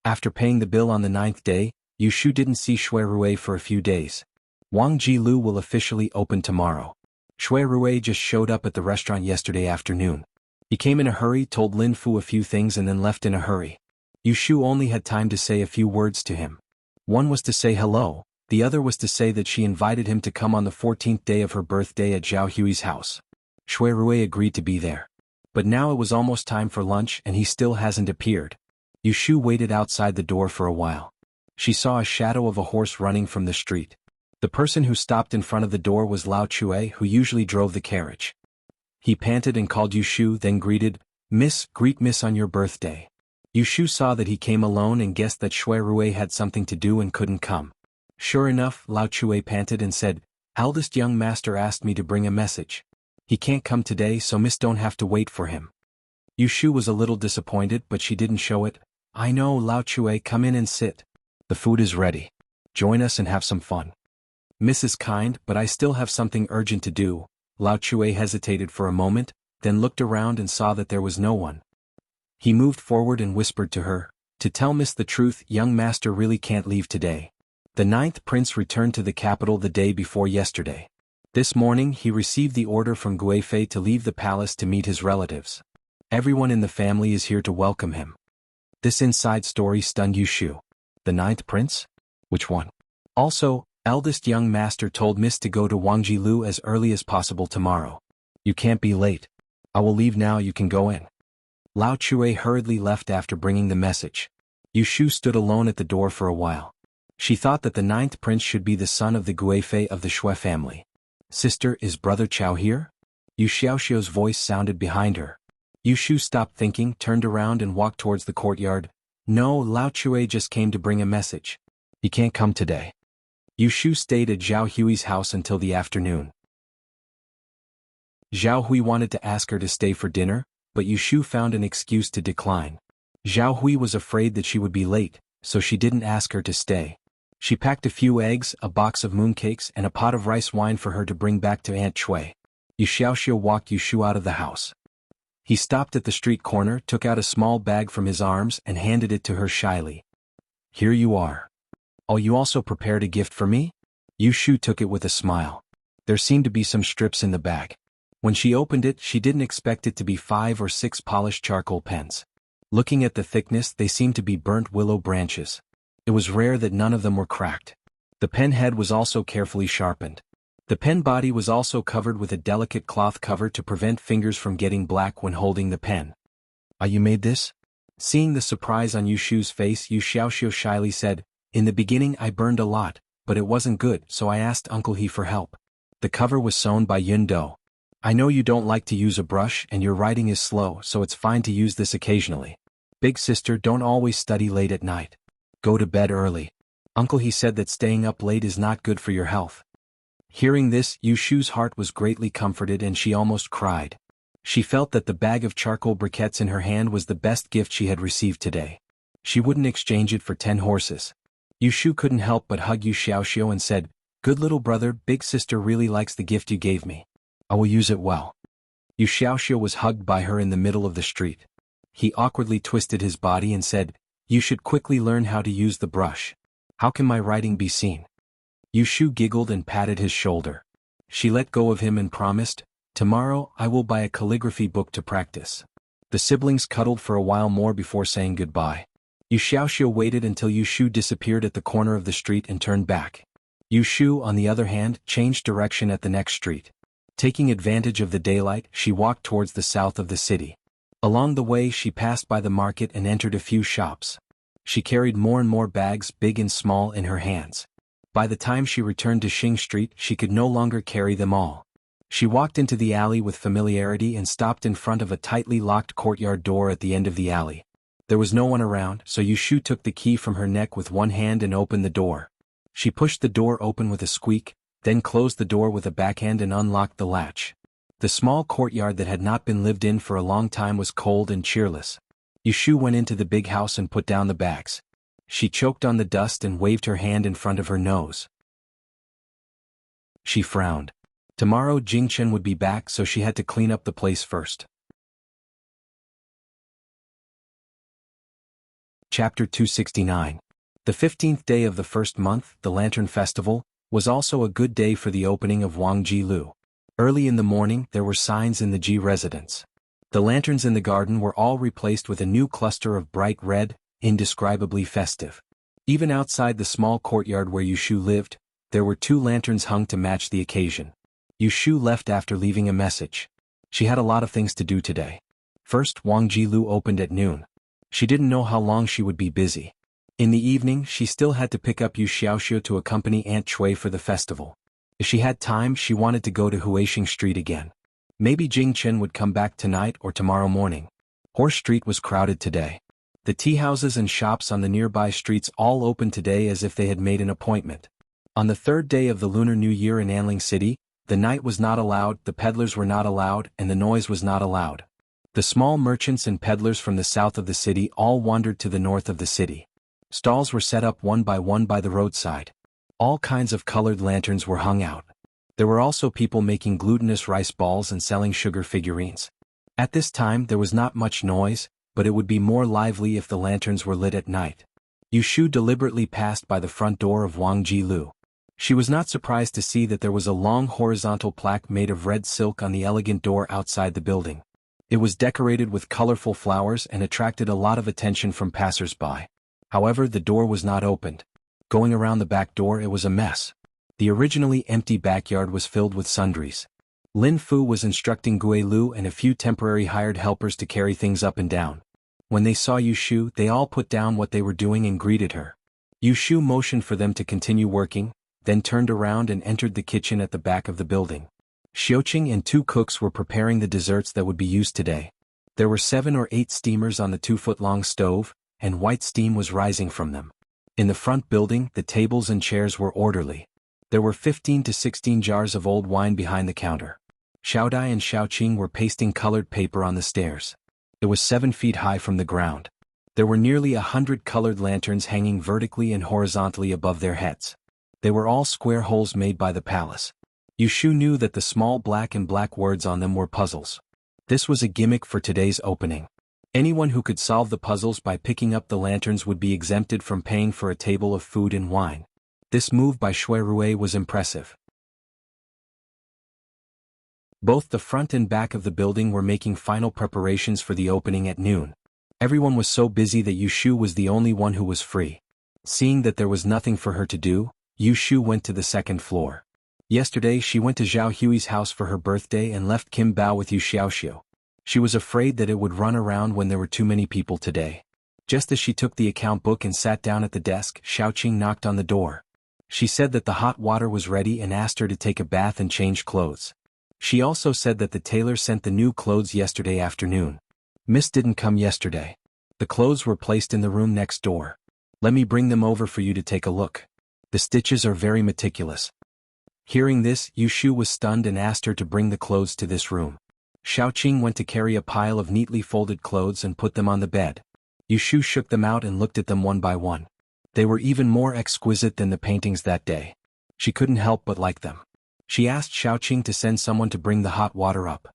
After paying the bill on the 9th day, Yushu didn't see Shui Rui for a few days. Wang Jilu will officially open tomorrow. Shui Rui just showed up at the restaurant yesterday afternoon. He came in a hurry, told Lin Fu a few things and then left in a hurry. Yushu only had time to say a few words to him. One was to say hello, the other was to say that she invited him to come on the 14th day of her birthday at Zhao Hui's house. Shui Rui agreed to be there. But now it was almost time for lunch and he still hasn't appeared. Yushu waited outside the door for a while. She saw a shadow of a horse running from the street. The person who stopped in front of the door was Lao Chue, who usually drove the carriage. He panted and called Yushu, then greeted, Greet Miss on your birthday." Yushu saw that he came alone and guessed that Shui Rui had something to do and couldn't come. Sure enough, Lao Chue panted and said, "Eldest young master asked me to bring a message. He can't come today, so Miss don't have to wait for him." Yushu was a little disappointed, but she didn't show it. "I know, Lao Chue, come in and sit. The food is ready. Join us and have some fun." "Miss is kind, but I still have something urgent to do." Lao Chue hesitated for a moment, then looked around and saw that there was no one. He moved forward and whispered to her, "To tell Miss the truth, young master really can't leave today. The 9th prince returned to the capital the day before yesterday. This morning he received the order from Guifei to leave the palace to meet his relatives. Everyone in the family is here to welcome him." This inside story stunned Yushu. The 9th prince? Which one? Also, eldest young master told Miss to go to Wangjilu as early as possible tomorrow. "You can't be late. I will leave now, you can go in." Lao Chue hurriedly left after bringing the message. Yushu stood alone at the door for a while. She thought that the 9th prince should be the son of the Guifei of the Shui family. "Sister, is brother Chow here?" Yu Xiaoxiu's voice sounded behind her. Yushu stopped thinking, turned around and walked towards the courtyard. "No, Lao Chue just came to bring a message. He can't come today." Yushu stayed at Zhao Hui's house until the afternoon. Zhao Hui wanted to ask her to stay for dinner, but Yushu found an excuse to decline. Zhao Hui was afraid that she would be late, so she didn't ask her to stay. She packed a few eggs, a box of mooncakes and a pot of rice wine for her to bring back to Aunt Chui. Yu Xiaoxiu walked Yushu out of the house. He stopped at the street corner, took out a small bag from his arms and handed it to her shyly. "Here you are. Oh, you also prepared a gift for me? Yushu took it with a smile. There seemed to be some strips in the bag. When she opened it, she didn't expect it to be 5 or 6 polished charcoal pens. Looking at the thickness, they seemed to be burnt willow branches. It was rare that none of them were cracked. The pen head was also carefully sharpened. The pen body was also covered with a delicate cloth cover to prevent fingers from getting black when holding the pen. "Ah, you made this?" Seeing the surprise on Yushu's face, Yu Xiaoxiu shyly said, "In the beginning I burned a lot, but it wasn't good, so I asked Uncle He for help." The cover was sewn by Yun Do. "I know you don't like to use a brush and your writing is slow, so it's fine to use this occasionally. Big sister, don't always study late at night. Go to bed early. Uncle He said that staying up late is not good for your health." Hearing this, Yushu's heart was greatly comforted and she almost cried. She felt that the bag of charcoal briquettes in her hand was the best gift she had received today. She wouldn't exchange it for 10 horses. Yushu couldn't help but hug Yu Xiaoxiu and said, "Good little brother, big sister really likes the gift you gave me. I will use it well." Yu Xiaoxiu was hugged by her in the middle of the street. He awkwardly twisted his body and said, "You should quickly learn how to use the brush. How can my writing be seen?" Yushu giggled and patted his shoulder. She let go of him and promised, "Tomorrow I will buy a calligraphy book to practice." The siblings cuddled for a while more before saying goodbye. Yu Xiaoxiu waited until Yushu disappeared at the corner of the street and turned back. Yushu, on the other hand, changed direction at the next street. Taking advantage of the daylight, she walked towards the south of the city. Along the way, she passed by the market and entered a few shops. She carried more and more bags, big and small, in her hands. By the time she returned to Xing Street, she could no longer carry them all. She walked into the alley with familiarity and stopped in front of a tightly locked courtyard door at the end of the alley. There was no one around, so Yushu took the key from her neck with one hand and opened the door. She pushed the door open with a squeak, then closed the door with a backhand and unlocked the latch. The small courtyard that had not been lived in for a long time was cold and cheerless. Yushu went into the big house and put down the bags. She choked on the dust and waved her hand in front of her nose. She frowned. Tomorrow Jingchen would be back, so she had to clean up the place first. Chapter 269. The 15th day of the first month, the Lantern Festival, was also a good day for the opening of Wangji Lu. Early in the morning, there were signs in the Ji residence. The lanterns in the garden were all replaced with a new cluster of bright red, indescribably festive. Even outside the small courtyard where Yushu lived, there were 2 lanterns hung to match the occasion. Yushu left after leaving a message. She had a lot of things to do today. First, Wangji Lu opened at noon. She didn't know how long she would be busy. In the evening, she still had to pick up Yu Xiaoxiu to accompany Aunt Chui for the festival. If she had time, she wanted to go to Huixing Street again. Maybe Jingchen would come back tonight or tomorrow morning. Horse Street was crowded today. The tea houses and shops on the nearby streets all opened today as if they had made an appointment. On the 3rd day of the Lunar New Year in Anling City, the night was not allowed, the peddlers were not allowed, and the noise was not allowed. The small merchants and peddlers from the south of the city all wandered to the north of the city. Stalls were set up one by the roadside. All kinds of colored lanterns were hung out. There were also people making glutinous rice balls and selling sugar figurines. At this time there was not much noise, but it would be more lively if the lanterns were lit at night. Yushu deliberately passed by the front door of Wangji Lu. She was not surprised to see that there was a long horizontal plaque made of red silk on the elegant door outside the building. It was decorated with colorful flowers and attracted a lot of attention from passers-by. However, the door was not opened. Going around the back door, it was a mess. The originally empty backyard was filled with sundries. Lin Fu was instructing Gui Lu and a few temporary hired helpers to carry things up and down. When they saw Yushu, they all put down what they were doing and greeted her. Yushu motioned for them to continue working, then turned around and entered the kitchen at the back of the building. Xiuqing and 2 cooks were preparing the desserts that would be used today. There were 7 or 8 steamers on the 2-foot-long stove, and white steam was rising from them. In the front building, the tables and chairs were orderly. There were 15 to 16 jars of old wine behind the counter. Xiaodai and Xiaoqing were pasting colored paper on the stairs. It was 7 feet high from the ground. There were nearly 100 colored lanterns hanging vertically and horizontally above their heads. They were all square holes made by the palace. Yushu knew that the small black and black words on them were puzzles. This was a gimmick for today's opening. Anyone who could solve the puzzles by picking up the lanterns would be exempted from paying for a table of food and wine. This move by Shui Rui was impressive. Both the front and back of the building were making final preparations for the opening at noon. Everyone was so busy that Yu Shu was the only one who was free. Seeing that there was nothing for her to do, Yu Shu went to the second floor. Yesterday she went to Zhao Hui's house for her birthday and left Kim Bao with Yu Xiaoxiu. She was afraid that it would run around when there were too many people today. Just as she took the account book and sat down at the desk, Xiaoqing knocked on the door. She said that the hot water was ready and asked her to take a bath and change clothes. She also said that the tailor sent the new clothes yesterday afternoon. Miss didn't come yesterday. The clothes were placed in the room next door. Let me bring them over for you to take a look. The stitches are very meticulous. Hearing this, Yu Shu was stunned and asked her to bring the clothes to this room. Xiaoqing went to carry a pile of neatly folded clothes and put them on the bed. Yu Shu shook them out and looked at them one by one. They were even more exquisite than the paintings that day. She couldn't help but like them. She asked Xiaoqing to send someone to bring the hot water up.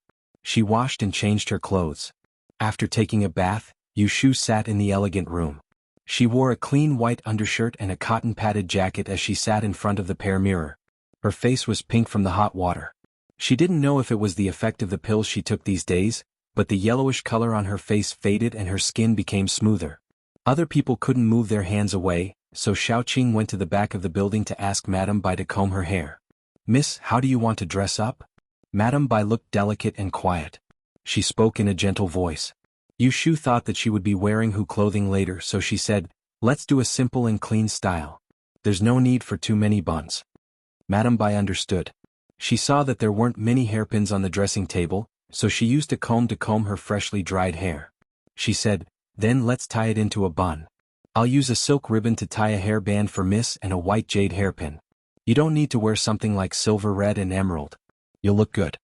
She washed and changed her clothes. After taking a bath, Yu Shu sat in the elegant room. She wore a clean white undershirt and a cotton-padded jacket as she sat in front of the pear mirror. Her face was pink from the hot water. She didn't know if it was the effect of the pills she took these days, but the yellowish color on her face faded and her skin became smoother. Other people couldn't move their hands away, so Xiaoqing went to the back of the building to ask Madame Bai to comb her hair. Miss, how do you want to dress up? Madame Bai looked delicate and quiet. She spoke in a gentle voice. Yu Shu thought that she would be wearing Hu clothing later, so she said, let's do a simple and clean style. There's no need for too many buns. Madame Bai understood. She saw that there weren't many hairpins on the dressing table, so she used a comb to comb her freshly dried hair. She said, then let's tie it into a bun. I'll use a silk ribbon to tie a hairband for Miss and a white jade hairpin. You don't need to wear something like silver, red and emerald. You'll look good.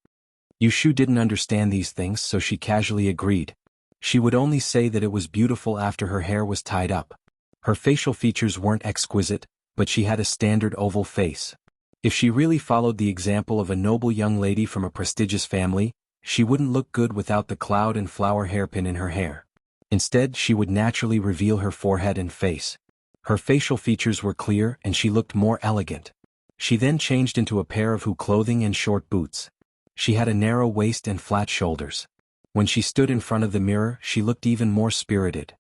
Yu Shu didn't understand these things, so she casually agreed. She would only say that it was beautiful after her hair was tied up. Her facial features weren't exquisite, but she had a standard oval face. If she really followed the example of a noble young lady from a prestigious family, she wouldn't look good without the cloud and flower hairpin in her hair. Instead, she would naturally reveal her forehead and face. Her facial features were clear and she looked more elegant. She then changed into a pair of Hu clothing and short boots. She had a narrow waist and flat shoulders. When she stood in front of the mirror, she looked even more spirited.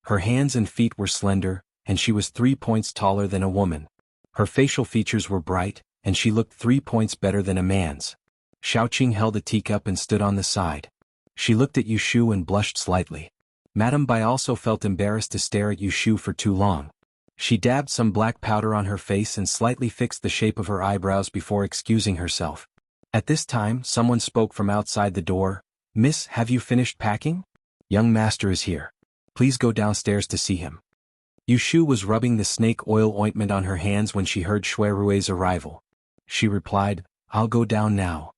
Her hands and feet were slender, and she was 3 points taller than a woman. Her facial features were bright, and she looked 3 points better than a man's. Xiaoqing held a teacup and stood on the side. She looked at Yu Shu and blushed slightly. Madame Bai also felt embarrassed to stare at Yu Shu for too long. She dabbed some black powder on her face and slightly fixed the shape of her eyebrows before excusing herself. At this time, someone spoke from outside the door. Miss, have you finished packing? Young master is here. Please go downstairs to see him. Yu Shu was rubbing the snake oil ointment on her hands when she heard Shui Rui's arrival. She replied, I'll go down now.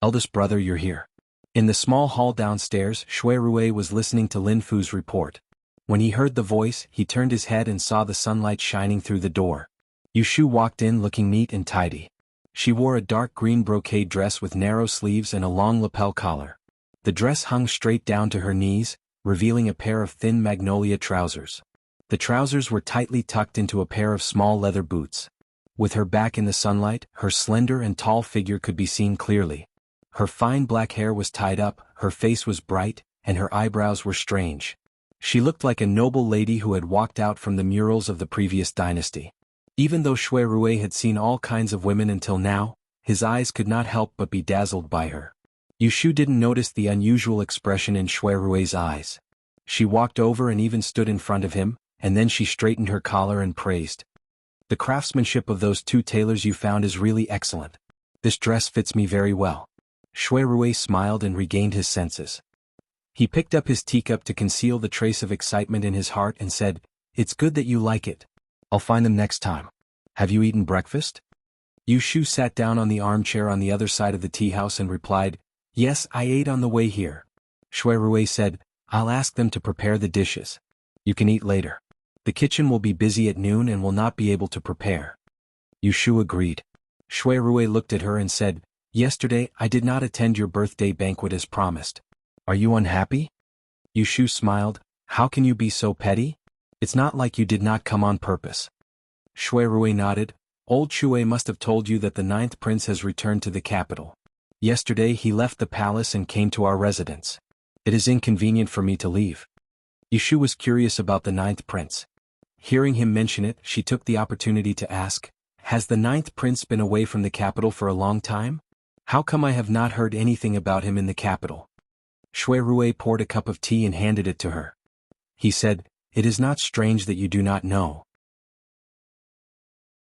Eldest brother, you're here. In the small hall downstairs, Shui Rui was listening to Lin Fu's report. When he heard the voice, he turned his head and saw the sunlight shining through the door. Yu Shu walked in looking neat and tidy. She wore a dark green brocade dress with narrow sleeves and a long lapel collar. The dress hung straight down to her knees, revealing a pair of thin magnolia trousers. The trousers were tightly tucked into a pair of small leather boots. With her back in the sunlight, her slender and tall figure could be seen clearly. Her fine black hair was tied up, her face was bright, and her eyebrows were strange. She looked like a noble lady who had walked out from the murals of the previous dynasty. Even though Shui Rui had seen all kinds of women until now, his eyes could not help but be dazzled by her. Yu Shu didn't notice the unusual expression in Shui Rui's eyes. She walked over and even stood in front of him, and then she straightened her collar and praised. The craftsmanship of those 2 tailors you found is really excellent. This dress fits me very well. Shui Rui smiled and regained his senses. He picked up his teacup to conceal the trace of excitement in his heart and said, It's good that you like it. I'll find them next time. Have you eaten breakfast? Yu Shu sat down on the armchair on the other side of the tea house and replied, Yes, I ate on the way here. Shui Rui said, I'll ask them to prepare the dishes. You can eat later. The kitchen will be busy at noon and will not be able to prepare. Yu Shu agreed. Shui Rui looked at her and said, Yesterday I did not attend your birthday banquet as promised. Are you unhappy? Yushu smiled. How can you be so petty? It's not like you did not come on purpose. Shui Rui nodded. Old Shui must have told you that the ninth prince has returned to the capital. Yesterday he left the palace and came to our residence. It is inconvenient for me to leave. Yushu was curious about the ninth prince. Hearing him mention it, she took the opportunity to ask, has the ninth prince been away from the capital for a long time? How come I have not heard anything about him in the capital? Shui Rui poured a cup of tea and handed it to her. He said, it is not strange that you do not know.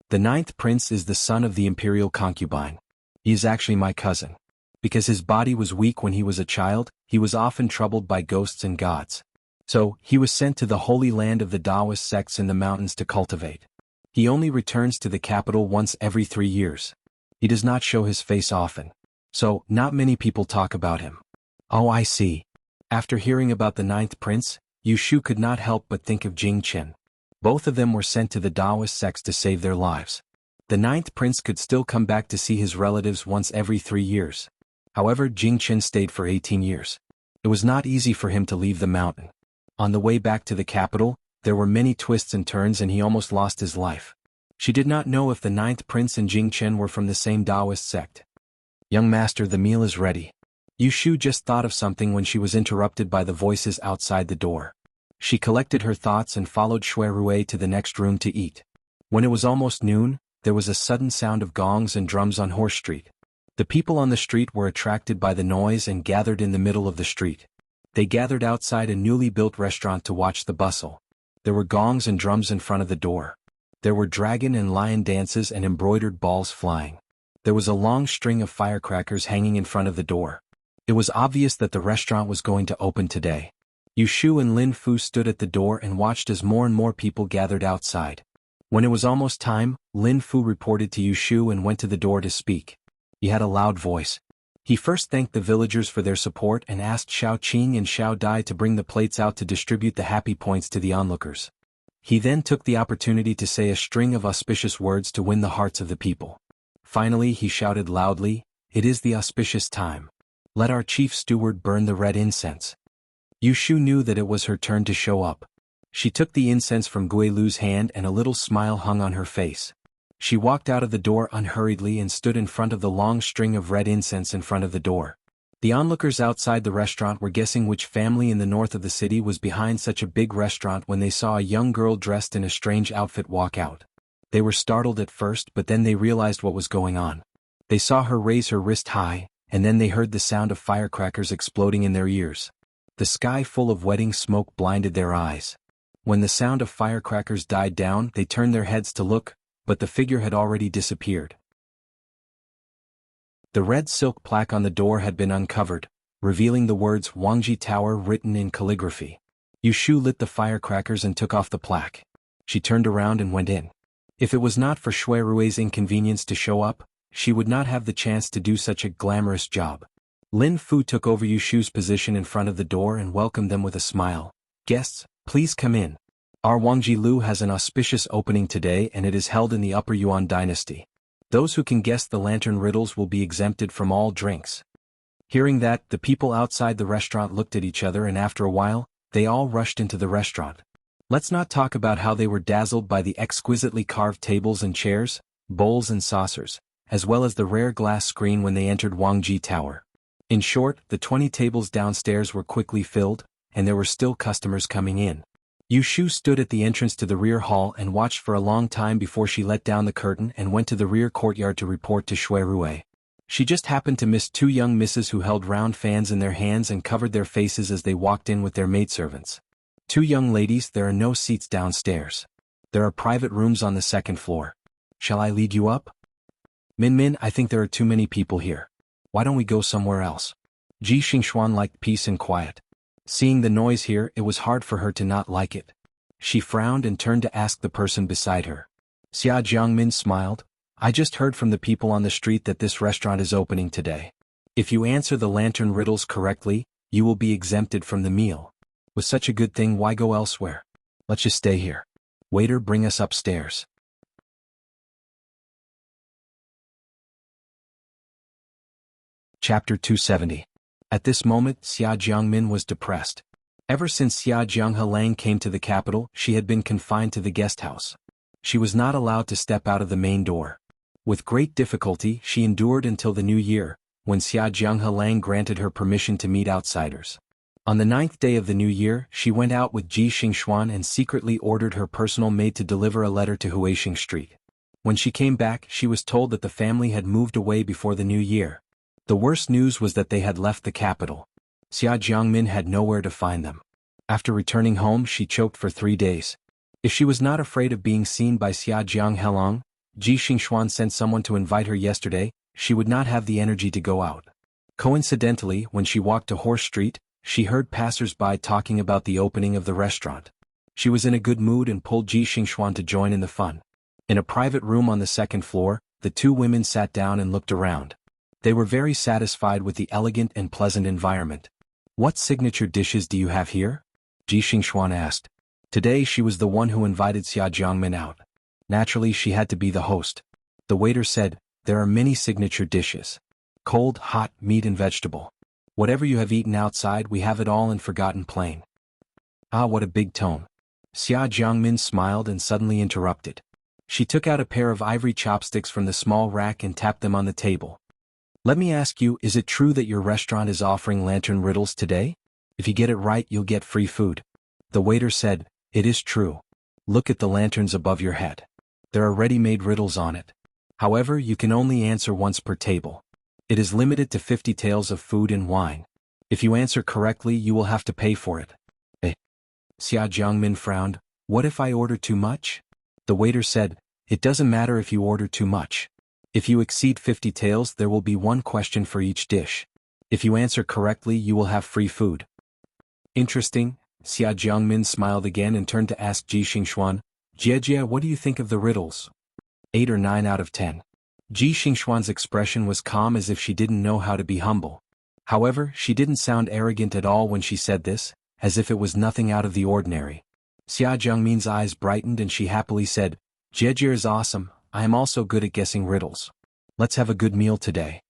The ninth prince is the son of the imperial concubine. He is actually my cousin. Because his body was weak when he was a child, he was often troubled by ghosts and gods. So, he was sent to the holy land of the Taoist sects in the mountains to cultivate. He only returns to the capital once every 3 years. He does not show his face often. So, not many people talk about him. Oh, I see. After hearing about the ninth prince, Yushu could not help but think of Jing Chen. Both of them were sent to the Taoist sects to save their lives. The ninth prince could still come back to see his relatives once every 3 years. However, Jing Chen stayed for 18 years. It was not easy for him to leave the mountain. On the way back to the capital, there were many twists and turns and he almost lost his life. She did not know if the ninth prince and Jing Chen were from the same Taoist sect. Young master, the meal is ready. Yushu just thought of something when she was interrupted by the voices outside the door. She collected her thoughts and followed Shui Rui to the next room to eat. When it was almost noon, there was a sudden sound of gongs and drums on Horse Street. The people on the street were attracted by the noise and gathered in the middle of the street. They gathered outside a newly built restaurant to watch the bustle. There were gongs and drums in front of the door. There were dragon and lion dances and embroidered balls flying. There was a long string of firecrackers hanging in front of the door. It was obvious that the restaurant was going to open today. Yushu and Lin Fu stood at the door and watched as more and more people gathered outside. When it was almost time, Lin Fu reported to Yushu and went to the door to speak. He had a loud voice. He first thanked the villagers for their support and asked Xiao Qing and Xiao Dai to bring the plates out to distribute the happy points to the onlookers. He then took the opportunity to say a string of auspicious words to win the hearts of the people. Finally he shouted loudly, "It is the auspicious time. Let our chief steward burn the red incense." Yushu knew that it was her turn to show up. She took the incense from Gui Lu's hand and a little smile hung on her face. She walked out of the door unhurriedly and stood in front of the long string of red incense in front of the door. The onlookers outside the restaurant were guessing which family in the north of the city was behind such a big restaurant when they saw a young girl dressed in a strange outfit walk out. They were startled at first, but then they realized what was going on. They saw her raise her wrist high, and then they heard the sound of firecrackers exploding in their ears. The sky full of wedding smoke blinded their eyes. When the sound of firecrackers died down, they turned their heads to look, but the figure had already disappeared. The red silk plaque on the door had been uncovered, revealing the words Wangji Tower written in calligraphy. Yushu lit the firecrackers and took off the plaque. She turned around and went in. If it was not for Shui Rui's inconvenience to show up, she would not have the chance to do such a glamorous job. Lin Fu took over Yushu's position in front of the door and welcomed them with a smile. "Guests, please come in. Our Wangji Lu has an auspicious opening today and it is held in the Upper Yuan dynasty. Those who can guess the lantern riddles will be exempted from all drinks." Hearing that, the people outside the restaurant looked at each other and after a while, they all rushed into the restaurant. Let's not talk about how they were dazzled by the exquisitely carved tables and chairs, bowls and saucers, as well as the rare glass screen when they entered Wangji Tower. In short, the 20 tables downstairs were quickly filled, and there were still customers coming in. Yushu stood at the entrance to the rear hall and watched for a long time before she let down the curtain and went to the rear courtyard to report to Shui Rui. She just happened to miss 2 young misses who held round fans in their hands and covered their faces as they walked in with their maidservants. "2 young ladies, there are no seats downstairs. There are private rooms on the 2nd floor. Shall I lead you up?" "Min, I think there are too many people here. Why don't we go somewhere else?" Ji Xingxuan liked peace and quiet. Seeing the noise here, it was hard for her to not like it. She frowned and turned to ask the person beside her. Xia Jiangmin smiled. "I just heard from the people on the street that this restaurant is opening today. If you answer the lantern riddles correctly, you will be exempted from the meal. With such a good thing, why go elsewhere? Let's just stay here. Waiter, bring us upstairs." Chapter 270. At this moment, Xia Jiangmin was depressed. Ever since Xia Jianghelang came to the capital, she had been confined to the guest house. She was not allowed to step out of the main door. With great difficulty, she endured until the new year, when Xia Jianghelang granted her permission to meet outsiders. On the 9th day of the new year, she went out with Ji Xingxuan and secretly ordered her personal maid to deliver a letter to Huixing Street. When she came back, she was told that the family had moved away before the new year. The worst news was that they had left the capital. Xia Jiangmin had nowhere to find them. After returning home, she choked for 3 days. If she was not afraid of being seen by Xia Jianghelang, Ji Xingxuan sent someone to invite her yesterday, she would not have the energy to go out. Coincidentally, when she walked to Horse Street, she heard passers-by talking about the opening of the restaurant. She was in a good mood and pulled Ji Xingxuan to join in the fun. In a private room on the 2nd floor, the two women sat down and looked around. They were very satisfied with the elegant and pleasant environment. "What signature dishes do you have here?" Ji Xingxuan asked. Today she was the one who invited Xia Jiangmin out. Naturally she had to be the host. The waiter said, "There are many signature dishes. Cold, hot, meat and vegetable. Whatever you have eaten outside, we have it all in Forgotten Plain." Ah, what a big tone. Xia Jiangmin smiled and suddenly interrupted. She took out a pair of ivory chopsticks from the small rack and tapped them on the table. "Let me ask you, is it true that your restaurant is offering lantern riddles today? If you get it right, you'll get free food." The waiter said, "It is true. Look at the lanterns above your head. There are ready-made riddles on it. However, you can only answer once per table. It is limited to 50 taels of food and wine. If you answer correctly, you will have to pay for it." Xia Jiangmin frowned. "What if I order too much?" The waiter said, "It doesn't matter if you order too much. If you exceed 50 taels, there will be one question for each dish. If you answer correctly, you will have free food." "Interesting." Xia Jiangmin smiled again and turned to ask Ji Xingxuan, "Jie, what do you think of the riddles?" 8 or 9 out of 10. Ji Xingxuan's expression was calm as if she didn't know how to be humble. However, she didn't sound arrogant at all when she said this, as if it was nothing out of the ordinary. Xia Jiangmin's eyes brightened and she happily said, "Jie is awesome, I am also good at guessing riddles. Let's have a good meal today."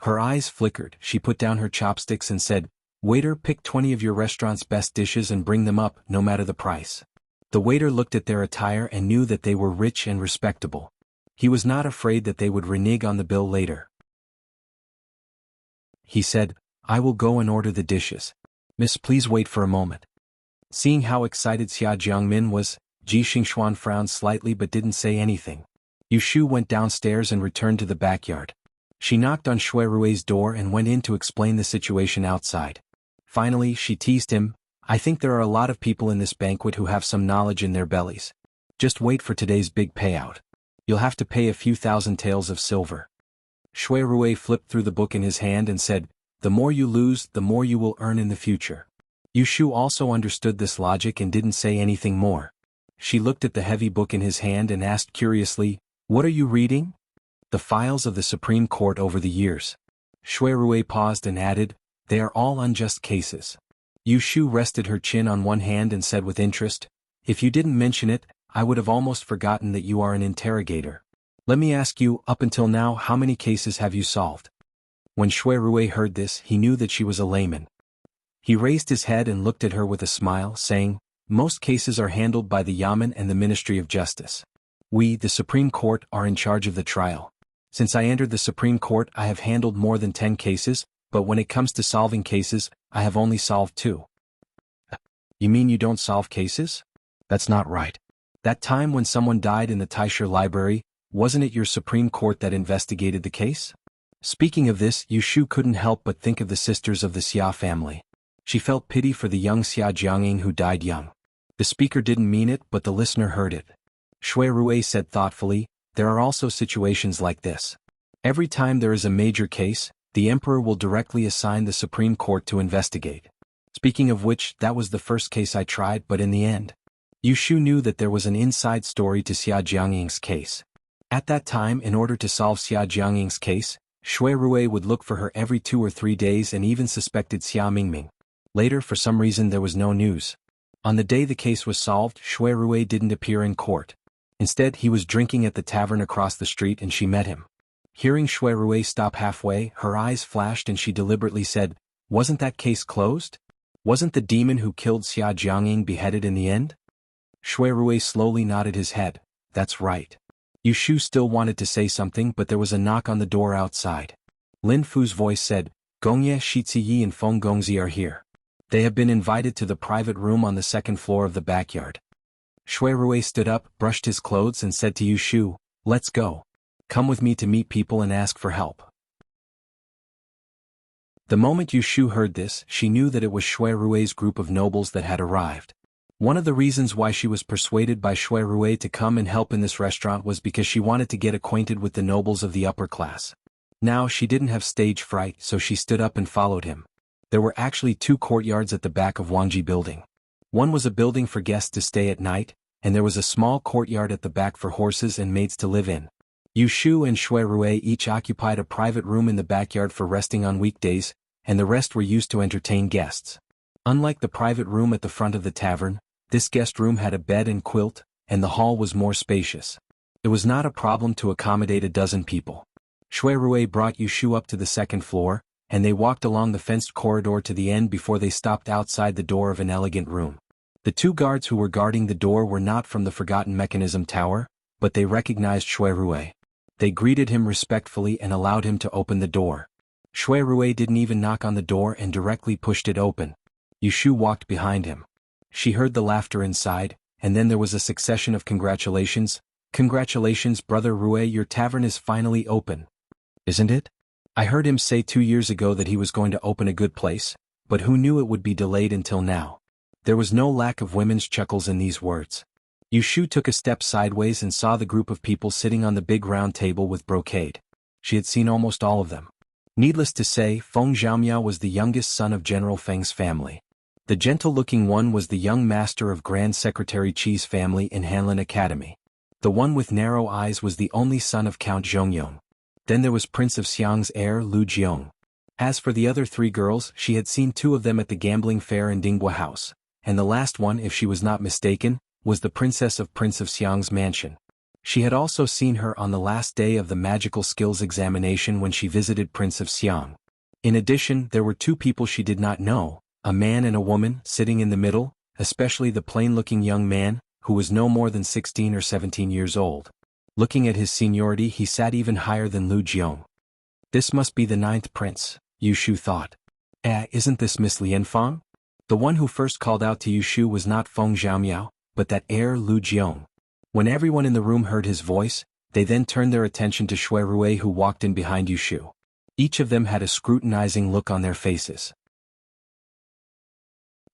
Her eyes flickered, she put down her chopsticks and said, "Waiter, pick 20 of your restaurant's best dishes and bring them up, no matter the price." The waiter looked at their attire and knew that they were rich and respectable. He was not afraid that they would renege on the bill later. He said, "I will go and order the dishes. Miss, please wait for a moment." Seeing how excited Xia Jiangmin was, Ji Xingxuan frowned slightly but didn't say anything. Yu Shu went downstairs and returned to the backyard. She knocked on Shui Rui's door and went in to explain the situation outside. Finally, she teased him, "I think there are a lot of people in this banquet who have some knowledge in their bellies. Just wait for today's big payout. You'll have to pay a few thousand taels of silver." Shui Rui flipped through the book in his hand and said, "The more you lose, the more you will earn in the future." Yu Shu also understood this logic and didn't say anything more. She looked at the heavy book in his hand and asked curiously, "What are you reading?" "The files of the Supreme Court over the years." Shui Rui paused and added, "They are all unjust cases." Yu Shu rested her chin on one hand and said with interest, "If you didn't mention it, I would have almost forgotten that you are an interrogator. Let me ask you, up until now, how many cases have you solved?" When Shui Rui heard this, he knew that she was a layman. He raised his head and looked at her with a smile, saying, "Most cases are handled by the Yamen and the Ministry of Justice. We, the Supreme Court, are in charge of the trial. Since I entered the Supreme Court, I have handled more than 10 cases, but when it comes to solving cases, I have only solved 2. "You mean you don't solve cases?" "That's not right. That time when someone died in the Taisher library, wasn't it your Supreme Court that investigated the case?" Speaking of this, Yu Shu couldn't help but think of the sisters of the Xia family. She felt pity for the young Xia Jiangying who died young. The speaker didn't mean it, but the listener heard it. Shui Rui said thoughtfully, "There are also situations like this. Every time there is a major case, the emperor will directly assign the Supreme Court to investigate. Speaking of which, that was the first case I tried, but in the end, Yu Shu knew that there was an inside story to Xia Jiangying's case. At that time, in order to solve Xia Jiangying's case, Shui Rui would look for her every 2 or 3 days and even suspected Xia Mingming. Later, for some reason, there was no news. On the day the case was solved, Shui Rui didn't appear in court. Instead, he was drinking at the tavern across the street and she met him. Hearing Shui Rui stop halfway, her eyes flashed and she deliberately said, Wasn't that case closed? Wasn't the demon who killed Xia Jiangying beheaded in the end? Shui Rui slowly nodded his head. That's right. Yu Shu still wanted to say something, but there was a knock on the door outside. Lin Fu's voice said, Gongye Shiziyi and Feng Gongzi are here. They have been invited to the private room on the second floor of the backyard. Shui Rui stood up, brushed his clothes and said to Yu Shu, let's go. Come with me to meet people and ask for help. The moment Yu Shu heard this, she knew that it was Shui Rui's group of nobles that had arrived. One of the reasons why she was persuaded by Shui Rui to come and help in this restaurant was because she wanted to get acquainted with the nobles of the upper class. Now she didn't have stage fright, so she stood up and followed him. There were actually 2 courtyards at the back of Wangji building. One was a building for guests to stay at night, and there was a small courtyard at the back for horses and maids to live in. Yu Shu and Shui Rui each occupied a private room in the backyard for resting on weekdays, and the rest were used to entertain guests. Unlike the private room at the front of the tavern, this guest room had a bed and quilt, and the hall was more spacious. It was not a problem to accommodate a dozen people. Shui Rui brought Yu Shu up to the second floor, and they walked along the fenced corridor to the end before they stopped outside the door of an elegant room. The 2 guards who were guarding the door were not from the Forgotten Mechanism Tower, but they recognized Shui Rui. They greeted him respectfully and allowed him to open the door. Shui Rui didn't even knock on the door and directly pushed it open. Yu Shu walked behind him. She heard the laughter inside, and then there was a succession of congratulations. Congratulations, Brother Rui, your tavern is finally open. Isn't it? I heard him say 2 years ago that he was going to open a good place, but who knew it would be delayed until now? There was no lack of women's chuckles in these words. Yu Shu took a step sideways and saw the group of people sitting on the big round table with brocade. She had seen almost all of them. Needless to say, Feng Xiaomiao was the youngest son of General Feng's family. The gentle-looking one was the young master of Grand Secretary Qi's family in Hanlin Academy. The one with narrow eyes was the only son of Count Zhongyong. Then there was Prince of Xiang's heir Lu Jiong. As for the other 3 girls, she had seen 2 of them at the gambling fair in Dinghua House, and the last one, if she was not mistaken, was the princess of Prince of Xiang's mansion. She had also seen her on the last day of the magical skills examination when she visited Prince of Xiang. In addition, there were 2 people she did not know, a man and a woman, sitting in the middle, especially the plain-looking young man, who was no more than 16 or 17 years old. Looking at his seniority, he sat even higher than Lu Jiong. This must be the 9th prince, Yu Shu thought. Isn't this Miss Lianfang? The one who first called out to Yu Shu was not Feng Xiaomiao, but that heir Lu Jiong. When everyone in the room heard his voice, they then turned their attention to Shui Rui, who walked in behind Yu Shu. Each of them had a scrutinizing look on their faces.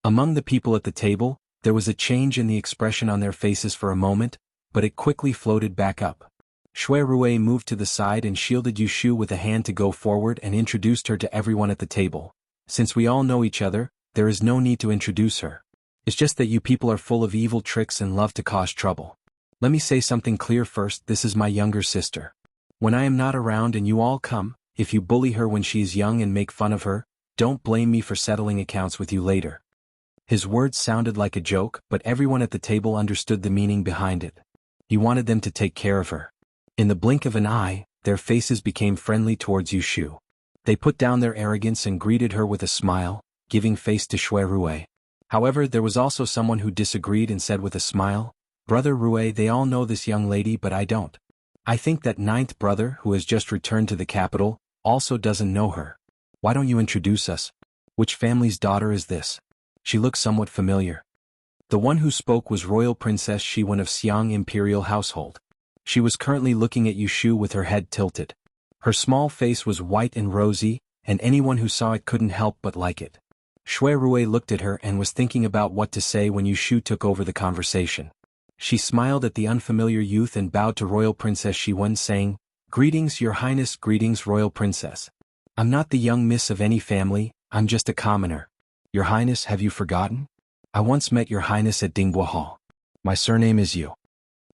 Among the people at the table, there was a change in the expression on their faces for a moment, but it quickly floated back up. Shui Rui moved to the side and shielded Yu Shu with a hand to go forward and introduced her to everyone at the table. Since we all know each other, there is no need to introduce her. It's just that you people are full of evil tricks and love to cause trouble. Let me say something clear first, this is my younger sister. When I am not around and you all come, if you bully her when she is young and make fun of her, don't blame me for settling accounts with you later. His words sounded like a joke, but everyone at the table understood the meaning behind it. He wanted them to take care of her. In the blink of an eye, their faces became friendly towards Yu Shu. They put down their arrogance and greeted her with a smile, giving face to Shui Rui. However, there was also someone who disagreed and said with a smile, Brother Rui, they all know this young lady but I don't. I think that 9th brother who has just returned to the capital, also doesn't know her. Why don't you introduce us? Which family's daughter is this? She looks somewhat familiar. The one who spoke was Royal Princess Shiwen of Xiang Imperial Household. She was currently looking at Yu Shu with her head tilted. Her small face was white and rosy, and anyone who saw it couldn't help but like it. Shui Rui looked at her and was thinking about what to say when Yu Shu took over the conversation. She smiled at the unfamiliar youth and bowed to Royal Princess Shiwen, saying, Greetings, Your Highness, greetings, Royal Princess. I'm not the young miss of any family, I'm just a commoner. Your Highness, have you forgotten? I once met Your Highness at Dinghua Hall. My surname is Yu.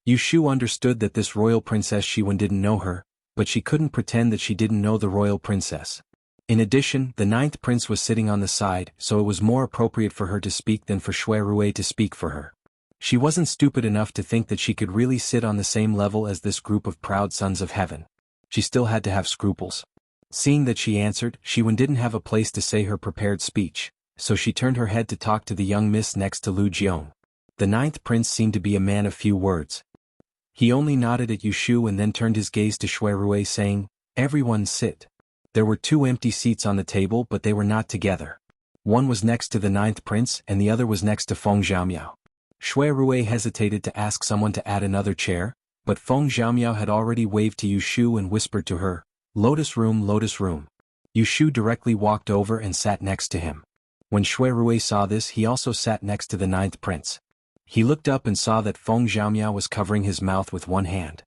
Yu Shu understood that this Royal Princess Shiwen didn't know her, but she couldn't pretend that she didn't know the Royal Princess. In addition, the 9th prince was sitting on the side, so it was more appropriate for her to speak than for Shui Rui to speak for her. She wasn't stupid enough to think that she could really sit on the same level as this group of proud sons of heaven. She still had to have scruples. Seeing that she answered, Shiwen didn't have a place to say her prepared speech, so she turned her head to talk to the young miss next to Lu Jiong. The ninth prince seemed to be a man of few words. He only nodded at Yushu and then turned his gaze to Shui Rui, saying, "Everyone sit." There were 2 empty seats on the table, but they were not together. One was next to the ninth prince and the other was next to Feng Xiaomiao. Shui Rui hesitated to ask someone to add another chair, but Feng Xiaomiao had already waved to Yushu and whispered to her, "Lotus room, lotus room." Yushu directly walked over and sat next to him. When Shui Rui saw this, he also sat next to the ninth prince. He looked up and saw that Feng Xiaomiao was covering his mouth with one hand.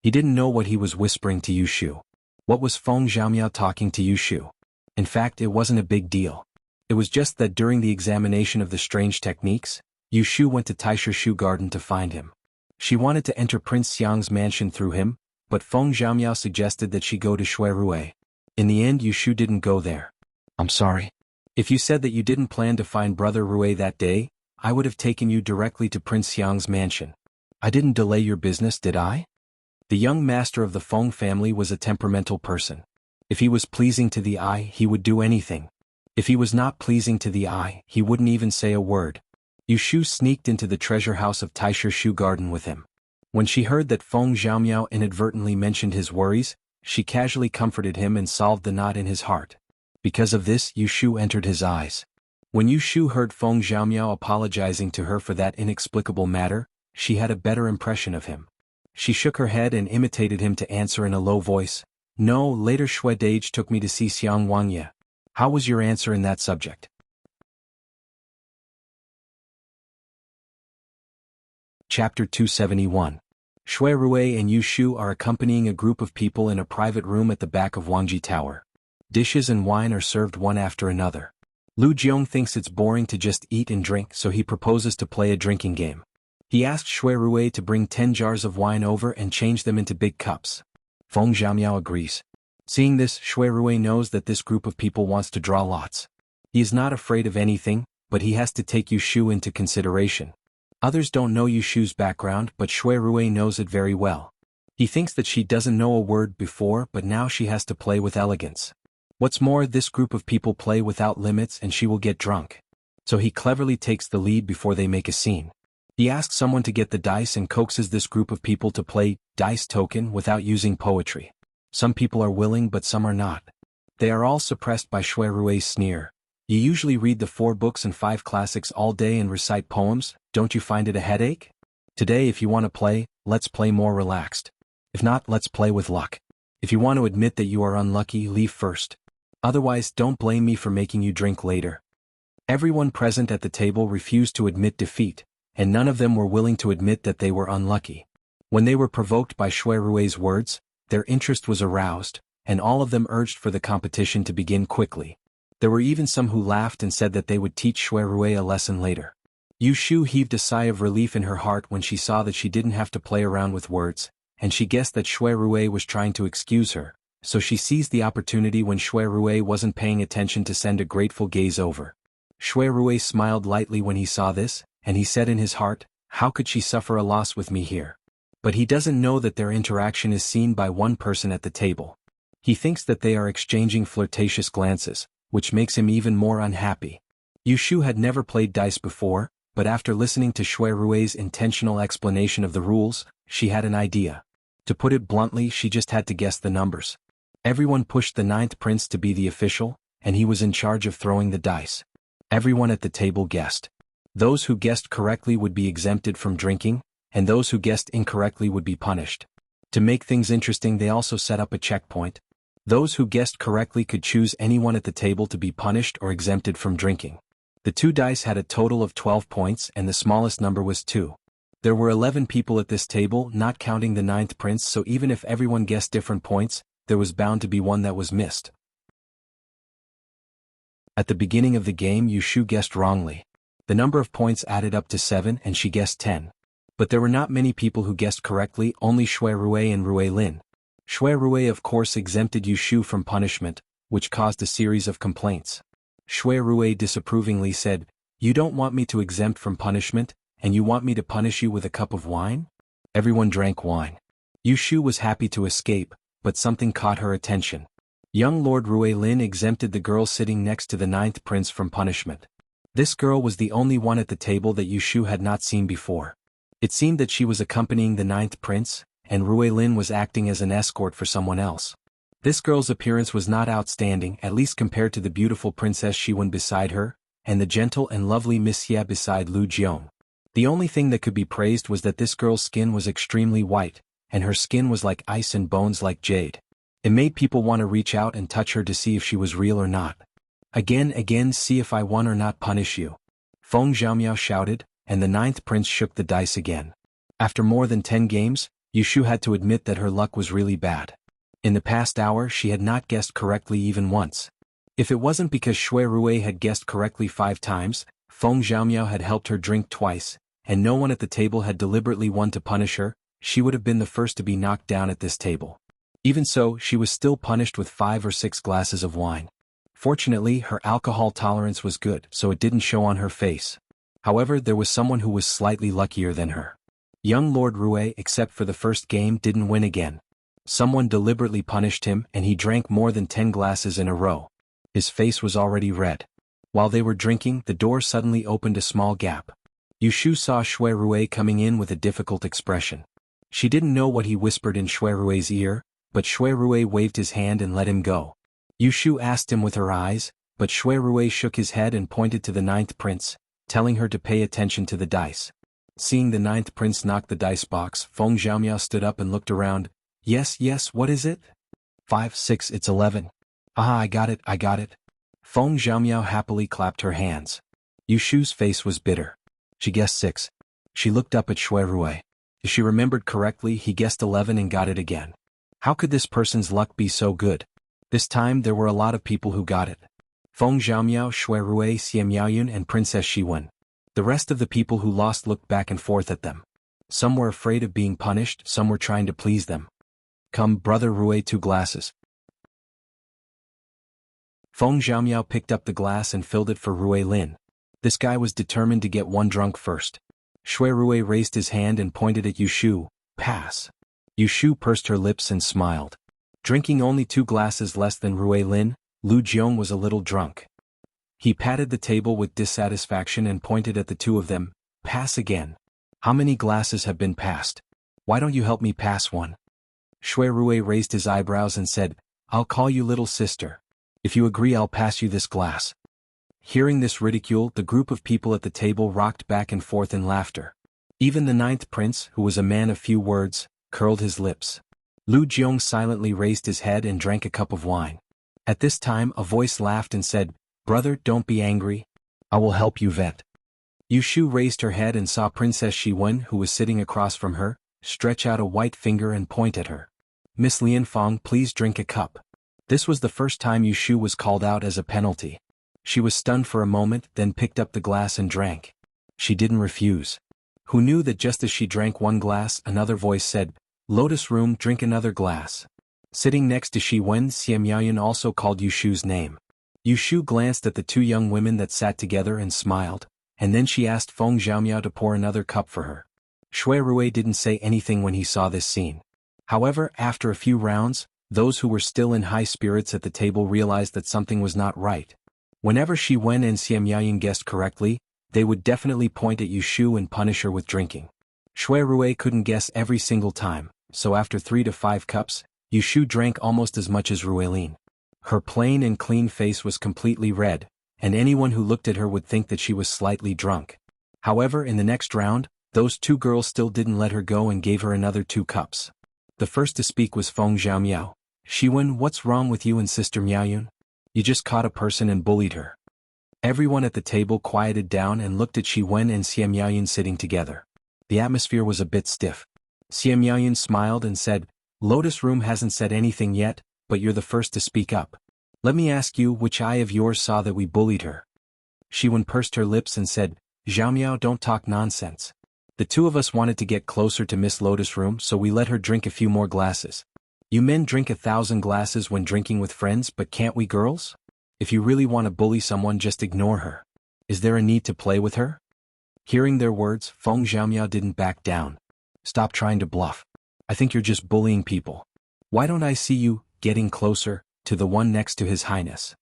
He didn't know what he was whispering to Yushu. What was Feng Xiaomiao talking to Yushu? In fact, it wasn't a big deal. It was just that during the examination of the strange techniques, Yushu went to Taisha Shu Garden to find him. She wanted to enter Prince Xiang's mansion through him, but Feng Xiaomiao suggested that she go to Shui Rui. In the end, Yushu didn't go there. "I'm sorry. If you said that you didn't plan to find Brother Rui that day, I would have taken you directly to Prince Xiang's mansion. I didn't delay your business, did I?" The young master of the Feng family was a temperamental person. If he was pleasing to the eye, he would do anything. If he was not pleasing to the eye, he wouldn't even say a word. Yushu sneaked into the treasure house of Taisha Shu Garden with him. When she heard that Feng Xiaomiao inadvertently mentioned his worries, she casually comforted him and solved the knot in his heart. Because of this, Yushu entered his eyes. When Yushu heard Feng Xiaomiao apologizing to her for that inexplicable matter, she had a better impression of him. She shook her head and imitated him to answer in a low voice, "No, later Shui Dage took me to see Xiang Wangye. How was your answer in that subject?" Chapter 271. Shui Rui and Yushu are accompanying a group of people in a private room at the back of Wangji Tower. Dishes and wine are served one after another. Lu Jiong thinks it's boring to just eat and drink, so he proposes to play a drinking game. He asks Shui Rui to bring 10 jars of wine over and change them into big cups. Feng Xiaomiao agrees. Seeing this, Shui Rui knows that this group of people wants to draw lots. He is not afraid of anything, but he has to take Yushu into consideration. Others don't know Yushu's background, but Shui Rui knows it very well. He thinks that she doesn't know a word before, but now she has to play with elegance. What's more, this group of people play without limits and she will get drunk. So he cleverly takes the lead before they make a scene. He asks someone to get the dice and coaxes this group of people to play dice token without using poetry. Some people are willing but some are not. They are all suppressed by Shui Rui's sneer. "You usually read the 4 books and 5 classics all day and recite poems, don't you find it a headache? Today if you want to play, let's play more relaxed. If not, let's play with luck. If you want to admit that you are unlucky, leave first. Otherwise, don't blame me for making you drink later." Everyone present at the table refused to admit defeat, and none of them were willing to admit that they were unlucky. When they were provoked by Shui Rui's words, their interest was aroused, and all of them urged for the competition to begin quickly. There were even some who laughed and said that they would teach Shui Rui a lesson later. Yushu heaved a sigh of relief in her heart when she saw that she didn't have to play around with words, and she guessed that Shui Rui was trying to excuse her, so she seized the opportunity when Shui Rui wasn't paying attention to send a grateful gaze over. Shui Rui smiled lightly when he saw this, and he said in his heart, "How could she suffer a loss with me here?" But he doesn't know that their interaction is seen by one person at the table. He thinks that they are exchanging flirtatious glances, which makes him even more unhappy. Yushu had never played dice before, but after listening to Shui Rui's intentional explanation of the rules, she had an idea. To put it bluntly, she just had to guess the numbers. Everyone pushed the ninth prince to be the official, and he was in charge of throwing the dice. Everyone at the table guessed. Those who guessed correctly would be exempted from drinking, and those who guessed incorrectly would be punished. To make things interesting, they also set up a checkpoint. Those who guessed correctly could choose anyone at the table to be punished or exempted from drinking. The 2 dice had a total of 12 points and the smallest number was 2. There were 11 people at this table, not counting the ninth prince, so even if everyone guessed different points, there was bound to be one that was missed. At the beginning of the game, Yushu guessed wrongly. The number of points added up to 7 and she guessed 10. But there were not many people who guessed correctly, only Shui Rui and Rui Lin. Shui Rui of course exempted Yushu from punishment, which caused a series of complaints. Shui Rui disapprovingly said, "You don't want me to exempt from punishment, and you want me to punish you with a cup of wine?" Everyone drank wine. Yushu was happy to escape, but something caught her attention. Young Lord Rui Lin exempted the girl sitting next to the ninth prince from punishment. This girl was the only one at the table that Yushu had not seen before. It seemed that she was accompanying the ninth prince, and Rui Lin was acting as an escort for someone else. This girl's appearance was not outstanding, at least compared to the beautiful Princess Shiwen beside her, and the gentle and lovely Miss Xie beside Lu Jiong. The only thing that could be praised was that this girl's skin was extremely white, and her skin was like ice and bones like jade. It made people want to reach out and touch her to see if she was real or not. Again, see if I won or not punish you. Feng Zhaomiao shouted, and the ninth prince shook the dice again. After more than 10 games, Yushu had to admit that her luck was really bad. In the past hour she had not guessed correctly even once. If it wasn't because Shui Rui had guessed correctly 5 times, Feng Zhaomiao had helped her drink twice, and no one at the table had deliberately won to punish her, she would have been the first to be knocked down at this table. Even so, she was still punished with 5 or 6 glasses of wine. Fortunately, her alcohol tolerance was good, so it didn't show on her face. However, there was someone who was slightly luckier than her. Young Lord Rui, except for the first game, didn't win again. Someone deliberately punished him, and he drank more than 10 glasses in a row. His face was already red. While they were drinking, the door suddenly opened a small gap. Yushu saw Shui Rui coming in with a difficult expression. She didn't know what he whispered in Shui Rui's ear, but Shui Rui waved his hand and let him go. Yushu asked him with her eyes, but Shui Rui shook his head and pointed to the ninth prince, telling her to pay attention to the dice. Seeing the ninth prince knock the dice box, Feng Zhaomiao stood up and looked around. Yes, what is it? 5, 6, it's 11. Ah, I got it. Feng Zhaomiao happily clapped her hands. Yushu's face was bitter. She guessed 6. She looked up at Shui Rui. If she remembered correctly, he guessed 11 and got it again. How could this person's luck be so good? This time there were a lot of people who got it. Feng Zhaomiao, Shui Rui, Xie Miaoyun and Princess Shiwen. The rest of the people who lost looked back and forth at them. Some were afraid of being punished, some were trying to please them. Come, brother Rui, 2 glasses. Feng Zhaomiao picked up the glass and filled it for Rui Lin. This guy was determined to get one drunk first. Shui Rui raised his hand and pointed at Yushu. Pass. Yushu pursed her lips and smiled. Drinking only 2 glasses less than Rui Lin, Lu Jiong was a little drunk. He patted the table with dissatisfaction and pointed at the two of them. Pass again. How many glasses have been passed? Why don't you help me pass one? Shui Rui raised his eyebrows and said, I'll call you little sister. If you agree, I'll pass you this glass. Hearing this ridicule, the group of people at the table rocked back and forth in laughter. Even the ninth prince, who was a man of few words, curled his lips. Lu Jiong silently raised his head and drank a cup of wine. At this time a voice laughed and said, Brother, don't be angry. I will help you vet. Yushu raised her head and saw Princess Shiwen, who was sitting across from her, stretch out a white finger and point at her. Miss Lianfang, please drink a cup. This was the first time Yushu was called out as a penalty. She was stunned for a moment, then picked up the glass and drank. She didn't refuse. Who knew that just as she drank one glass, another voice said, Lotus Room, drink another glass. Sitting next to Shiwen, Xie Miaoyun also called Yushu's name. Yushu glanced at the 2 young women that sat together and smiled, and then she asked Feng Zhaomiao to pour another cup for her. Shui Rui didn't say anything when he saw this scene. However, after a few rounds, those who were still in high spirits at the table realized that something was not right. Whenever Shiwen and Xie Miaoyun guessed correctly, they would definitely point at Yushu and punish her with drinking. Shui Rui couldn't guess every single time, so after 3 to 5 cups, Yushu drank almost as much as Ruilin. Her plain and clean face was completely red, and anyone who looked at her would think that she was slightly drunk. However, in the next round, those 2 girls still didn't let her go and gave her another 2 cups. The first to speak was Feng Zhaomiao. Shiwen, what's wrong with you and Sister Miaoyun? You just caught a person and bullied her. Everyone at the table quieted down and looked at Shiwen and Xie Miaoyun sitting together. The atmosphere was a bit stiff. Xie Miaoyun smiled and said, Lotus Room hasn't said anything yet, but you're the first to speak up. Let me ask you, which eye of yours saw that we bullied her? Shiwen pursed her lips and said, Zhaomiao, don't talk nonsense. The 2 of us wanted to get closer to Miss Lotus Room, so we let her drink a few more glasses. You men drink 1,000 glasses when drinking with friends, but can't we girls? If you really want to bully someone, just ignore her. Is there a need to play with her? Hearing their words, Feng Zhaomiao didn't back down. Stop trying to bluff. I think you're just bullying people. Why don't I see you, getting closer, to the one next to His Highness?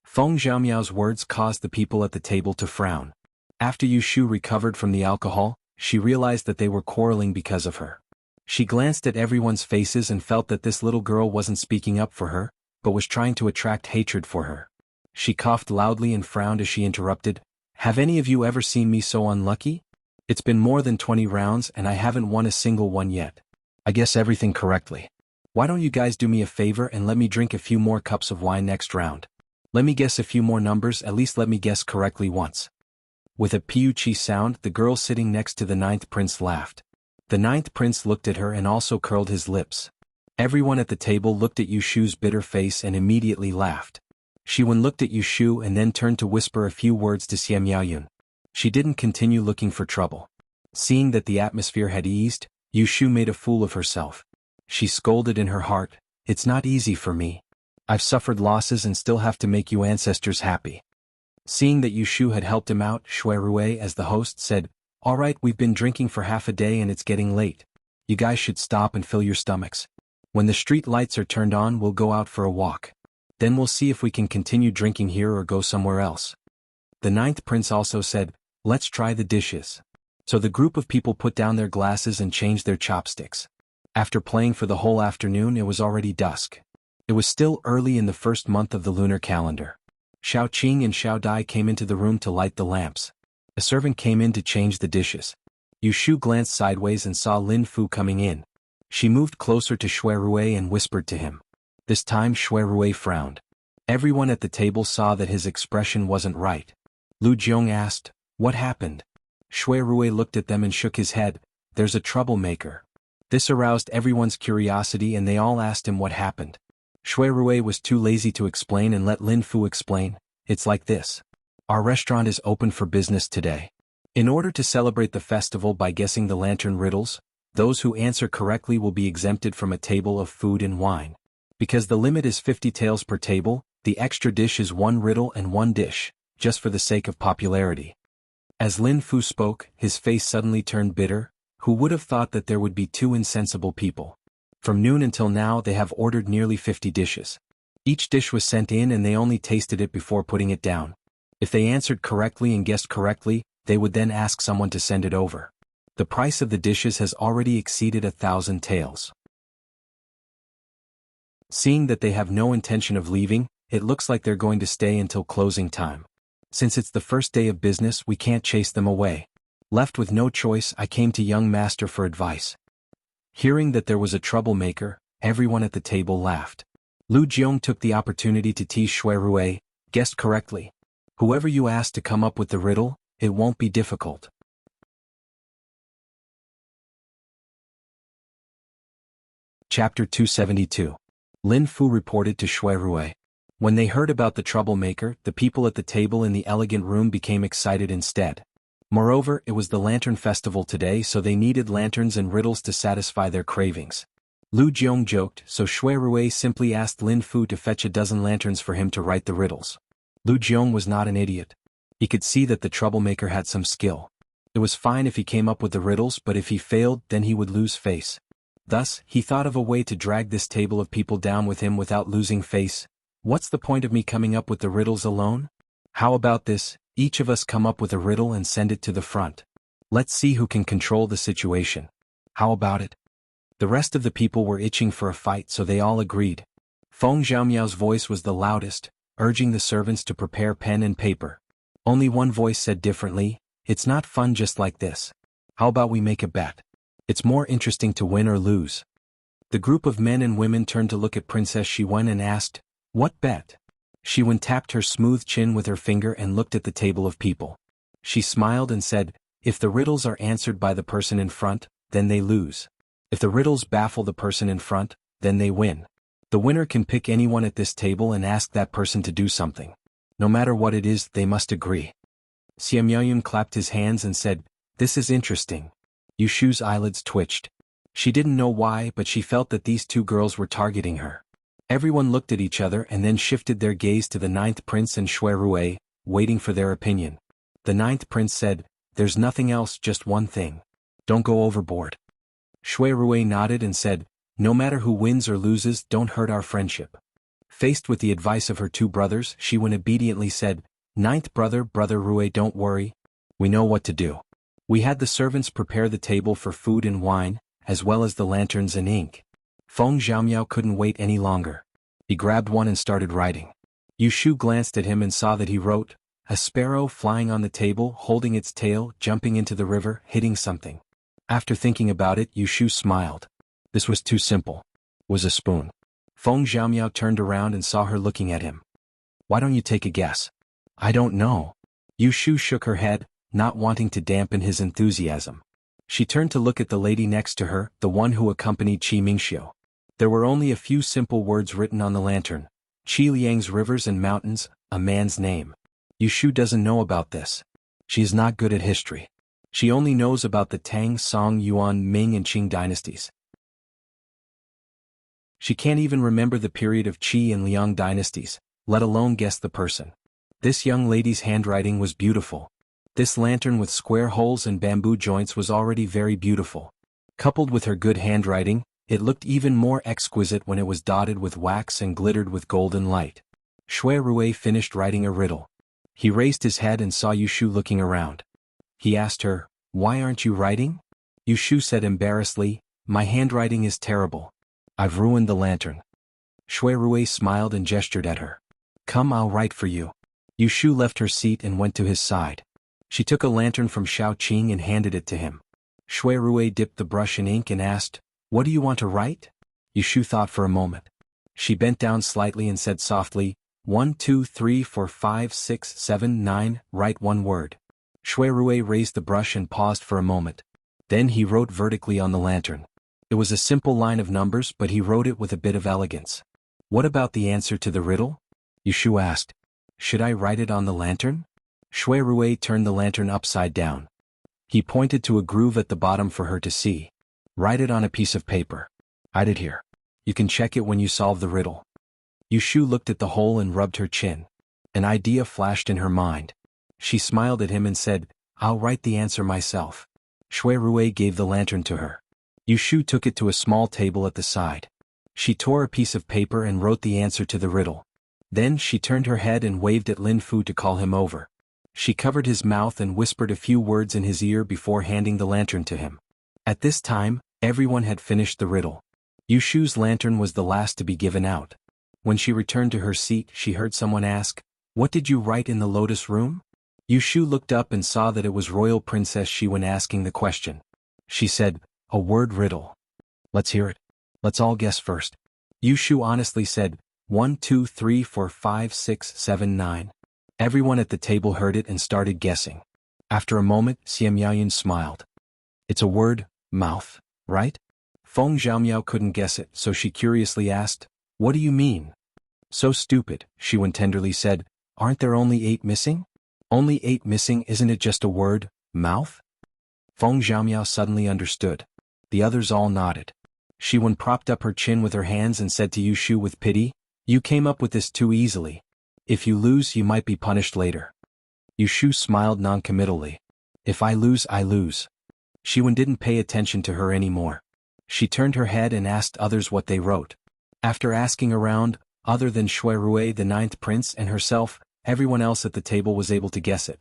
Feng Zhaomiao's words caused the people at the table to frown. After Yu Shu recovered from the alcohol, she realized that they were quarreling because of her. She glanced at everyone's faces and felt that this little girl wasn't speaking up for her, but was trying to attract hatred for her. She coughed loudly and frowned as she interrupted, "Have any of you ever seen me so unlucky? It's been more than 20 rounds and I haven't won a single one yet. I guess everything correctly. Why don't you guys do me a favor and let me drink a few more cups of wine next round? Let me guess a few more numbers, at least let me guess correctly once." With a piu-chi sound, the girl sitting next to the ninth prince laughed. The ninth prince looked at her and also curled his lips. Everyone at the table looked at Yu Shu's bitter face and immediately laughed. Xiwen looked at Yu Shu and then turned to whisper a few words to Xie Miaoyun. She didn't continue looking for trouble. Seeing that the atmosphere had eased, Yu Shu made a fool of herself. She scolded in her heart, "It's not easy for me. I've suffered losses and still have to make you ancestors happy." Seeing that Yu Shu had helped him out, Shui Rui as the host said, "All right, we've been drinking for half a day and it's getting late. You guys should stop and fill your stomachs. When the street lights are turned on, we'll go out for a walk. Then we'll see if we can continue drinking here or go somewhere else." The ninth prince also said, "Let's try the dishes." So the group of people put down their glasses and changed their chopsticks. After playing for the whole afternoon, it was already dusk. It was still early in the first month of the lunar calendar. Xiao Qing and Xiao Dai came into the room to light the lamps. A servant came in to change the dishes. Yu Shu glanced sideways and saw Lin Fu coming in. She moved closer to Shui Rui and whispered to him. This time Shui Rui frowned. Everyone at the table saw that his expression wasn't right. Lu Jiong asked, "What happened?" Shui Rui looked at them and shook his head, "There's a troublemaker." This aroused everyone's curiosity and they all asked him what happened. Shui Rui was too lazy to explain and let Lin Fu explain. "It's like this. Our restaurant is open for business today. In order to celebrate the festival by guessing the lantern riddles, those who answer correctly will be exempted from a table of food and wine. Because the limit is 50 taels per table, the extra dish is 1 riddle and 1 dish, just for the sake of popularity." As Lin Fu spoke, his face suddenly turned bitter. Who would have thought that there would be 2 insensible people? From noon until now they have ordered nearly 50 dishes. Each dish was sent in and they only tasted it before putting it down. If they answered correctly and guessed correctly, they would then ask someone to send it over. The price of the dishes has already exceeded 1,000 taels. Seeing that they have no intention of leaving, it looks like they're going to stay until closing time. Since it's the first day of business, we can't chase them away. Left with no choice, I came to young master for advice. Hearing that there was a troublemaker, everyone at the table laughed. Lu Jiong took the opportunity to tease Shui Rui, "Guessed correctly. Whoever you ask to come up with the riddle, it won't be difficult." Chapter 272. Lin Fu reported to Shui Rui. When they heard about the troublemaker, the people at the table in the elegant room became excited instead. Moreover, it was the Lantern Festival today, so they needed lanterns and riddles to satisfy their cravings. Lu Jiong joked, so Shui Rui simply asked Lin Fu to fetch a dozen lanterns for him to write the riddles. Lu Jiong was not an idiot. He could see that the troublemaker had some skill. It was fine if he came up with the riddles, but if he failed, then he would lose face. Thus, he thought of a way to drag this table of people down with him without losing face. "What's the point of me coming up with the riddles alone? How about this? Each of us come up with a riddle and send it to the front. Let's see who can control the situation. How about it?" The rest of the people were itching for a fight, so they all agreed. Feng Zhaomiao's voice was the loudest, urging the servants to prepare pen and paper. Only one voice said differently, "It's not fun just like this. How about we make a bet? It's more interesting to win or lose." The group of men and women turned to look at Princess Xiwen and asked, "What bet?" Xiwen tapped her smooth chin with her finger and looked at the table of people. She smiled and said, "If the riddles are answered by the person in front, then they lose. If the riddles baffle the person in front, then they win. The winner can pick anyone at this table and ask that person to do something. No matter what it is, they must agree." Xie Miaoyun clapped his hands and said, "This is interesting." Yu Shu's eyelids twitched. She didn't know why, but she felt that these 2 girls were targeting her. Everyone looked at each other and then shifted their gaze to the ninth prince and Shui Rui, waiting for their opinion. The ninth prince said, "There's nothing else, just one thing. Don't go overboard." Shui Rui nodded and said, "No matter who wins or loses, don't hurt our friendship." Faced with the advice of her two brothers, she obediently said, "Ninth brother, Brother Rui, don't worry. We know what to do." We had the servants prepare the table for food and wine, as well as the lanterns and ink. Feng Xiaomiao couldn't wait any longer. He grabbed one and started writing. Yushu glanced at him and saw that he wrote, "A sparrow flying on the table, holding its tail, jumping into the river, hitting something." After thinking about it, Yushu smiled. This was too simple. It was a spoon. Feng Xiaomiao turned around and saw her looking at him. "Why don't you take a guess?" "I don't know." Yushu shook her head, not wanting to dampen his enthusiasm. She turned to look at the lady next to her, the one who accompanied Qi Mingxiu. There were only a few simple words written on the lantern. Qi Liang's rivers and mountains, a man's name. Yushu doesn't know about this. She is not good at history. She only knows about the Tang, Song, Yuan, Ming and Qing dynasties. She can't even remember the period of Qi and Liang dynasties, let alone guess the person. This young lady's handwriting was beautiful. This lantern with square holes and bamboo joints was already very beautiful. Coupled with her good handwriting, it looked even more exquisite when it was dotted with wax and glittered with golden light. Shui Rui finished writing a riddle. He raised his head and saw Yushu looking around. He asked her, "Why aren't you writing?" Yushu said embarrassedly, "My handwriting is terrible. I've ruined the lantern." Shui Rui smiled and gestured at her. "Come, I'll write for you." Yushu left her seat and went to his side. She took a lantern from Xiao Qing and handed it to him. Shui Rui dipped the brush in ink and asked, "What do you want to write?" Yushu thought for a moment. She bent down slightly and said softly, 1, 2, 3, 4, 5, 6, 7, 9, write one word." Shui Rui raised the brush and paused for a moment. Then he wrote vertically on the lantern. It was a simple line of numbers, but he wrote it with a bit of elegance. "What about the answer to the riddle?" Yushu asked. "Should I write it on the lantern?" Shui Rui turned the lantern upside down. He pointed to a groove at the bottom for her to see. "Write it on a piece of paper. Hide it here. You can check it when you solve the riddle." Yushu looked at the hole and rubbed her chin. An idea flashed in her mind. She smiled at him and said, "I'll write the answer myself." Shui Rui gave the lantern to her. Yushu took it to a small table at the side. She tore a piece of paper and wrote the answer to the riddle. Then she turned her head and waved at Lin Fu to call him over. She covered his mouth and whispered a few words in his ear before handing the lantern to him. At this time, everyone had finished the riddle. Yushu's lantern was the last to be given out. When she returned to her seat, she heard someone ask, "What did you write in the lotus room?" Yushu looked up and saw that it was Royal Princess Shiwen asking the question. She said, "A word riddle." "Let's hear it. Let's all guess first." Yushu honestly said, 1, 2, 3, 4, 5, 6, 7, 9. Everyone at the table heard it and started guessing. After a moment, Xie Miaoyan smiled. "It's a word, mouth, right?" Feng Xiaomiao couldn't guess it, so she curiously asked, "What do you mean?" "So stupid," Shiwen tenderly said, "aren't there only 8 missing?" "Only 8 missing, isn't it just a word, mouth?" Feng Xiaomiao suddenly understood. The others all nodded. Shiwen propped up her chin with her hands and said to Yushu with pity, "You came up with this too easily. If you lose, you might be punished later." Yushu smiled noncommittally. "If I lose, I lose." Shiwen didn't pay attention to her anymore. She turned her head and asked others what they wrote. After asking around, other than Shui Rui, the 9th prince, and herself, everyone else at the table was able to guess it.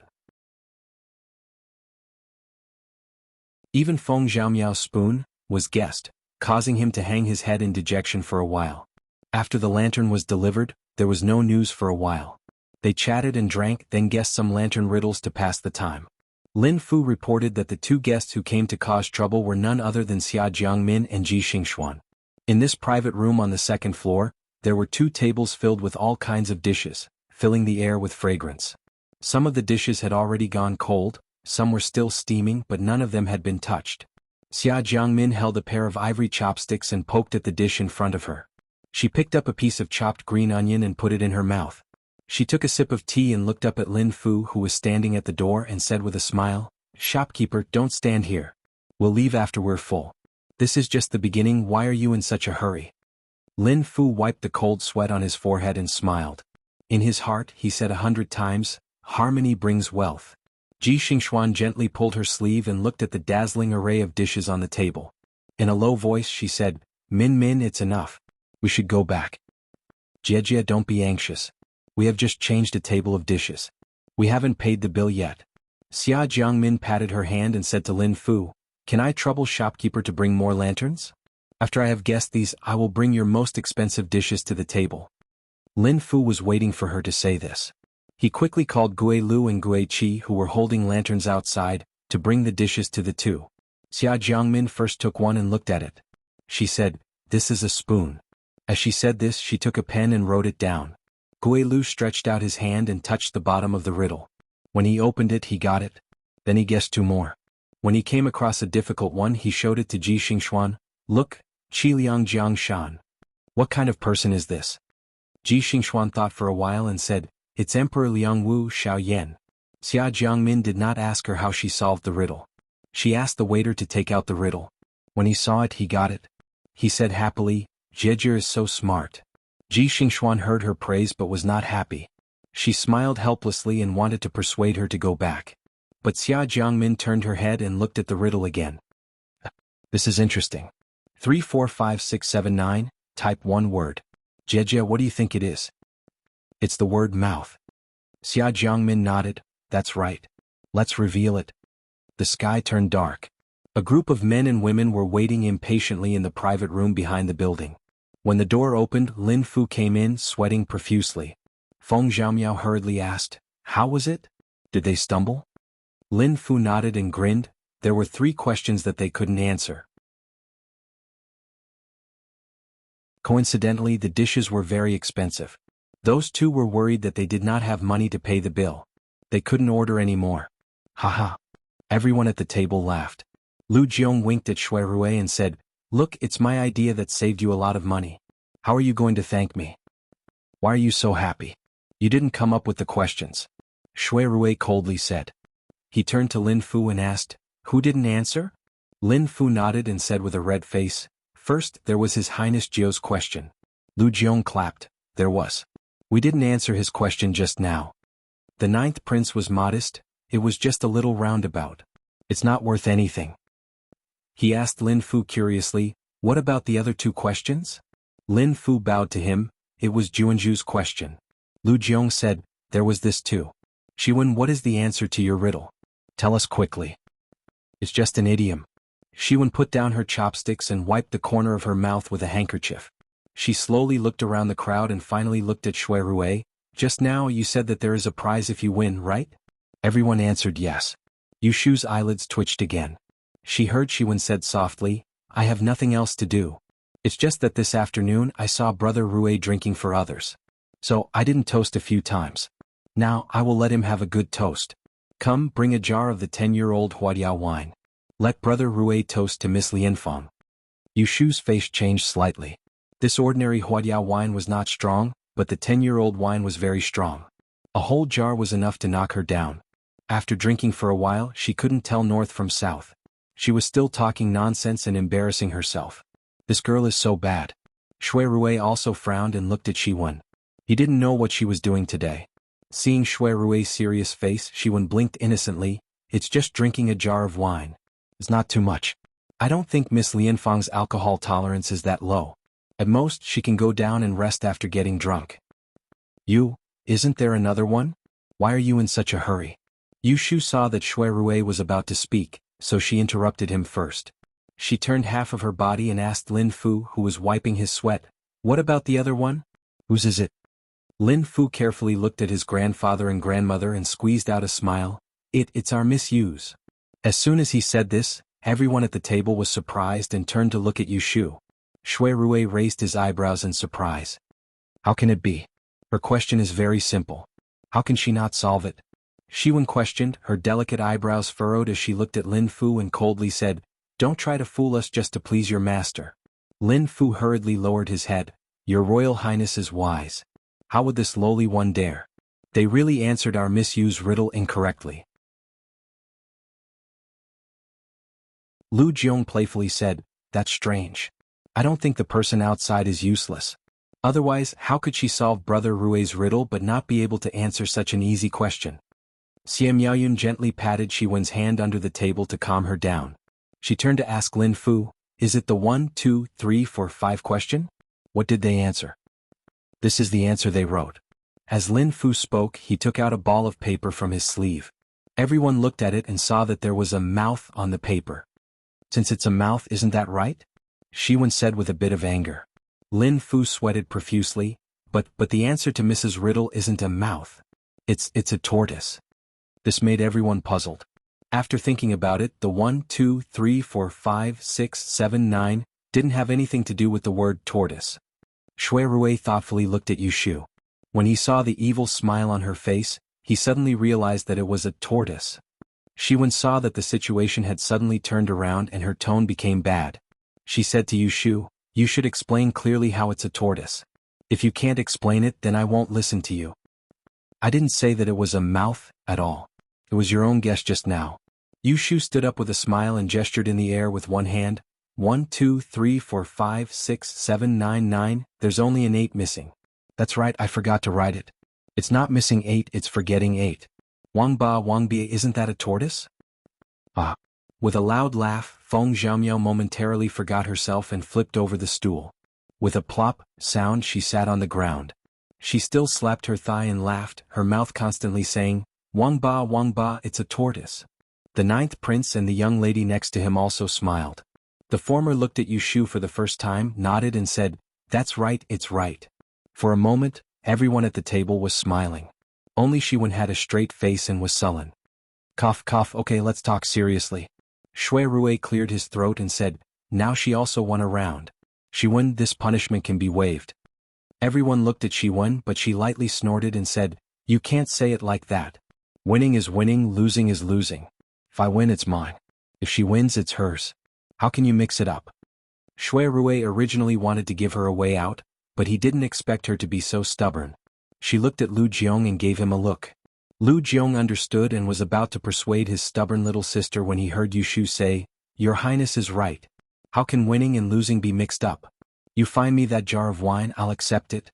Even Feng Xiaomiao's spoon was guessed, causing him to hang his head in dejection for a while. After the lantern was delivered, there was no news for a while. They chatted and drank, then guessed some lantern riddles to pass the time. Lin Fu reported that the 2 guests who came to cause trouble were none other than Xia Jiangmin and Ji Xingxuan. In this private room on the 2nd floor, there were 2 tables filled with all kinds of dishes, filling the air with fragrance. Some of the dishes had already gone cold, some were still steaming, but none of them had been touched. Xia Jiangmin held a pair of ivory chopsticks and poked at the dish in front of her. She picked up a piece of chopped green onion and put it in her mouth. She took a sip of tea and looked up at Lin Fu, who was standing at the door, and said with a smile, "Shopkeeper, don't stand here. We'll leave after we're full. This is just the beginning, why are you in such a hurry?" Lin Fu wiped the cold sweat on his forehead and smiled. In his heart, he said 100 times, "Harmony brings wealth." Ji Xingxuan gently pulled her sleeve and looked at the dazzling array of dishes on the table. In a low voice she said, Min Min, it's enough. We should go back. Jie, don't be anxious. We have just changed a table of dishes. We haven't paid the bill yet. Xia Jiangmin patted her hand and said to Lin Fu, Can I trouble shopkeeper to bring more lanterns? After I have guessed these, I will bring your most expensive dishes to the table. Lin Fu was waiting for her to say this. He quickly called Gui Lu and Gui Qi, who were holding lanterns outside, to bring the dishes to the two. Xia Jiangmin first took one and looked at it. She said, This is a spoon. As she said this, she took a pen and wrote it down. Gui Lu stretched out his hand and touched the bottom of the riddle. When he opened it, he got it. Then he guessed two more. When he came across a difficult one, he showed it to Ji Xingxuan. Look, Qiliang Jiangshan. What kind of person is this? Ji Xingxuan thought for a while and said, It's Emperor Liang Wu Xiaoyan. Xia Jiangmin did not ask her how she solved the riddle. She asked the waiter to take out the riddle. When he saw it, he got it. He said happily, Jie is so smart. Ji Xingxuan heard her praise but was not happy. She smiled helplessly and wanted to persuade her to go back. But Xia Jiangmin turned her head and looked at the riddle again. This is interesting. 3 4 5 6 7 9, type one word. Jie, what do you think it is? It's the word mouth. Xia Jiangmin nodded, That's right. Let's reveal it. The sky turned dark. A group of men and women were waiting impatiently in the private room behind the building. When the door opened, Lin Fu came in, sweating profusely. Feng Zhaomiao hurriedly asked, How was it? Did they stumble? Lin Fu nodded and grinned. There were 3 questions that they couldn't answer. Coincidentally, the dishes were very expensive. Those 2 were worried that they did not have money to pay the bill. They couldn't order any more. Haha. Everyone at the table laughed. Lu Jiong winked at Shui Rui and said, Look, it's my idea that saved you a lot of money. How are you going to thank me? Why are you so happy? You didn't come up with the questions. Shui Rui coldly said. He turned to Lin Fu and asked, Who didn't answer? Lin Fu nodded and said with a red face, First, there was His Highness Jiu's question. Lu Jiong clapped. There was. We didn't answer his question just now. The 9th prince was modest. It was just a little roundabout. It's not worth anything. He asked Lin Fu curiously, What about the other 2 questions? Lin Fu bowed to him. It was Juanju's question. Lu Jiong said, There was this too. Xiwen, what is the answer to your riddle? Tell us quickly. It's just an idiom. Xiwen put down her chopsticks and wiped the corner of her mouth with a handkerchief. She slowly looked around the crowd and finally looked at Shui Rui. Just now you said that there is a prize if you win, right? Everyone answered yes. Yushu's eyelids twitched again. She heard Xiwen said softly, I have nothing else to do. It's just that this afternoon I saw Brother Rui drinking for others. So I didn't toast a few times. Now I will let him have a good toast. Come, bring a jar of the 10-year-old Huadiao wine. Let Brother Rui toast to Miss Lianfeng. Yushu's face changed slightly. This ordinary Huadiao wine was not strong, but the 10-year-old wine was very strong. A whole jar was enough to knock her down. After drinking for a while, she couldn't tell north from south. She was still talking nonsense and embarrassing herself. This girl is so bad. Shui Rui also frowned and looked at Xiwen. He didn't know what she was doing today. Seeing Shui Rui's serious face, Xiwen blinked innocently. It's just drinking a jar of wine. It's not too much. I don't think Miss Lianfeng's alcohol tolerance is that low. At most, she can go down and rest after getting drunk. You, isn't there another one? Why are you in such a hurry? Yushu saw that Shui Rui was about to speak, so she interrupted him first. She turned half of her body and asked Lin Fu, who was wiping his sweat, What about the other one? Whose is it? Lin Fu carefully looked at his grandfather and grandmother and squeezed out a smile. It's our Miss Yu's. As soon as he said this, everyone at the table was surprised and turned to look at Yushu. Shui Rui raised his eyebrows in surprise. How can it be? Her question is very simple. How can she not solve it? Xiwen questioned, her delicate eyebrows furrowed as she looked at Lin Fu and coldly said, Don't try to fool us just to please your master. Lin Fu hurriedly lowered his head. Your Royal Highness is wise. How would this lowly one dare? They really answered our Miss Yu's riddle incorrectly. Lu Jiong playfully said, That's strange. I don't think the person outside is useless. Otherwise, how could she solve Brother Rui's riddle but not be able to answer such an easy question? Xie Miaoyun gently patted Xiwen's hand under the table to calm her down. She turned to ask Lin Fu, Is it the 1, 2, 3, 4, 5 question? What did they answer? This is the answer they wrote. As Lin Fu spoke, he took out a ball of paper from his sleeve. Everyone looked at it and saw that there was a mouth on the paper. Since it's a mouth, isn't that right? Shiwen said with a bit of anger. Lin Fu sweated profusely, but the answer to Mrs. Riddle isn't a mouth. It's a tortoise. This made everyone puzzled. After thinking about it, the 1, 2, 3, 4, 5, 6, 7, 9 didn't have anything to do with the word tortoise. Shui Rui thoughtfully looked at Yushu. When he saw the evil smile on her face, he suddenly realized that it was a tortoise. Shiwen saw that the situation had suddenly turned around and her tone became bad. She said to Yushu, "You should explain clearly how it's a tortoise. If you can't explain it, then I won't listen to you." "I didn't say that it was a mouth at all. It was your own guess just now." Yushu stood up with a smile and gestured in the air with one hand. 1, 2, 3, 4, 5, 6, 7, 9, 9, there's only an 8 missing. That's right, I forgot to write it. It's not missing 8, it's forgetting 8. Wangbi, isn't that a tortoise? Ah. With a loud laugh, Feng Zhamiao momentarily forgot herself and flipped over the stool. With a plop sound, she sat on the ground. She still slapped her thigh and laughed, her mouth constantly saying, Wangba, it's a tortoise. The 9th prince and the young lady next to him also smiled. The former looked at Yushu for the first time, nodded and said, "That's right, it's right." For a moment, everyone at the table was smiling. Only Shiwen had a straight face and was sullen. Cough, okay, let's talk seriously. Shui Rui cleared his throat and said, "Now she also won a round. Shiwen, this punishment can be waived." Everyone looked at Shiwen, but she lightly snorted and said, "You can't say it like that. Winning is winning, losing is losing. If I win, it's mine. If she wins, it's hers. How can you mix it up?" Shui Rui originally wanted to give her a way out, but he didn't expect her to be so stubborn. She looked at Lu Jiong and gave him a look. Lu Jiong understood and was about to persuade his stubborn little sister when he heard Yushu say, "Your Highness is right. How can winning and losing be mixed up? You find me that jar of wine, I'll accept it."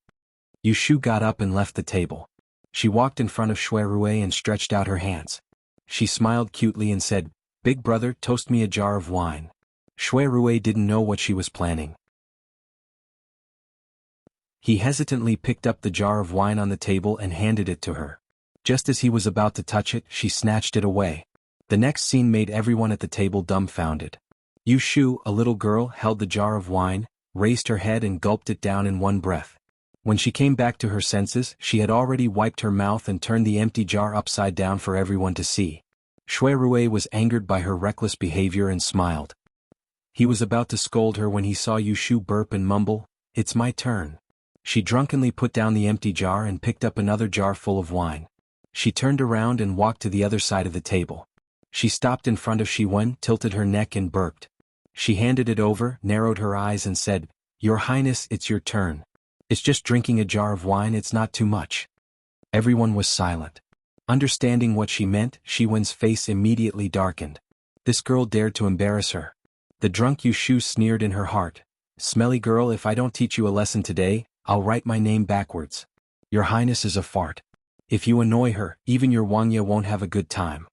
Yushu got up and left the table. She walked in front of Shui Rui and stretched out her hands. She smiled cutely and said, "Big brother, toast me a jar of wine." Shui Rui didn't know what she was planning. He hesitantly picked up the jar of wine on the table and handed it to her. Just as he was about to touch it, she snatched it away. The next scene made everyone at the table dumbfounded. Yushu, a little girl, held the jar of wine, raised her head and gulped it down in one breath. When she came back to her senses, she had already wiped her mouth and turned the empty jar upside down for everyone to see. Shui Rui was angered by her reckless behavior and smiled. He was about to scold her when he saw Yushu burp and mumble, "It's my turn." She drunkenly put down the empty jar and picked up another jar full of wine. She turned around and walked to the other side of the table. She stopped in front of Shiwen, tilted her neck and burped. She handed it over, narrowed her eyes and said, "Your Highness, it's your turn. It's just drinking a jar of wine, it's not too much." Everyone was silent. Understanding what she meant, Shiwen's face immediately darkened. This girl dared to embarrass her. The drunk Yushu sneered in her heart, "Smelly girl, if I don't teach you a lesson today, I'll write my name backwards. Your Highness is a fart. If you annoy her, even your Wangya won't have a good time."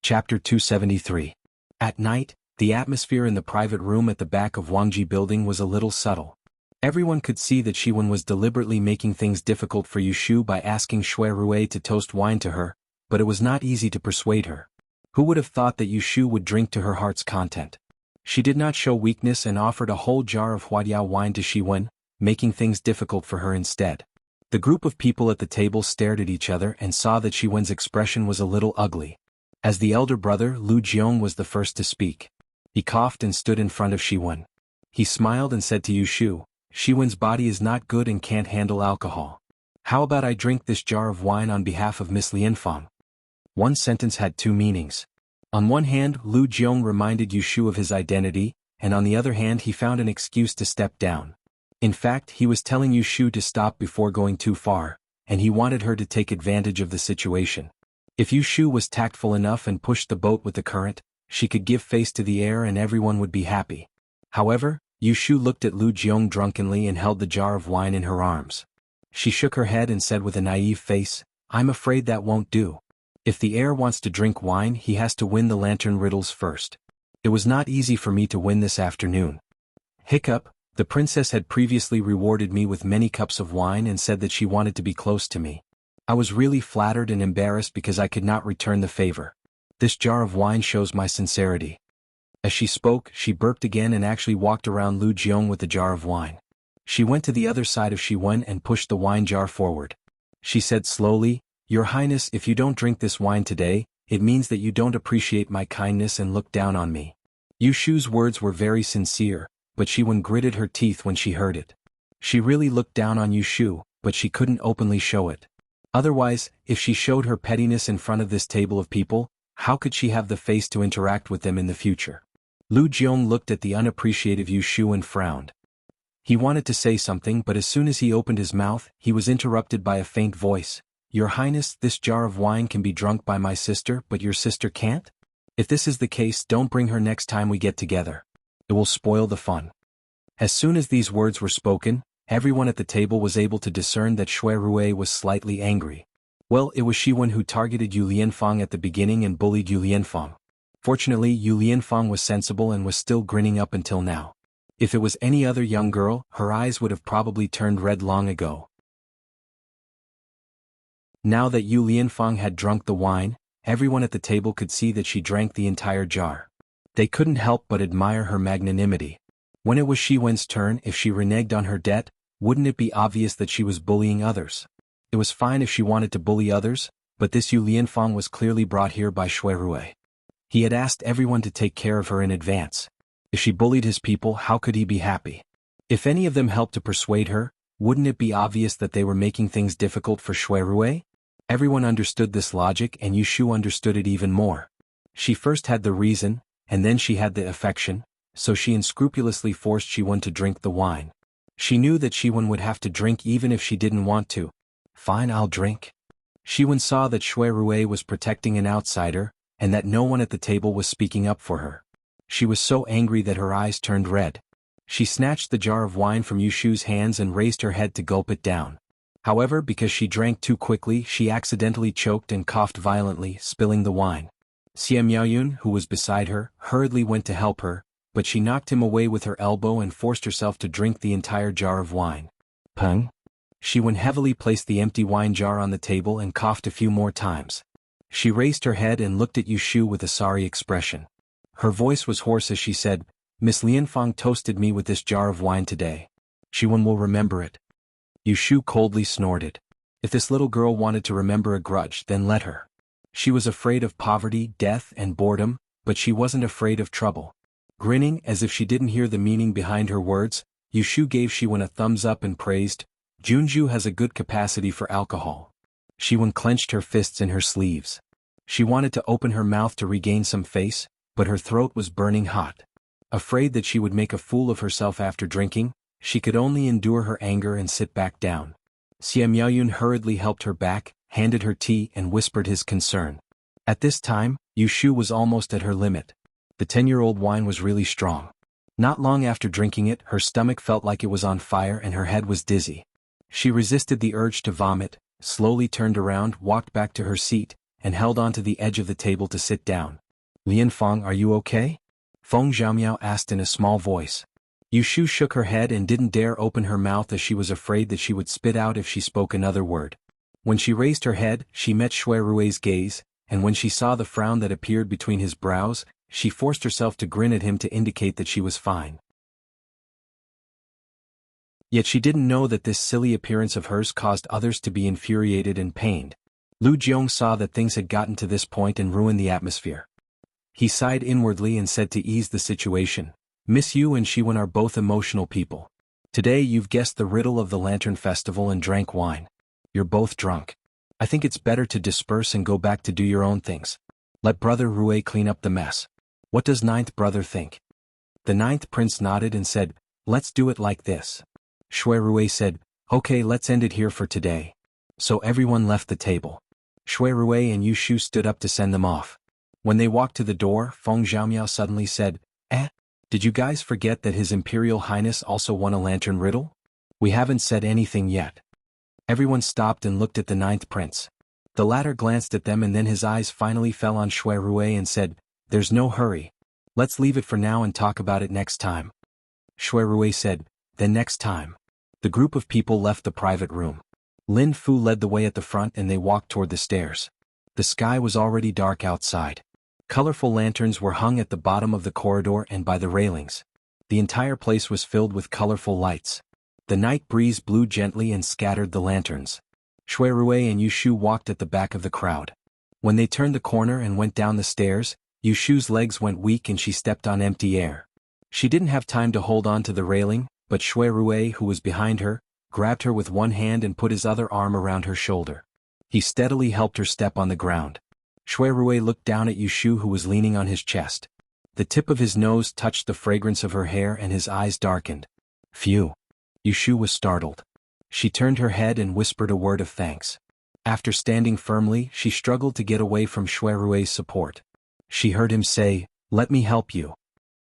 Chapter 273. At night, the atmosphere in the private room at the back of Wangji building was a little subtle. Everyone could see that Shiwen was deliberately making things difficult for Yushu by asking Shui Rui to toast wine to her, but it was not easy to persuade her. Who would have thought that Yushu would drink to her heart's content? She did not show weakness and offered a whole jar of Huadiao wine to Shiwen, making things difficult for her instead. The group of people at the table stared at each other and saw that Shiwen's expression was a little ugly. As the elder brother, Lu Jiong was the first to speak. He coughed and stood in front of Shiwen. He smiled and said to Yushu, "Shiwen's body is not good and can't handle alcohol. How about I drink this jar of wine on behalf of Miss Lianfang?" One sentence had two meanings. On one hand, Lu Jiong reminded Yushu of his identity, and on the other hand he found an excuse to step down. In fact, he was telling Yushu to stop before going too far, and he wanted her to take advantage of the situation. If Yushu was tactful enough and pushed the boat with the current, she could give face to the air and everyone would be happy. However, Yushu looked at Lu Jiong drunkenly and held the jar of wine in her arms. She shook her head and said with a naive face, "I'm afraid that won't do. If the heir wants to drink wine, he has to win the lantern riddles first. It was not easy for me to win this afternoon. Hiccup, the princess had previously rewarded me with many cups of wine and said that she wanted to be close to me. I was really flattered and embarrassed because I could not return the favor. This jar of wine shows my sincerity. As she spoke, she burped again and actually walked around Lu Jiong with the jar of wine. She went to the other side of Shiwen and pushed the wine jar forward. She said slowly, "Your Highness, if you don't drink this wine today, it means that you don't appreciate my kindness and look down on me." Yu Shu's words were very sincere, but Shiwen gritted her teeth when she heard it. She really looked down on Yu Shu, but she couldn't openly show it. Otherwise, if she showed her pettiness in front of this table of people, how could she have the face to interact with them in the future? Lu Jiong looked at the unappreciative Yu Shu and frowned. He wanted to say something, but as soon as he opened his mouth, he was interrupted by a faint voice. "Your Highness, this jar of wine can be drunk by my sister, but your sister can't? If this is the case, don't bring her next time we get together. It will spoil the fun." As soon as these words were spoken, everyone at the table was able to discern that Shui Rui was slightly angry. Well, it was Shiwen who targeted Yu Lianfang at the beginning and bullied Yu Lianfang. Fortunately, Yu Lianfang was sensible and was still grinning up until now. If it was any other young girl, her eyes would have probably turned red long ago. Now that Yu Lianfang had drunk the wine, everyone at the table could see that she drank the entire jar. They couldn't help but admire her magnanimity. When it was Shiwen's turn, if she reneged on her debt, wouldn't it be obvious that she was bullying others? It was fine if she wanted to bully others, but this Yu Lianfang was clearly brought here by Shui Rui. He had asked everyone to take care of her in advance. If she bullied his people, how could he be happy? If any of them helped to persuade her, wouldn't it be obvious that they were making things difficult for Shui Rui? Everyone understood this logic and Yu Shu understood it even more. She first had the reason, and then she had the affection, so she unscrupulously forced Shiwen to drink the wine. She knew that Shiwen would have to drink even if she didn't want to. "Fine, I'll drink." Shiwen saw that Shui Rui was protecting an outsider, and that no one at the table was speaking up for her. She was so angry that her eyes turned red. She snatched the jar of wine from Yu Shu's hands and raised her head to gulp it down. However, because she drank too quickly, she accidentally choked and coughed violently, spilling the wine. Xie Miaoyun, who was beside her, hurriedly went to help her, but she knocked him away with her elbow and forced herself to drink the entire jar of wine. Peng? Shiwen heavily placed the empty wine jar on the table and coughed a few more times. She raised her head and looked at Yu Shu with a sorry expression. Her voice was hoarse as she said, "Miss Lianfang toasted me with this jar of wine today. Shiwen will remember it." Yu Shu coldly snorted. If this little girl wanted to remember a grudge, then let her. She was afraid of poverty, death, and boredom, but she wasn't afraid of trouble. Grinning as if she didn't hear the meaning behind her words, Yu Shu gave Shiwen a thumbs up and praised, "Junju has a good capacity for alcohol." Shiwen clenched her fists in her sleeves. She wanted to open her mouth to regain some face, but her throat was burning hot. Afraid that she would make a fool of herself after drinking, she could only endure her anger and sit back down. Xie Miaoyun hurriedly helped her back, handed her tea and whispered his concern. At this time, Yu Shu was almost at her limit. The 10-year-old wine was really strong. Not long after drinking it, her stomach felt like it was on fire and her head was dizzy. She resisted the urge to vomit, slowly turned around, walked back to her seat, and held onto the edge of the table to sit down. "Lianfang, are you okay?" Feng Zhaomiao asked in a small voice. Yu Shu shook her head and didn't dare open her mouth as she was afraid that she would spit out if she spoke another word. When she raised her head, she met Shui Rui's gaze, and when she saw the frown that appeared between his brows, she forced herself to grin at him to indicate that she was fine. Yet she didn't know that this silly appearance of hers caused others to be infuriated and pained. Lu Jiong saw that things had gotten to this point and ruined the atmosphere. He sighed inwardly and said to ease the situation, "Miss Yu and Shiwen are both emotional people. Today you've guessed the riddle of the Lantern Festival and drank wine. You're both drunk. I think it's better to disperse and go back to do your own things. Let Brother Rui clean up the mess. What does ninth brother think?" The ninth prince nodded and said, "Let's do it like this." Shui Rui said, "Okay, let's end it here for today." So everyone left the table. Shui Rui and Yu Shu stood up to send them off. When they walked to the door, Feng Zhaomiao suddenly said, Did you guys forget that His Imperial Highness also won a lantern riddle? We haven't said anything yet." Everyone stopped and looked at the ninth prince. The latter glanced at them and then his eyes finally fell on Shui Rui and said, "There's no hurry. Let's leave it for now and talk about it next time." Shui Rui said, "Then next time." The group of people left the private room. Lin Fu led the way at the front and they walked toward the stairs. The sky was already dark outside. Colorful lanterns were hung at the bottom of the corridor and by the railings. The entire place was filled with colorful lights. The night breeze blew gently and scattered the lanterns. Shui Rui and Yushu walked at the back of the crowd. When they turned the corner and went down the stairs, Yushu's legs went weak and she stepped on empty air. She didn't have time to hold on to the railing, but Shui Rui, who was behind her, grabbed her with one hand and put his other arm around her shoulder. He steadily helped her step on the ground. Shui Rui looked down at Yushu, who was leaning on his chest. The tip of his nose touched the fragrance of her hair and his eyes darkened. "Phew." Yushu was startled. She turned her head and whispered a word of thanks. After standing firmly, she struggled to get away from Shui Rui's support. She heard him say, "Let me help you."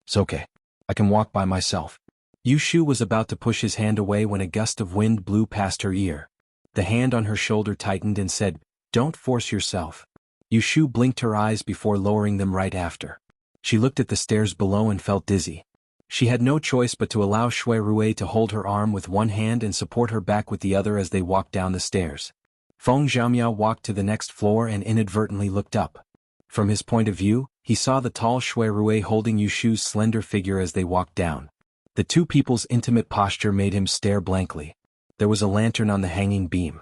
"It's okay. I can walk by myself." Yushu was about to push his hand away when a gust of wind blew past her ear. The hand on her shoulder tightened and said, "Don't force yourself." Yushu blinked her eyes before lowering them right after. She looked at the stairs below and felt dizzy. She had no choice but to allow Shui Rui to hold her arm with one hand and support her back with the other as they walked down the stairs. Feng Zhaomiao walked to the next floor and inadvertently looked up. From his point of view, he saw the tall Shui Rui holding Yushu's slender figure as they walked down. The two people's intimate posture made him stare blankly. There was a lantern on the hanging beam.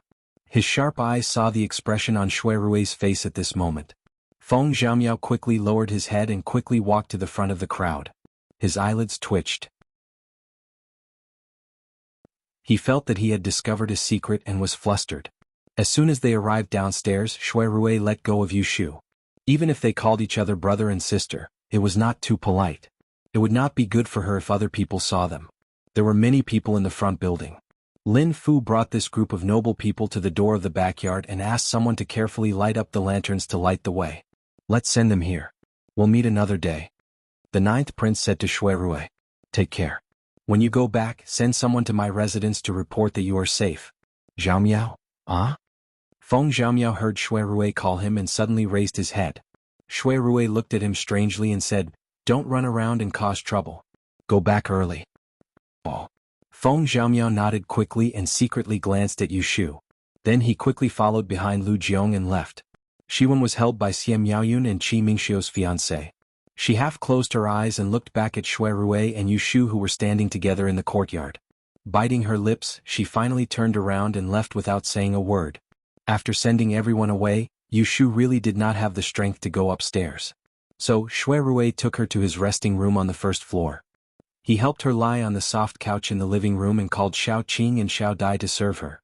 His sharp eyes saw the expression on Shui Rui's face at this moment. Feng Zhaomiao quickly lowered his head and quickly walked to the front of the crowd. His eyelids twitched. He felt that he had discovered a secret and was flustered. As soon as they arrived downstairs, Shui Rui let go of Yushu. Even if they called each other brother and sister, it was not too polite. It would not be good for her if other people saw them. There were many people in the front building. Lin Fu brought this group of noble people to the door of the backyard and asked someone to carefully light up the lanterns to light the way. "Let's send them here. We'll meet another day." The ninth prince said to Shui Rui, "Take care. When you go back, send someone to my residence to report that you are safe." "Zhaomiao? Ah?" Feng Zhaomiao heard Shui Rui call him and suddenly raised his head. Shui Rui looked at him strangely and said, "Don't run around and cause trouble. Go back early." "Oh." Feng Zhaomiao nodded quickly and secretly glanced at Yushu. Then he quickly followed behind Lu Jiong and left. Shiwen was held by Xie Miaoyun and Qi Mingxiu's fiancé. She half closed her eyes and looked back at Shui Rui and Yushu, who were standing together in the courtyard. Biting her lips, she finally turned around and left without saying a word. After sending everyone away, Yushu really did not have the strength to go upstairs. So, Shui Rui took her to his resting room on the first floor. He helped her lie on the soft couch in the living room and called Xiao Qing and Xiao Dai to serve her.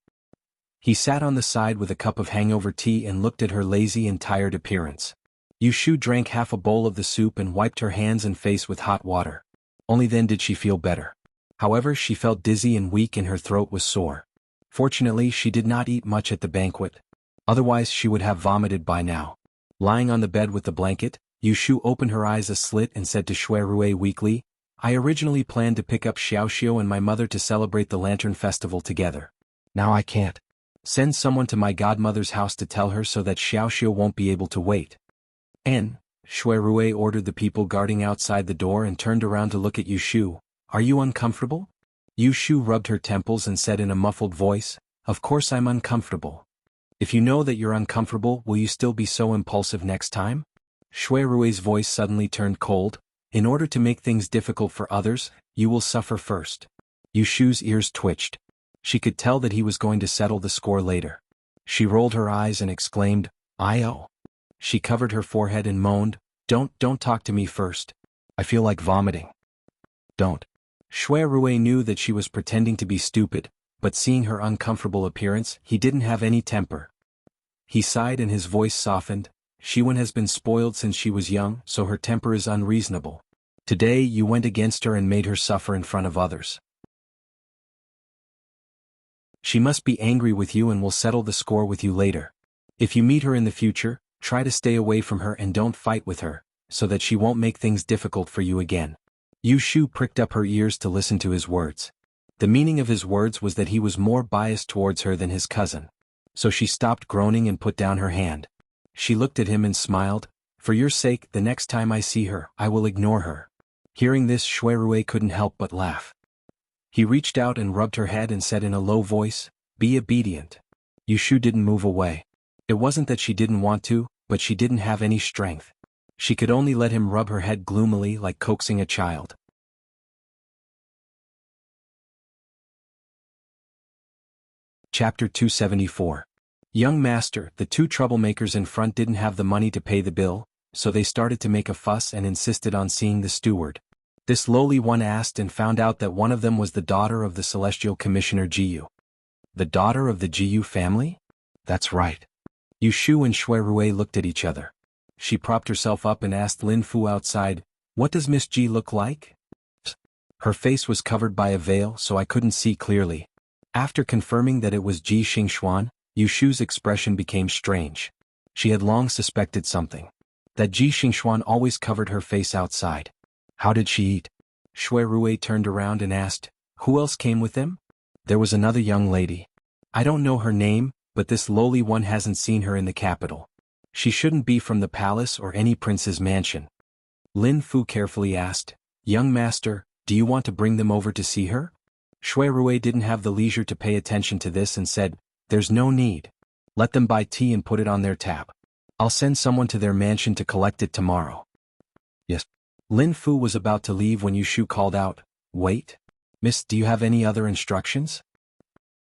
He sat on the side with a cup of hangover tea and looked at her lazy and tired appearance. Yushu drank half a bowl of the soup and wiped her hands and face with hot water. Only then did she feel better. However, she felt dizzy and weak and her throat was sore. Fortunately, she did not eat much at the banquet. Otherwise, she would have vomited by now. Lying on the bed with the blanket, Yushu opened her eyes a slit and said to Shui Rui weakly, "I originally planned to pick up Xiaoxiu and my mother to celebrate the Lantern Festival together. Now I can't. Send someone to my godmother's house to tell her so that Xiaoxiu won't be able to wait." Shui Rui ordered the people guarding outside the door and turned around to look at Yushu. "Are you uncomfortable?" Yushu rubbed her temples and said in a muffled voice, "Of course I'm uncomfortable." "If you know that you're uncomfortable, will you still be so impulsive next time?" Shui Rui's voice suddenly turned cold. "In order to make things difficult for others, you will suffer first." Yushu's ears twitched. She could tell that he was going to settle the score later. She rolled her eyes and exclaimed, "I-oh." She covered her forehead and moaned, Don't talk to me first. I feel like vomiting." "Don't." Shui Rui knew that she was pretending to be stupid, but seeing her uncomfortable appearance, he didn't have any temper. He sighed and his voice softened. "Shiwen has been spoiled since she was young, so her temper is unreasonable. Today you went against her and made her suffer in front of others. She must be angry with you and will settle the score with you later. If you meet her in the future, try to stay away from her and don't fight with her, so that she won't make things difficult for you again." Yushu pricked up her ears to listen to his words. The meaning of his words was that he was more biased towards her than his cousin. so she stopped groaning and put down her hand. She looked at him and smiled. For your sake, the next time I see her, I will ignore her. Hearing this, Shui Rui couldn't help but laugh. He reached out and rubbed her head and said in a low voice, "Be obedient." Yushu didn't move away. It wasn't that she didn't want to, but she didn't have any strength. She could only let him rub her head gloomily like coaxing a child. Chapter 274. Young master, the two troublemakers in front didn't have the money to pay the bill, so they started to make a fuss and insisted on seeing the steward. This lowly one asked and found out that one of them was the daughter of the Celestial Commissioner Jiyu. The daughter of the Jiyu family? That's right. Yushu and Shui Rui looked at each other. She propped herself up and asked Lin Fu outside, "What does Miss Ji look like?" Her face was covered by a veil, so I couldn't see clearly. After confirming that it was Ji Xingxuan, Yushu's expression became strange. She had long suspected something. That Ji Xingxuan always covered her face outside. How did she eat? Shui Rui turned around and asked, "Who else came with them?" There was another young lady. I don't know her name, but this lowly one hasn't seen her in the capital. She shouldn't be from the palace or any prince's mansion. Lin Fu carefully asked, "Young master, do you want to bring them over to see her?" Shui Rui didn't have the leisure to pay attention to this and said, "There's no need. Let them buy tea and put it on their tab. I'll send someone to their mansion to collect it tomorrow." Yes. Lin Fu was about to leave when Yushu called out, "Wait. Miss, do you have any other instructions?"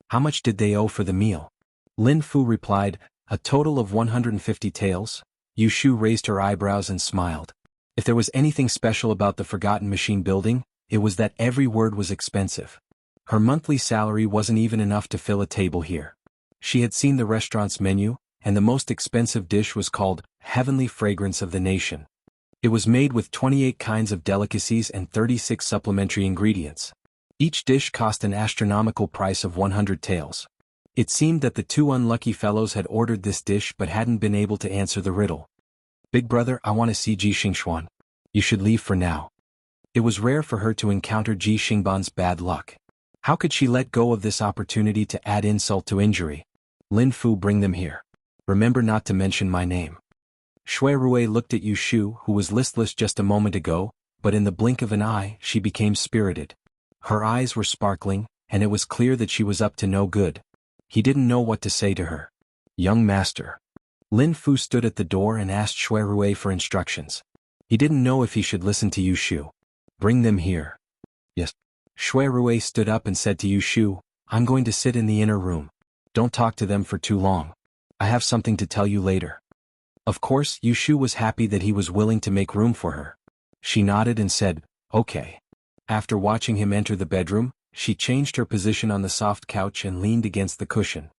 How much did they owe for the meal? Lin Fu replied, "A total of 150 taels." Yushu raised her eyebrows and smiled. If there was anything special about the Forgotten Machine building, it was that every word was expensive. Her monthly salary wasn't even enough to fill a table here. She had seen the restaurant's menu, and the most expensive dish was called Heavenly Fragrance of the Nation. It was made with 28 kinds of delicacies and 36 supplementary ingredients. Each dish cost an astronomical price of 100 taels. It seemed that the two unlucky fellows had ordered this dish but hadn't been able to answer the riddle. "Big brother, I want to see Ji Xingxuan. You should leave for now." It was rare for her to encounter Ji Xingban's bad luck. How could she let go of this opportunity to add insult to injury? "Lin Fu, bring them here. Remember not to mention my name." Shui Rui looked at Yushu, who was listless just a moment ago, but in the blink of an eye, she became spirited. Her eyes were sparkling, and it was clear that she was up to no good. He didn't know what to say to her. "Young master." Lin Fu stood at the door and asked Shui Rui for instructions. He didn't know if he should listen to Yushu. "Bring them here." "Yes." Shui Rui stood up and said to Yushu, "I'm going to sit in the inner room. Don't talk to them for too long. I have something to tell you later." Of course, Yushu was happy that he was willing to make room for her. She nodded and said, "Okay." After watching him enter the bedroom, she changed her position on the soft couch and leaned against the cushion.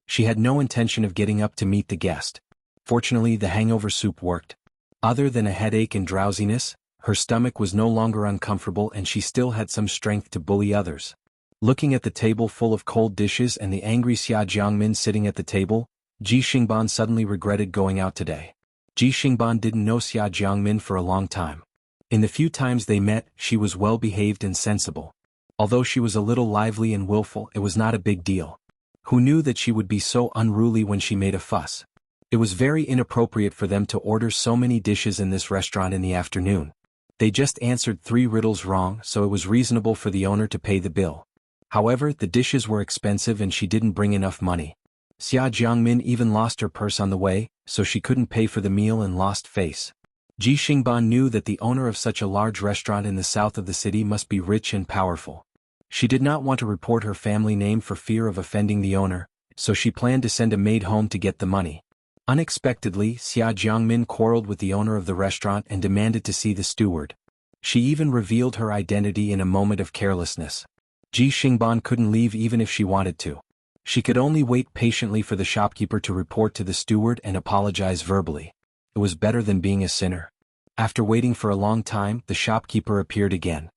She had no intention of getting up to meet the guest. Fortunately, the hangover soup worked. Other than a headache and drowsiness, her stomach was no longer uncomfortable and she still had some strength to bully others. Looking at the table full of cold dishes and the angry Xia Jiangmin sitting at the table, Ji Xingban suddenly regretted going out today. Ji Xingban didn't know Xia Jiangmin for a long time. In the few times they met, she was well-behaved and sensible. Although she was a little lively and willful, it was not a big deal. Who knew that she would be so unruly when she made a fuss? It was very inappropriate for them to order so many dishes in this restaurant in the afternoon. They just answered 3 riddles wrong, so it was reasonable for the owner to pay the bill. However, the dishes were expensive and she didn't bring enough money. Xia Jiangmin even lost her purse on the way, so she couldn't pay for the meal and lost face. Ji Xingban knew that the owner of such a large restaurant in the south of the city must be rich and powerful. She did not want to report her family name for fear of offending the owner, so she planned to send a maid home to get the money. Unexpectedly, Xia Jiangmin quarreled with the owner of the restaurant and demanded to see the steward. She even revealed her identity in a moment of carelessness. Ji Xingban couldn't leave even if she wanted to. She could only wait patiently for the shopkeeper to report to the steward and apologize verbally. It was better than being a sinner. After waiting for a long time, the shopkeeper appeared again.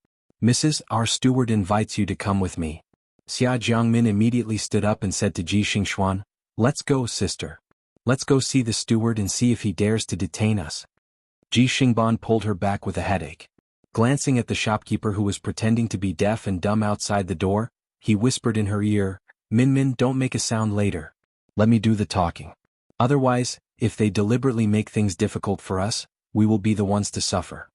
"Mrs., our steward invites you to come with me." Xia Jiangmin immediately stood up and said to Ji Xingxuan, "Let's go, sister. Let's go see the steward and see if he dares to detain us." Ji Xingban pulled her back with a headache. Glancing at the shopkeeper who was pretending to be deaf and dumb outside the door, he whispered in her ear, Min Min, don't make a sound later. Let me do the talking. Otherwise, if they deliberately make things difficult for us, we will be the ones to suffer.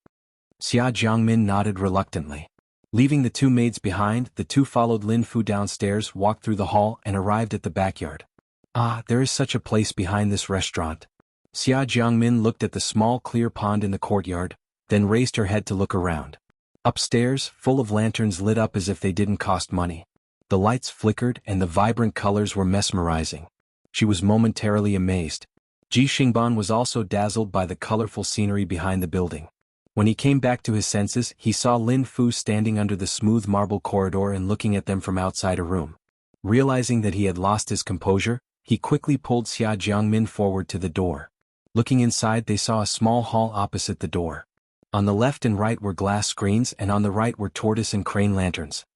Xia Jiangmin nodded reluctantly. Leaving the two maids behind, the two followed Lin Fu downstairs, walked through the hall, and arrived at the backyard. Ah, there is such a place behind this restaurant. Xia Jiangmin looked at the small clear pond in the courtyard, then raised her head to look around. Upstairs, full of lanterns lit up as if they didn't cost money. The lights flickered and the vibrant colors were mesmerizing. She was momentarily amazed. Ji Xingban was also dazzled by the colorful scenery behind the building. When he came back to his senses, he saw Lin Fu standing under the smooth marble corridor and looking at them from outside a room. Realizing that he had lost his composure, he quickly pulled Xia Jiangmin forward to the door. Looking inside, they saw a small hall opposite the door. On the left and right were glass screens, and on the right were tortoise and crane lanterns.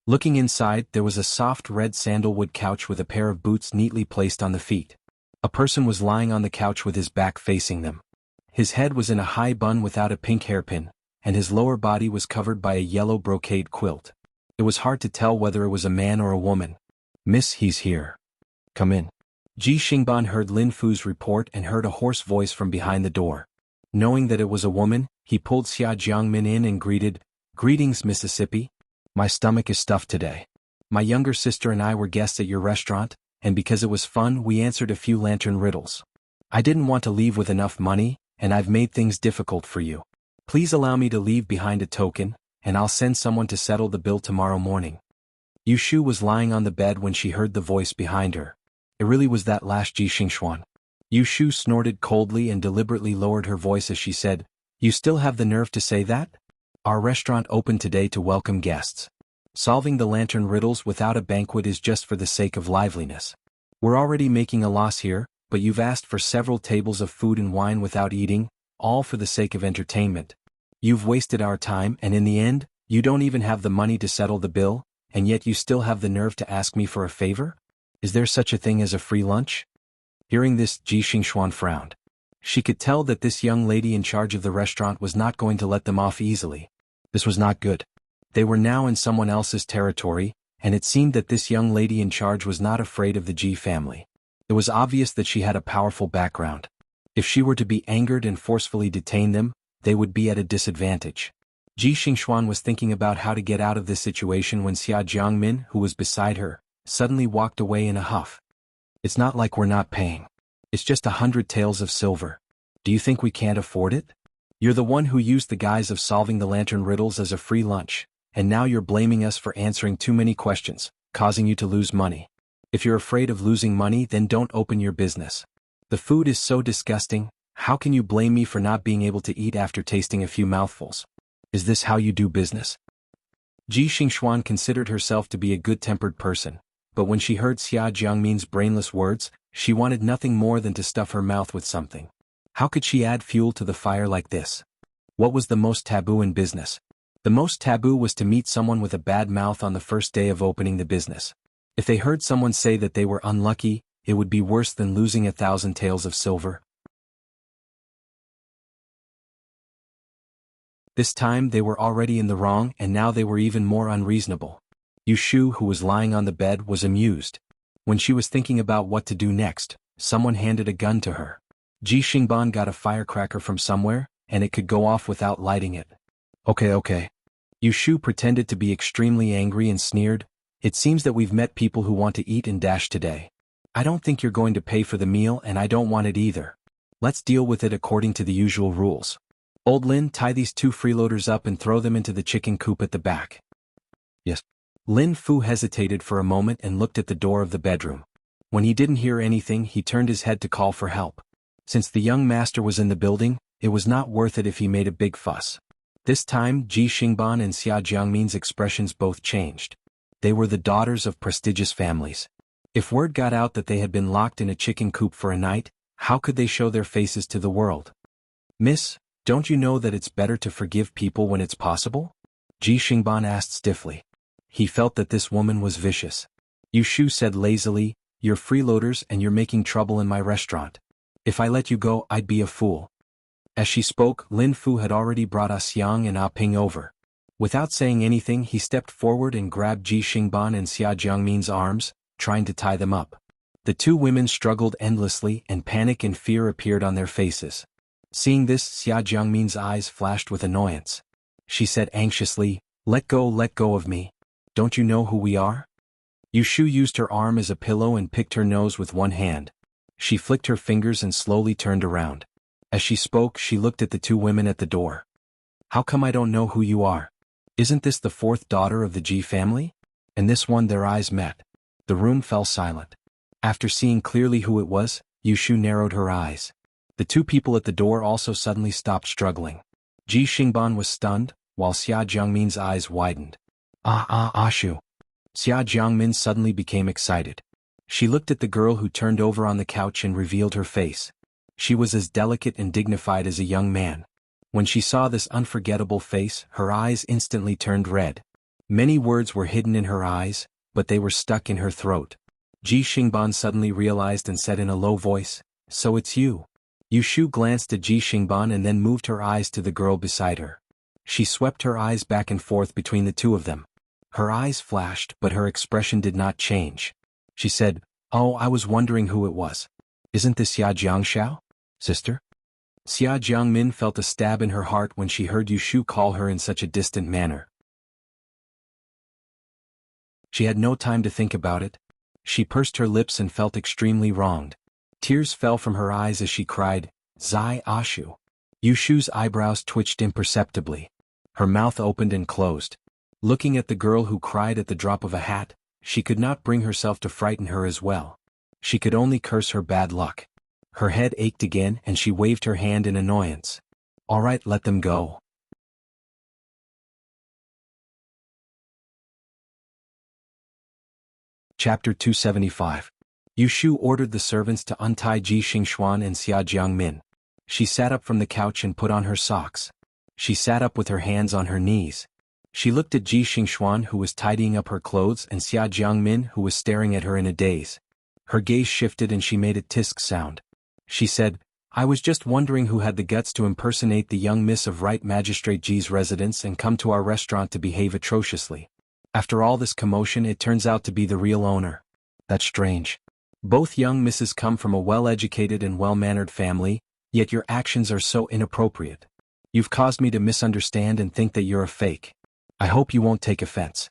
Looking inside, there was a soft red sandalwood couch with a pair of boots neatly placed on the feet. A person was lying on the couch with his back facing them. His head was in a high bun without a pink hairpin, and his lower body was covered by a yellow brocade quilt. It was hard to tell whether it was a man or a woman. "Miss, he's here. Come in." Ji Xingban heard Lin Fu's report and heard a hoarse voice from behind the door. Knowing that it was a woman, he pulled Xia Jiangmin in and greeted, "Greetings, Mississippi. My stomach is stuffed today. My younger sister and I were guests at your restaurant, and because it was fun, we answered a few lantern riddles. I didn't want to leave with enough money, and I've made things difficult for you. Please allow me to leave behind a token, and I'll send someone to settle the bill tomorrow morning." Yu Shu was lying on the bed when she heard the voice behind her. It really was that last Ji Xingxuan. Yu Shu snorted coldly and deliberately lowered her voice as she said, "You still have the nerve to say that? Our restaurant opened today to welcome guests. Solving the lantern riddles without a banquet is just for the sake of liveliness. We're already making a loss here, but you've asked for several tables of food and wine without eating, all for the sake of entertainment. You've wasted our time, and in the end, you don't even have the money to settle the bill, and yet you still have the nerve to ask me for a favor? Is there such a thing as a free lunch?" Hearing this, Ji Xingxuan frowned. She could tell that this young lady in charge of the restaurant was not going to let them off easily. This was not good. They were now in someone else's territory, and it seemed that this young lady in charge was not afraid of the Ji family. It was obvious that she had a powerful background. If she were to be angered and forcefully detain them, they would be at a disadvantage. Ji Xingxuan was thinking about how to get out of this situation when Xia Jiangmin, who was beside her, suddenly walked away in a huff. "It's not like we're not paying. It's just 100 taels of silver. Do you think we can't afford it? You're the one who used the guise of solving the lantern riddles as a free lunch, and now you're blaming us for answering too many questions, causing you to lose money. If you're afraid of losing money, then don't open your business. The food is so disgusting, how can you blame me for not being able to eat after tasting a few mouthfuls? Is this how you do business?" Ji Xingxuan considered herself to be a good-tempered person, but when she heard Xia Jiangmin's brainless words, she wanted nothing more than to stuff her mouth with something. How could she add fuel to the fire like this? What was the most taboo in business? The most taboo was to meet someone with a bad mouth on the first day of opening the business. If they heard someone say that they were unlucky, it would be worse than losing 1,000 taels of silver. This time they were already in the wrong, and now they were even more unreasonable. Yu Shu, who was lying on the bed, was amused. When she was thinking about what to do next, someone handed a gun to her. Ji Xingban got a firecracker from somewhere, and it could go off without lighting it. Okay. Yu Shu pretended to be extremely angry and sneered, "It seems that we've met people who want to eat and dash today. I don't think you're going to pay for the meal, and I don't want it either. Let's deal with it according to the usual rules. Old Lin, tie these two freeloaders up and throw them into the chicken coop at the back." "Yes." Lin Fu hesitated for a moment and looked at the door of the bedroom. When he didn't hear anything, he turned his head to call for help. Since the young master was in the building, it was not worth it if he made a big fuss. This time, Ji Xingban and Xia Jiangmin's expressions both changed. They were the daughters of prestigious families. If word got out that they had been locked in a chicken coop for a night, how could they show their faces to the world? "Miss, don't you know that it's better to forgive people when it's possible?" Ji Xingban asked stiffly. He felt that this woman was vicious. Yu Shu said lazily, "You're freeloaders and you're making trouble in my restaurant. If I let you go, I'd be a fool." As she spoke, Lin Fu had already brought Ah Xiang and Ah Ping over. Without saying anything, he stepped forward and grabbed Ji Xingban and Xia Jiangmin's arms, trying to tie them up. The two women struggled endlessly, and panic and fear appeared on their faces. Seeing this, Xia Jiangmin's eyes flashed with annoyance. She said anxiously, let go of me. Don't you know who we are? Yushu used her arm as a pillow and picked her nose with one hand. She flicked her fingers and slowly turned around. As she spoke, she looked at the two women at the door. How come I don't know who you are? Isn't this the fourth daughter of the Ji family? And this one? Their eyes met. The room fell silent. After seeing clearly who it was, Yushu narrowed her eyes. The two people at the door also suddenly stopped struggling. Ji Xingban was stunned, while Xia Jiangmin's eyes widened. Ashu. Xia Jiangmin suddenly became excited. She looked at the girl who turned over on the couch and revealed her face. She was as delicate and dignified as a young man. When she saw this unforgettable face, her eyes instantly turned red. Many words were hidden in her eyes, but they were stuck in her throat. Ji Xingban suddenly realized and said in a low voice, so it's you. Yushu glanced at Ji Xingban and then moved her eyes to the girl beside her. She swept her eyes back and forth between the two of them. Her eyes flashed, but her expression did not change. She said, oh, I was wondering who it was. Isn't this Xia Jiangxiao, sister? Xia Jiangmin felt a stab in her heart when she heard Yushu call her in such a distant manner. She had no time to think about it. She pursed her lips and felt extremely wronged. Tears fell from her eyes as she cried, Zai Ashu. Yushu's eyebrows twitched imperceptibly. Her mouth opened and closed. Looking at the girl who cried at the drop of a hat, she could not bring herself to frighten her as well. She could only curse her bad luck. Her head ached again and she waved her hand in annoyance. All right, let them go. Chapter 275. Yushu ordered the servants to untie Ji Xingxuan and Xia Jiangmin. She sat up from the couch and put on her socks. She sat up with her hands on her knees. She looked at Ji Xingxuan, who was tidying up her clothes, and Xia Jiangmin, who was staring at her in a daze. Her gaze shifted and she made a tisk sound. She said, I was just wondering who had the guts to impersonate the young miss of Right Magistrate Ji's residence and come to our restaurant to behave atrociously. After all this commotion, it turns out to be the real owner. That's strange. Both young misses come from a well-educated and well-mannered family, yet your actions are so inappropriate. You've caused me to misunderstand and think that you're a fake. I hope you won't take offense.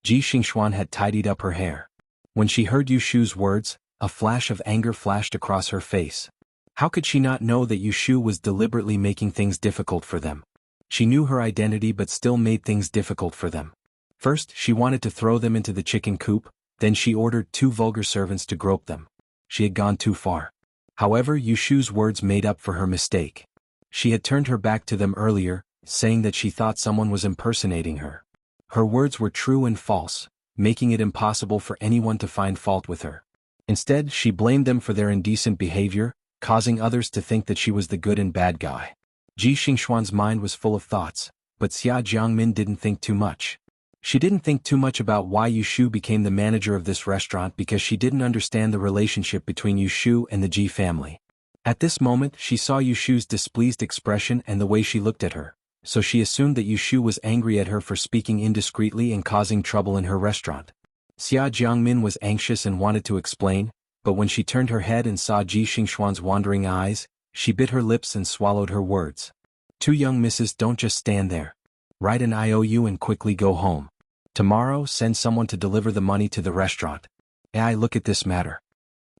Ji Xingxuan had tidied up her hair. When she heard Yushu's words, a flash of anger flashed across her face. How could she not know that Yushu was deliberately making things difficult for them? She knew her identity but still made things difficult for them. First, she wanted to throw them into the chicken coop, then she ordered 2 vulgar servants to grope them. She had gone too far. However, Yushu's words made up for her mistake. She had turned her back to them earlier, saying that she thought someone was impersonating her. Her words were true and false, making it impossible for anyone to find fault with her. Instead, she blamed them for their indecent behavior, causing others to think that she was the good and bad guy. Ji Xingxuan's mind was full of thoughts, but Xia Jiangmin didn't think too much. She didn't think too much about why Yushu became the manager of this restaurant because she didn't understand the relationship between Yushu and the Ji family. At this moment, she saw Yushu's displeased expression and the way she looked at her, so she assumed that Yushu was angry at her for speaking indiscreetly and causing trouble in her restaurant. Xia Jiangmin was anxious and wanted to explain, but when she turned her head and saw Ji Xingxuan's wandering eyes, she bit her lips and swallowed her words. 2 young misses, don't just stand there. Write an IOU and quickly go home. Tomorrow, send someone to deliver the money to the restaurant. I look at this matter.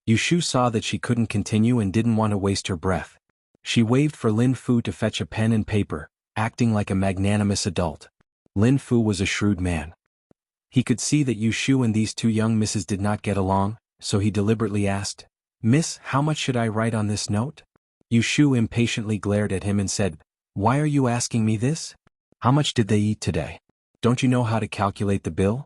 Yushu saw that she couldn't continue and didn't want to waste her breath. She waved for Lin Fu to fetch a pen and paper, acting like a magnanimous adult. Lin Fu was a shrewd man. He could see that Yushu and these 2 young misses did not get along, so he deliberately asked, Miss, how much should I write on this note? Yushu impatiently glared at him and said, Why are you asking me this? How much did they eat today? Don't you know how to calculate the bill?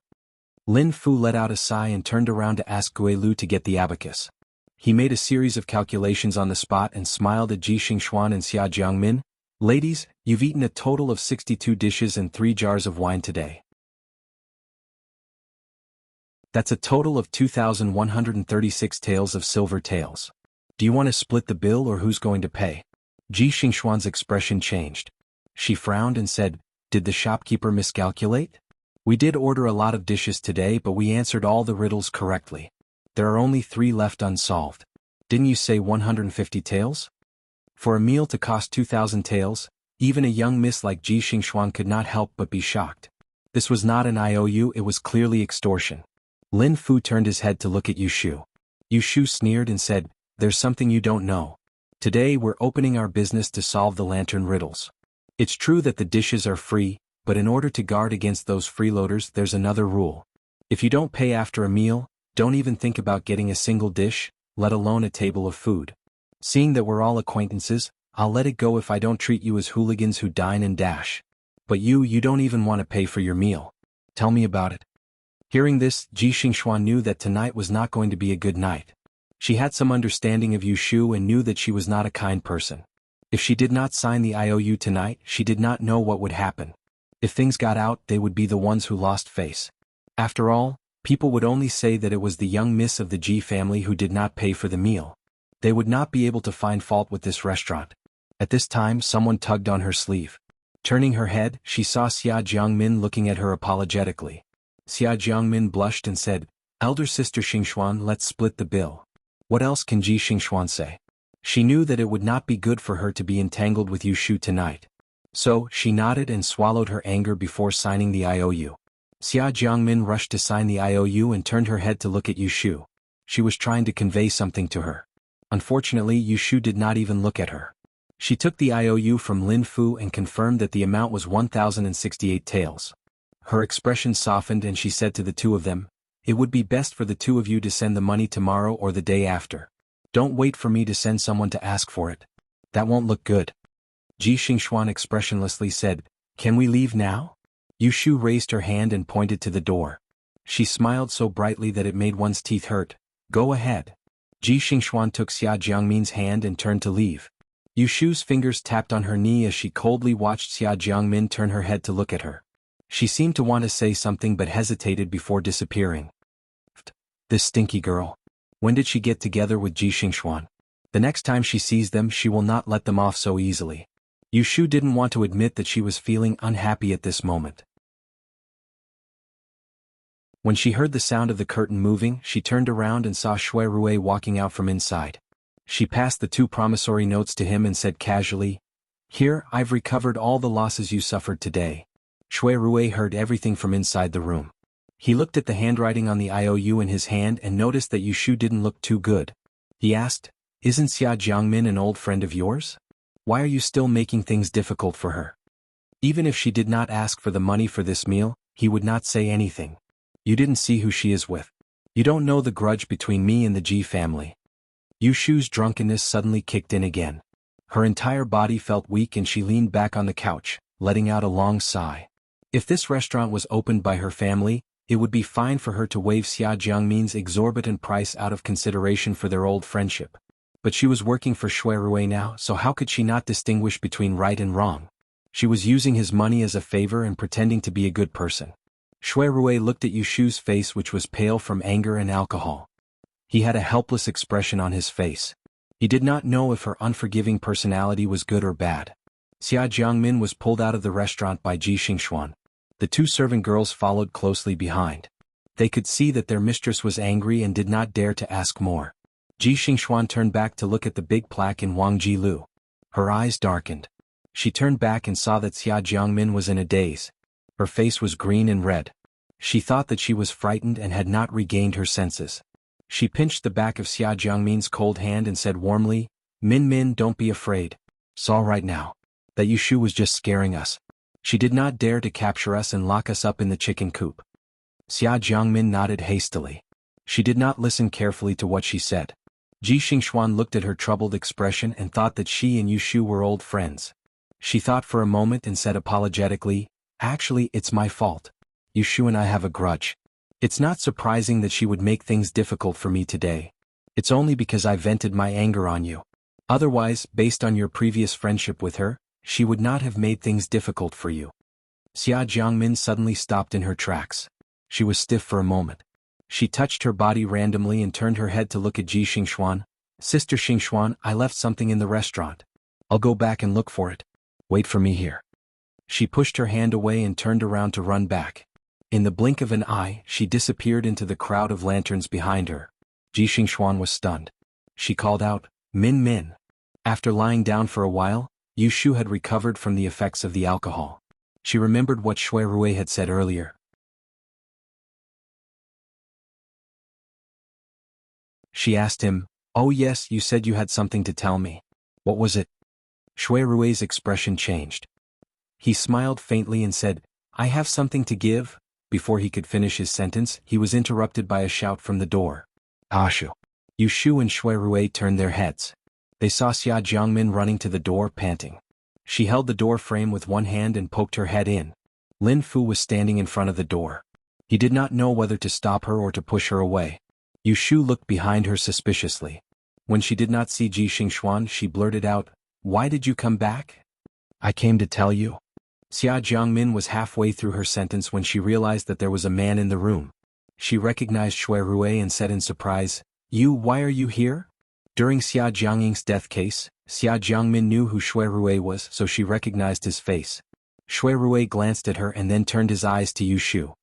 Lin Fu let out a sigh and turned around to ask Gui Lu to get the abacus. He made a series of calculations on the spot and smiled at Ji Xingxuan and Xia Jiangmin. Ladies, you've eaten a total of 62 dishes and 3 jars of wine today. That's a total of 2,136 taels of silver taels. Do you want to split the bill or who's going to pay? Ji Xingxuan's expression changed. She frowned and said, Did the shopkeeper miscalculate? We did order a lot of dishes today, but we answered all the riddles correctly. There are only 3 left unsolved. Didn't you say 150 taels? For a meal to cost 2,000 taels, even a young miss like Ji Xingxuan could not help but be shocked. This was not an IOU, it was clearly extortion. Lin Fu turned his head to look at Yu Shu. Yu Shu sneered and said, "There's something you don't know. Today we're opening our business to solve the lantern riddles. It's true that the dishes are free, but in order to guard against those freeloaders there's another rule. If you don't pay after a meal, don't even think about getting a single dish, let alone a table of food. Seeing that we're all acquaintances, I'll let it go if I don't treat you as hooligans who dine and dash. But you don't even want to pay for your meal. Tell me about it." Hearing this, Ji Xingxuan knew that tonight was not going to be a good night. She had some understanding of Yu Shu and knew that she was not a kind person. If she did not sign the IOU tonight, she did not know what would happen. If things got out, they would be the ones who lost face. After all, people would only say that it was the young miss of the Ji family who did not pay for the meal. They would not be able to find fault with this restaurant. At this time, someone tugged on her sleeve. Turning her head, she saw Xia Jiangmin looking at her apologetically. Xia Jiangmin blushed and said, "Elder sister Xingxuan, let's split the bill." What else can Ji Xingxuan say? She knew that it would not be good for her to be entangled with Yu Shu tonight. So, she nodded and swallowed her anger before signing the IOU. Xia Jiangmin rushed to sign the IOU and turned her head to look at Yu Shu. She was trying to convey something to her. Unfortunately, Yu Shu did not even look at her. She took the IOU from Lin Fu and confirmed that the amount was 1,068 taels. Her expression softened and she said to the two of them, "It would be best for the two of you to send the money tomorrow or the day after. Don't wait for me to send someone to ask for it. That won't look good." Ji Xingxuan expressionlessly said, "Can we leave now?" Yu Shu raised her hand and pointed to the door. She smiled so brightly that it made one's teeth hurt. "Go ahead." Ji Xingxuan took Xia Jiangmin's hand and turned to leave. Yu Shu's fingers tapped on her knee as she coldly watched Xia Jiangmin turn her head to look at her. She seemed to want to say something but hesitated before disappearing. This stinky girl. When did she get together with Ji Xingxuan? The next time she sees them, she will not let them off so easily. Yu Shu didn't want to admit that she was feeling unhappy at this moment. When she heard the sound of the curtain moving, she turned around and saw Shui Rui walking out from inside. She passed the 2 promissory notes to him and said casually, "Here, I've recovered all the losses you suffered today." Shui Rui heard everything from inside the room. He looked at the handwriting on the IOU in his hand and noticed that Yu Shu didn't look too good. He asked, "Isn't Xia Jiangmin an old friend of yours? Why are you still making things difficult for her?" Even if she did not ask for the money for this meal, he would not say anything. "You didn't see who she is with. You don't know the grudge between me and the Ji family." Yu Shu's drunkenness suddenly kicked in again. Her entire body felt weak and she leaned back on the couch, letting out a long sigh. If this restaurant was opened by her family, it would be fine for her to waive Xia Jiangmin's exorbitant price out of consideration for their old friendship. But she was working for Shui Rui now, so how could she not distinguish between right and wrong? She was using his money as a favor and pretending to be a good person. Shui Rui looked at Yu Shu's face, which was pale from anger and alcohol. He had a helpless expression on his face. He did not know if her unforgiving personality was good or bad. Xia Jiangmin was pulled out of the restaurant by Ji Xingxuan. The 2 servant girls followed closely behind. They could see that their mistress was angry and did not dare to ask more. Ji Xingxuan turned back to look at the big plaque in Wangji Lu. Her eyes darkened. She turned back and saw that Xia Jiangmin was in a daze. Her face was green and red. She thought that she was frightened and had not regained her senses. She pinched the back of Xia Jiangmin's cold hand and said warmly, "Min Min, don't be afraid. It's all right now. That Yu Shu was just scaring us. She did not dare to capture us and lock us up in the chicken coop." Xia Jiangmin nodded hastily. She did not listen carefully to what she said. Ji Xingxuan looked at her troubled expression and thought that she and Yu Shu were old friends. She thought for a moment and said apologetically, "Actually, it's my fault. Yu Shu and I have a grudge. It's not surprising that she would make things difficult for me today. It's only because I vented my anger on you. Otherwise, based on your previous friendship with her, she would not have made things difficult for you." Xia Jiangmin suddenly stopped in her tracks. She was stiff for a moment. She touched her body randomly and turned her head to look at Ji Xingxuan. "Sister Xingxuan, I left something in the restaurant. I'll go back and look for it. Wait for me here." She pushed her hand away and turned around to run back. In the blink of an eye, she disappeared into the crowd of lanterns behind her. Ji Xingxuan was stunned. She called out, "Min Min." After lying down for a while, Yu Shu had recovered from the effects of the alcohol. She remembered what Shui Rui had said earlier. She asked him, "Oh yes, you said you had something to tell me. What was it?" Shui Rui's expression changed. He smiled faintly and said, "I have something to give." Before he could finish his sentence, he was interrupted by a shout from the door. "Ashu!" Yu Shu and Shui Rui turned their heads. They saw Xia Jiangmin running to the door, panting. She held the door frame with one hand and poked her head in. Lin Fu was standing in front of the door. He did not know whether to stop her or to push her away. Yu Shu looked behind her suspiciously. When she did not see Ji Xingxuan, she blurted out, "Why did you come back?" "I came to tell you." Xia Jiangmin was halfway through her sentence when she realized that there was a man in the room. She recognized Shui Rui and said in surprise, Why are you here?" During Xia Jiangying's death case, Xia Jiangmin knew who Shui Rui was, so she recognized his face. Shui Rui glanced at her and then turned his eyes to Yu Shu.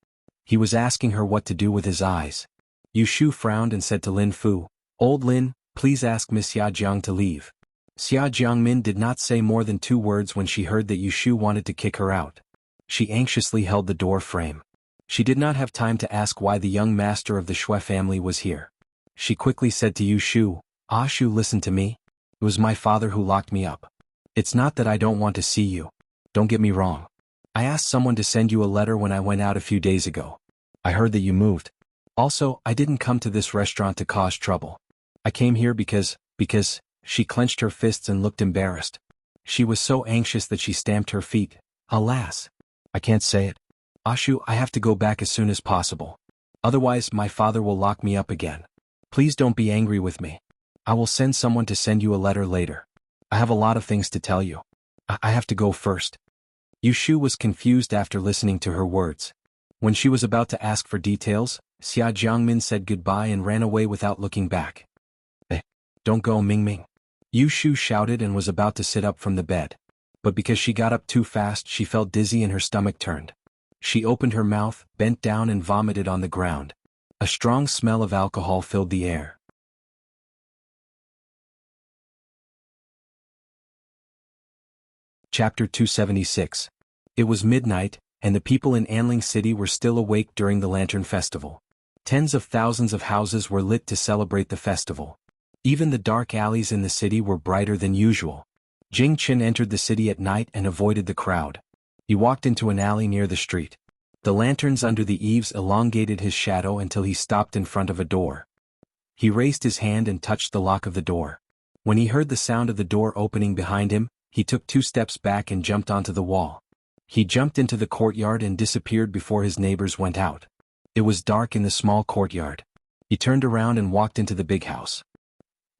He was asking her what to do with his eyes. Yu Shu frowned and said to Lin Fu, "Old Lin, please ask Miss Xia Jiang to leave." Xia Jiangmin did not say more than 2 words when she heard that Yu Shu wanted to kick her out. She anxiously held the door frame. She did not have time to ask why the young master of the Shui family was here. She quickly said to Yu Shu, "Shu, listen to me. It was my father who locked me up. It's not that I don't want to see you. Don't get me wrong. I asked someone to send you a letter when I went out a few days ago. I heard that you moved. Also, I didn't come to this restaurant to cause trouble. I came here because, she clenched her fists and looked embarrassed. She was so anxious that she stamped her feet. Alas! I can't say it. Ashu, I have to go back as soon as possible. Otherwise, my father will lock me up again. Please don't be angry with me. I will send someone to send you a letter later. I have a lot of things to tell you. I have to go first." Yu Shu was confused after listening to her words. When she was about to ask for details, Xia Jiangmin said goodbye and ran away without looking back. Don't go, Mingming." Yu Shu shouted and was about to sit up from the bed. But because she got up too fast, she felt dizzy and her stomach turned. She opened her mouth, bent down and vomited on the ground. A strong smell of alcohol filled the air. Chapter 276. It was midnight, and the people in Anling City were still awake during the Lantern Festival. Tens of thousands of houses were lit to celebrate the festival. Even the dark alleys in the city were brighter than usual. Jing Chen entered the city at night and avoided the crowd. He walked into an alley near the street. The lanterns under the eaves elongated his shadow until he stopped in front of a door. He raised his hand and touched the lock of the door. When he heard the sound of the door opening behind him, he took 2 steps back and jumped onto the wall. He jumped into the courtyard and disappeared before his neighbors went out. It was dark in the small courtyard. He turned around and walked into the big house.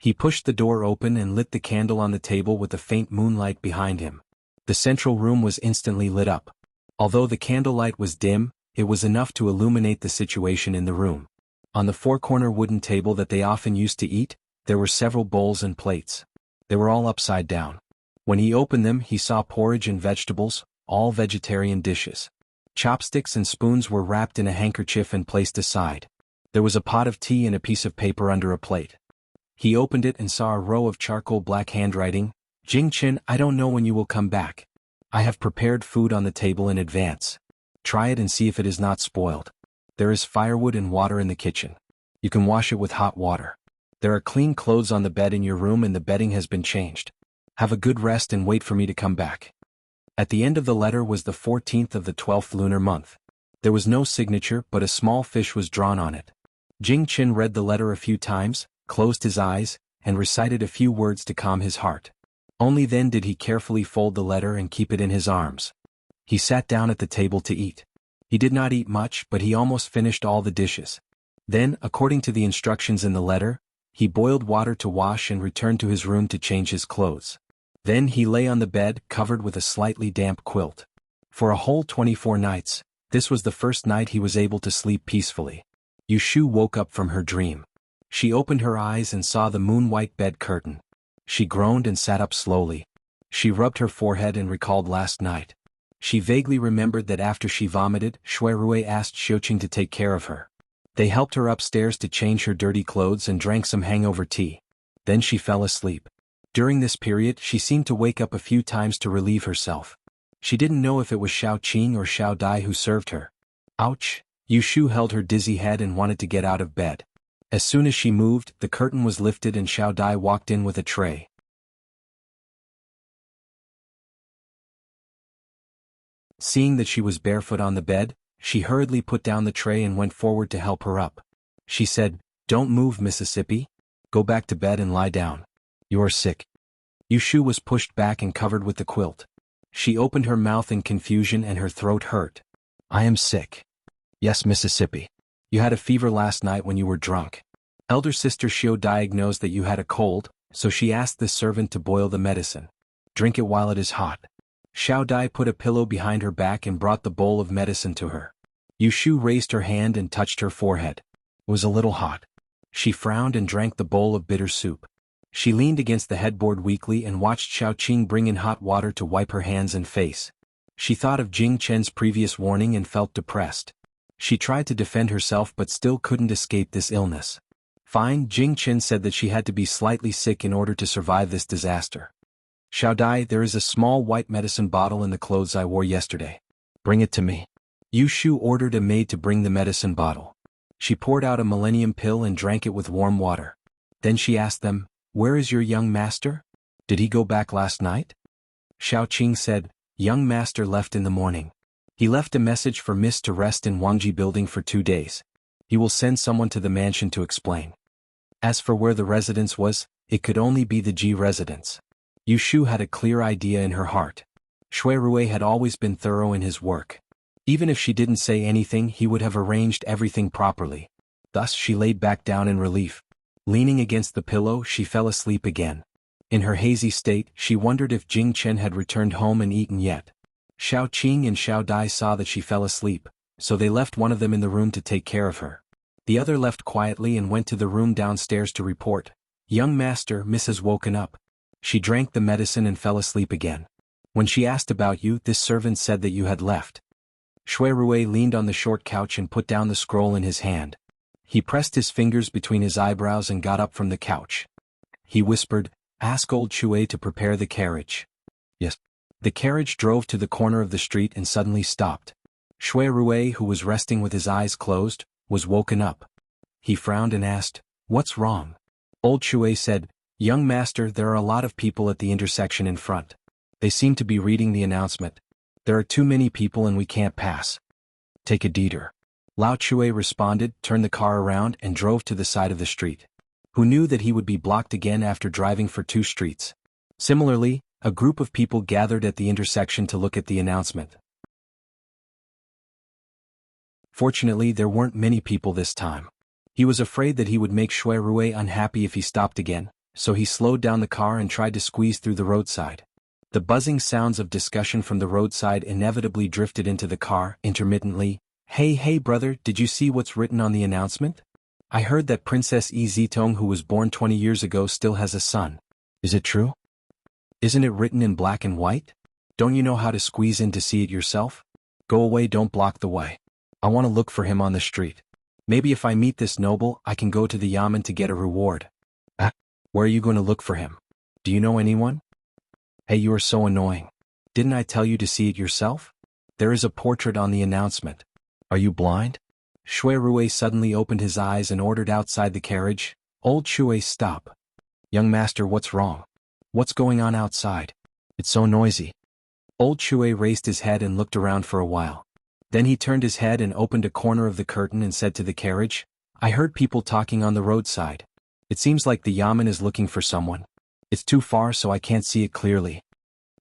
He pushed the door open and lit the candle on the table with the faint moonlight behind him. The central room was instantly lit up. Although the candlelight was dim, it was enough to illuminate the situation in the room. On the 4-corner wooden table that they often used to eat, there were several bowls and plates. They were all upside down. When he opened them, he saw porridge and vegetables, all vegetarian dishes. Chopsticks and spoons were wrapped in a handkerchief and placed aside. There was a pot of tea and a piece of paper under a plate. He opened it and saw a row of charcoal black handwriting. "Jing Chen, I don't know when you will come back. I have prepared food on the table in advance. Try it and see if it is not spoiled. There is firewood and water in the kitchen. You can wash it with hot water. There are clean clothes on the bed in your room and the bedding has been changed. Have a good rest and wait for me to come back." At the end of the letter was the 14th of the 12th lunar month. There was no signature, but a small fish was drawn on it. Jing Chen read the letter a few times, closed his eyes, and recited a few words to calm his heart. Only then did he carefully fold the letter and keep it in his arms. He sat down at the table to eat. He did not eat much, but he almost finished all the dishes. Then, according to the instructions in the letter, he boiled water to wash and returned to his room to change his clothes. Then he lay on the bed, covered with a slightly damp quilt. For a whole 24 nights, this was the first night he was able to sleep peacefully. Yu Shu woke up from her dream. She opened her eyes and saw the moon-white bed curtain. She groaned and sat up slowly. She rubbed her forehead and recalled last night. She vaguely remembered that after she vomited, Shui Rui asked Xiuqing to take care of her. They helped her upstairs to change her dirty clothes and drank some hangover tea. Then she fell asleep. During this period, she seemed to wake up a few times to relieve herself. She didn't know if it was Xiao Qing or Xiao Dai who served her. Ouch! Yu Shu held her dizzy head and wanted to get out of bed. As soon as she moved, the curtain was lifted and Xiao Dai walked in with a tray. Seeing that she was barefoot on the bed, she hurriedly put down the tray and went forward to help her up. She said, "Don't move, Mississippi. Go back to bed and lie down. You're sick." Yu Shu was pushed back and covered with the quilt. She opened her mouth in confusion and her throat hurt. "I am sick." "Yes, Mississippi. You had a fever last night when you were drunk. Elder sister Xiu diagnosed that you had a cold, so she asked the servant to boil the medicine. Drink it while it is hot." Xiao Dai put a pillow behind her back and brought the bowl of medicine to her. Yu Shu raised her hand and touched her forehead. It was a little hot. She frowned and drank the bowl of bitter soup. She leaned against the headboard weakly and watched Xiao Qing bring in hot water to wipe her hands and face. She thought of Jing Chen's previous warning and felt depressed. She tried to defend herself but still couldn't escape this illness. Fine, Jing Chen said that she had to be slightly sick in order to survive this disaster. "Xiao Dai, there is a small white medicine bottle in the clothes I wore yesterday. Bring it to me." Yu Shu ordered a maid to bring the medicine bottle. She poured out a millennium pill and drank it with warm water. Then she asked them, "Where is your young master? Did he go back last night?" Xiao Qing said, "Young master left in the morning. He left a message for Miss to rest in Wangji building for 2 days. He will send someone to the mansion to explain." As for where the residence was, it could only be the Ji residence. Yu Shu had a clear idea in her heart. Shui Rui had always been thorough in his work. Even if she didn't say anything, he would have arranged everything properly. Thus she laid back down in relief. Leaning against the pillow, she fell asleep again. In her hazy state, she wondered if Jing Chen had returned home and eaten yet. Xiao Qing and Xiao Dai saw that she fell asleep, so they left one of them in the room to take care of her. The other left quietly and went to the room downstairs to report, "Young master, Miss has woken up." She drank the medicine and fell asleep again. "When she asked about you, this servant said that you had left." Shui Rui leaned on the short couch and put down the scroll in his hand. He pressed his fingers between his eyebrows and got up from the couch. He whispered, "Ask old Shui to prepare the carriage." Yes. The carriage drove to the corner of the street and suddenly stopped. Shui Rui, who was resting with his eyes closed, was woken up. He frowned and asked, "What's wrong?" Old Shui said, "Young master, there are a lot of people at the intersection in front. They seem to be reading the announcement. There are too many people and we can't pass. Take a detour." Lao Chui responded, turned the car around and drove to the side of the street. Who knew that he would be blocked again after driving for 2 streets? Similarly, a group of people gathered at the intersection to look at the announcement. Fortunately, there weren't many people this time. He was afraid that he would make Shui Rui unhappy if he stopped again, so he slowed down the car and tried to squeeze through the roadside. The buzzing sounds of discussion from the roadside inevitably drifted into the car, intermittently. Hey brother, did you see what's written on the announcement? I heard that Princess Yi Zitong, who was born 20 years ago, still has a son. Is it true? Isn't it written in black and white? Don't you know how to squeeze in to see it yourself? Go away, don't block the way. I want to look for him on the street. Maybe if I meet this noble, I can go to the yamen to get a reward." Where are you going to look for him? Do you know anyone? Hey, you are so annoying. Didn't I tell you to see it yourself? There is a portrait on the announcement. Are you blind? Shui Rui suddenly opened his eyes and ordered outside the carriage, "Old Shui, stop." "Young master, what's wrong? What's going on outside? It's so noisy." Old Shui raised his head and looked around for a while. Then he turned his head and opened a corner of the curtain and said to the carriage, "I heard people talking on the roadside. It seems like the yamen is looking for someone. It's too far so I can't see it clearly."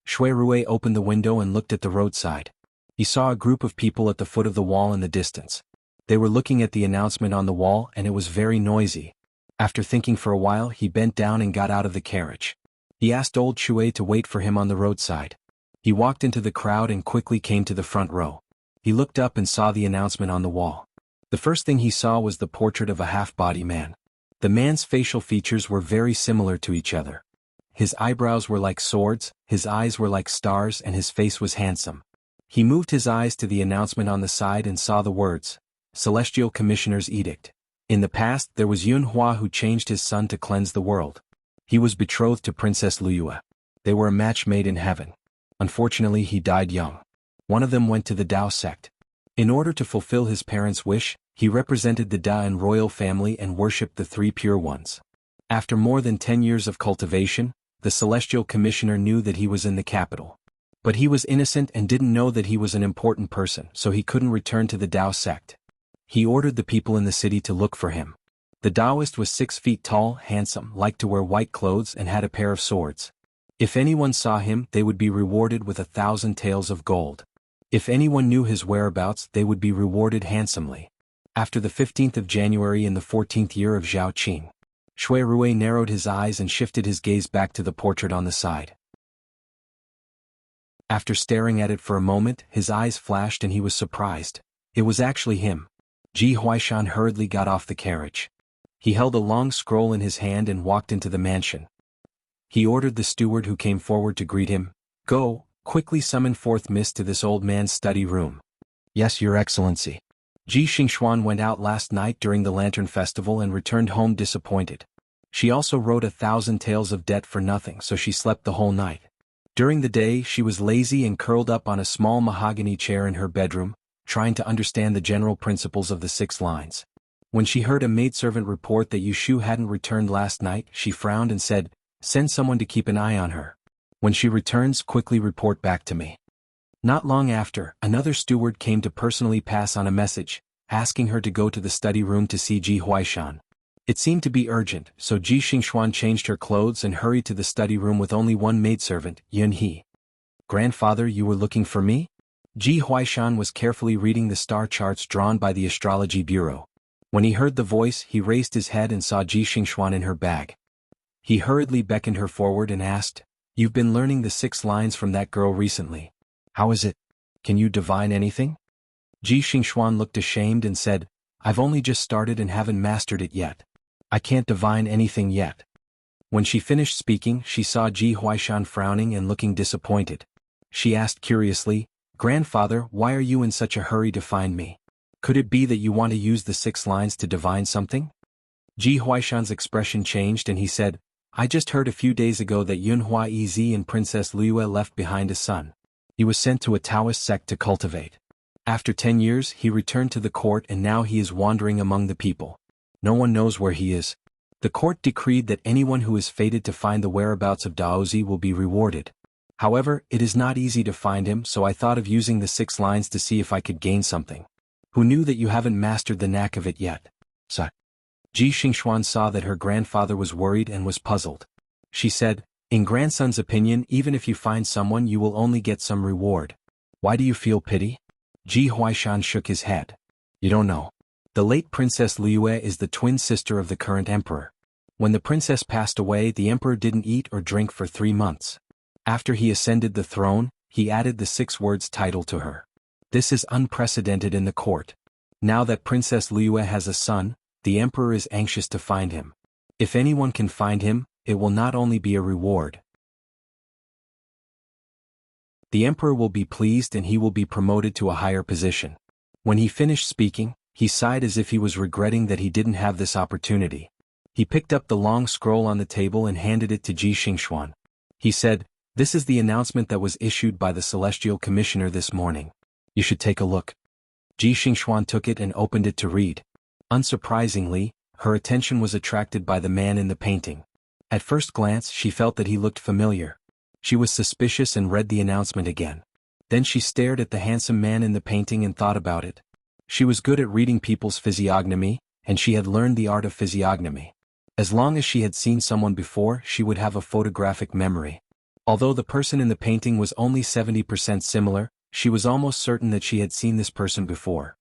Shui Rui opened the window and looked at the roadside. He saw a group of people at the foot of the wall in the distance. They were looking at the announcement on the wall and it was very noisy. After thinking for a while, he bent down and got out of the carriage. He asked old Shui to wait for him on the roadside. He walked into the crowd and quickly came to the front row. He looked up and saw the announcement on the wall. The first thing he saw was the portrait of a half-body man. The man's facial features were very similar to each other. His eyebrows were like swords, his eyes were like stars, and his face was handsome. He moved his eyes to the announcement on the side and saw the words, Celestial Commissioner's Edict. In the past there was Yun Hua who changed his son to cleanse the world. He was betrothed to Princess Liyue. They were a match made in heaven. Unfortunately he died young. One of them went to the Dao sect. In order to fulfill his parents' wish, he represented the Da and royal family and worshipped the three pure ones. After more than 10 years of cultivation, the Celestial Commissioner knew that he was in the capital. But he was innocent and didn't know that he was an important person, so he couldn't return to the Dao sect. He ordered the people in the city to look for him. The Taoist was 6 feet tall, handsome, liked to wear white clothes and had a pair of swords. If anyone saw him, they would be rewarded with 1,000 taels of gold. If anyone knew his whereabouts, they would be rewarded handsomely. After the 15th of January in the 14th year of Zhao Qing, Shui Rui narrowed his eyes and shifted his gaze back to the portrait on the side. After staring at it for a moment, his eyes flashed and he was surprised. It was actually him. Ji Huaishan hurriedly got off the carriage. He held a long scroll in his hand and walked into the mansion. He ordered the steward who came forward to greet him, "Go, quickly summon forth Miss to this old man's study room." "Yes, Your Excellency." Ji Xingxuan went out last night during the Lantern Festival and returned home disappointed. She also wrote 1,000 tales of debt for nothing, so she slept the whole night. During the day she was lazy and curled up on a small mahogany chair in her bedroom, trying to understand the general principles of the 6 lines. When she heard a maidservant report that Yushu hadn't returned last night, she frowned and said, "Send someone to keep an eye on her. When she returns, quickly report back to me." Not long after, another steward came to personally pass on a message, asking her to go to the study room to see Ji Huaishan. It seemed to be urgent, so Ji Xingxuan changed her clothes and hurried to the study room with only one maidservant, Yun He. "Grandfather, you were looking for me?" Ji Huaishan was carefully reading the star charts drawn by the astrology bureau. When he heard the voice, he raised his head and saw Ji Xingxuan in her bag. He hurriedly beckoned her forward and asked, "You've been learning the 6 lines from that girl recently. How is it? Can you divine anything?" Ji Xingxuan looked ashamed and said, "I've only just started and haven't mastered it yet. I can't divine anything yet." When she finished speaking, she saw Ji Huaishan frowning and looking disappointed. She asked curiously, "Grandfather, why are you in such a hurry to find me? Could it be that you want to use the 6 lines to divine something?" Ji Huaishan's expression changed and he said, "I just heard a few days ago that Yun Hua Ez and Princess Liyue left behind a son. He was sent to a Taoist sect to cultivate. After 10 years, he returned to the court and now he is wandering among the people. No one knows where he is. The court decreed that anyone who is fated to find the whereabouts of Daozi will be rewarded. However, it is not easy to find him, so I thought of using the 6 lines to see if I could gain something. Who knew that you haven't mastered the knack of it yet?" So, Ji Xingxuan saw that her grandfather was worried and was puzzled. She said, "In grandson's opinion, even if you find someone you will only get some reward. Why do you feel pity?" Ji Huaishan shook his head. "You don't know. The late Princess Liyue is the twin sister of the current emperor. When the princess passed away, the emperor didn't eat or drink for 3 months. After he ascended the throne, he added the 6 words title to her. This is unprecedented in the court. Now that Princess Liyue has a son, the emperor is anxious to find him. If anyone can find him, it will not only be a reward. The emperor will be pleased and he will be promoted to a higher position." When he finished speaking, he sighed as if he was regretting that he didn't have this opportunity. He picked up the long scroll on the table and handed it to Ji Xingxuan. He said, "This is the announcement that was issued by the Celestial Commissioner this morning. You should take a look." Ji Xingxuan took it and opened it to read. Unsurprisingly, her attention was attracted by the man in the painting. At first glance she felt that he looked familiar. She was suspicious and read the announcement again. Then she stared at the handsome man in the painting and thought about it. She was good at reading people's physiognomy, and she had learned the art of physiognomy. As long as she had seen someone before, she would have a photographic memory. Although the person in the painting was only 70% similar, she was almost certain that she had seen this person before.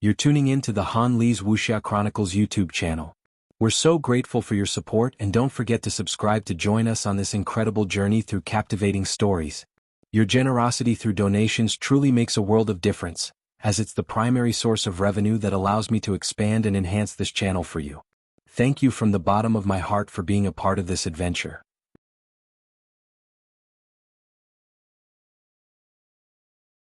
You're tuning in to the Han Li's Wuxia Chronicles YouTube channel. We're so grateful for your support, and don't forget to subscribe to join us on this incredible journey through captivating stories. Your generosity through donations truly makes a world of difference, as it's the primary source of revenue that allows me to expand and enhance this channel for you. Thank you from the bottom of my heart for being a part of this adventure.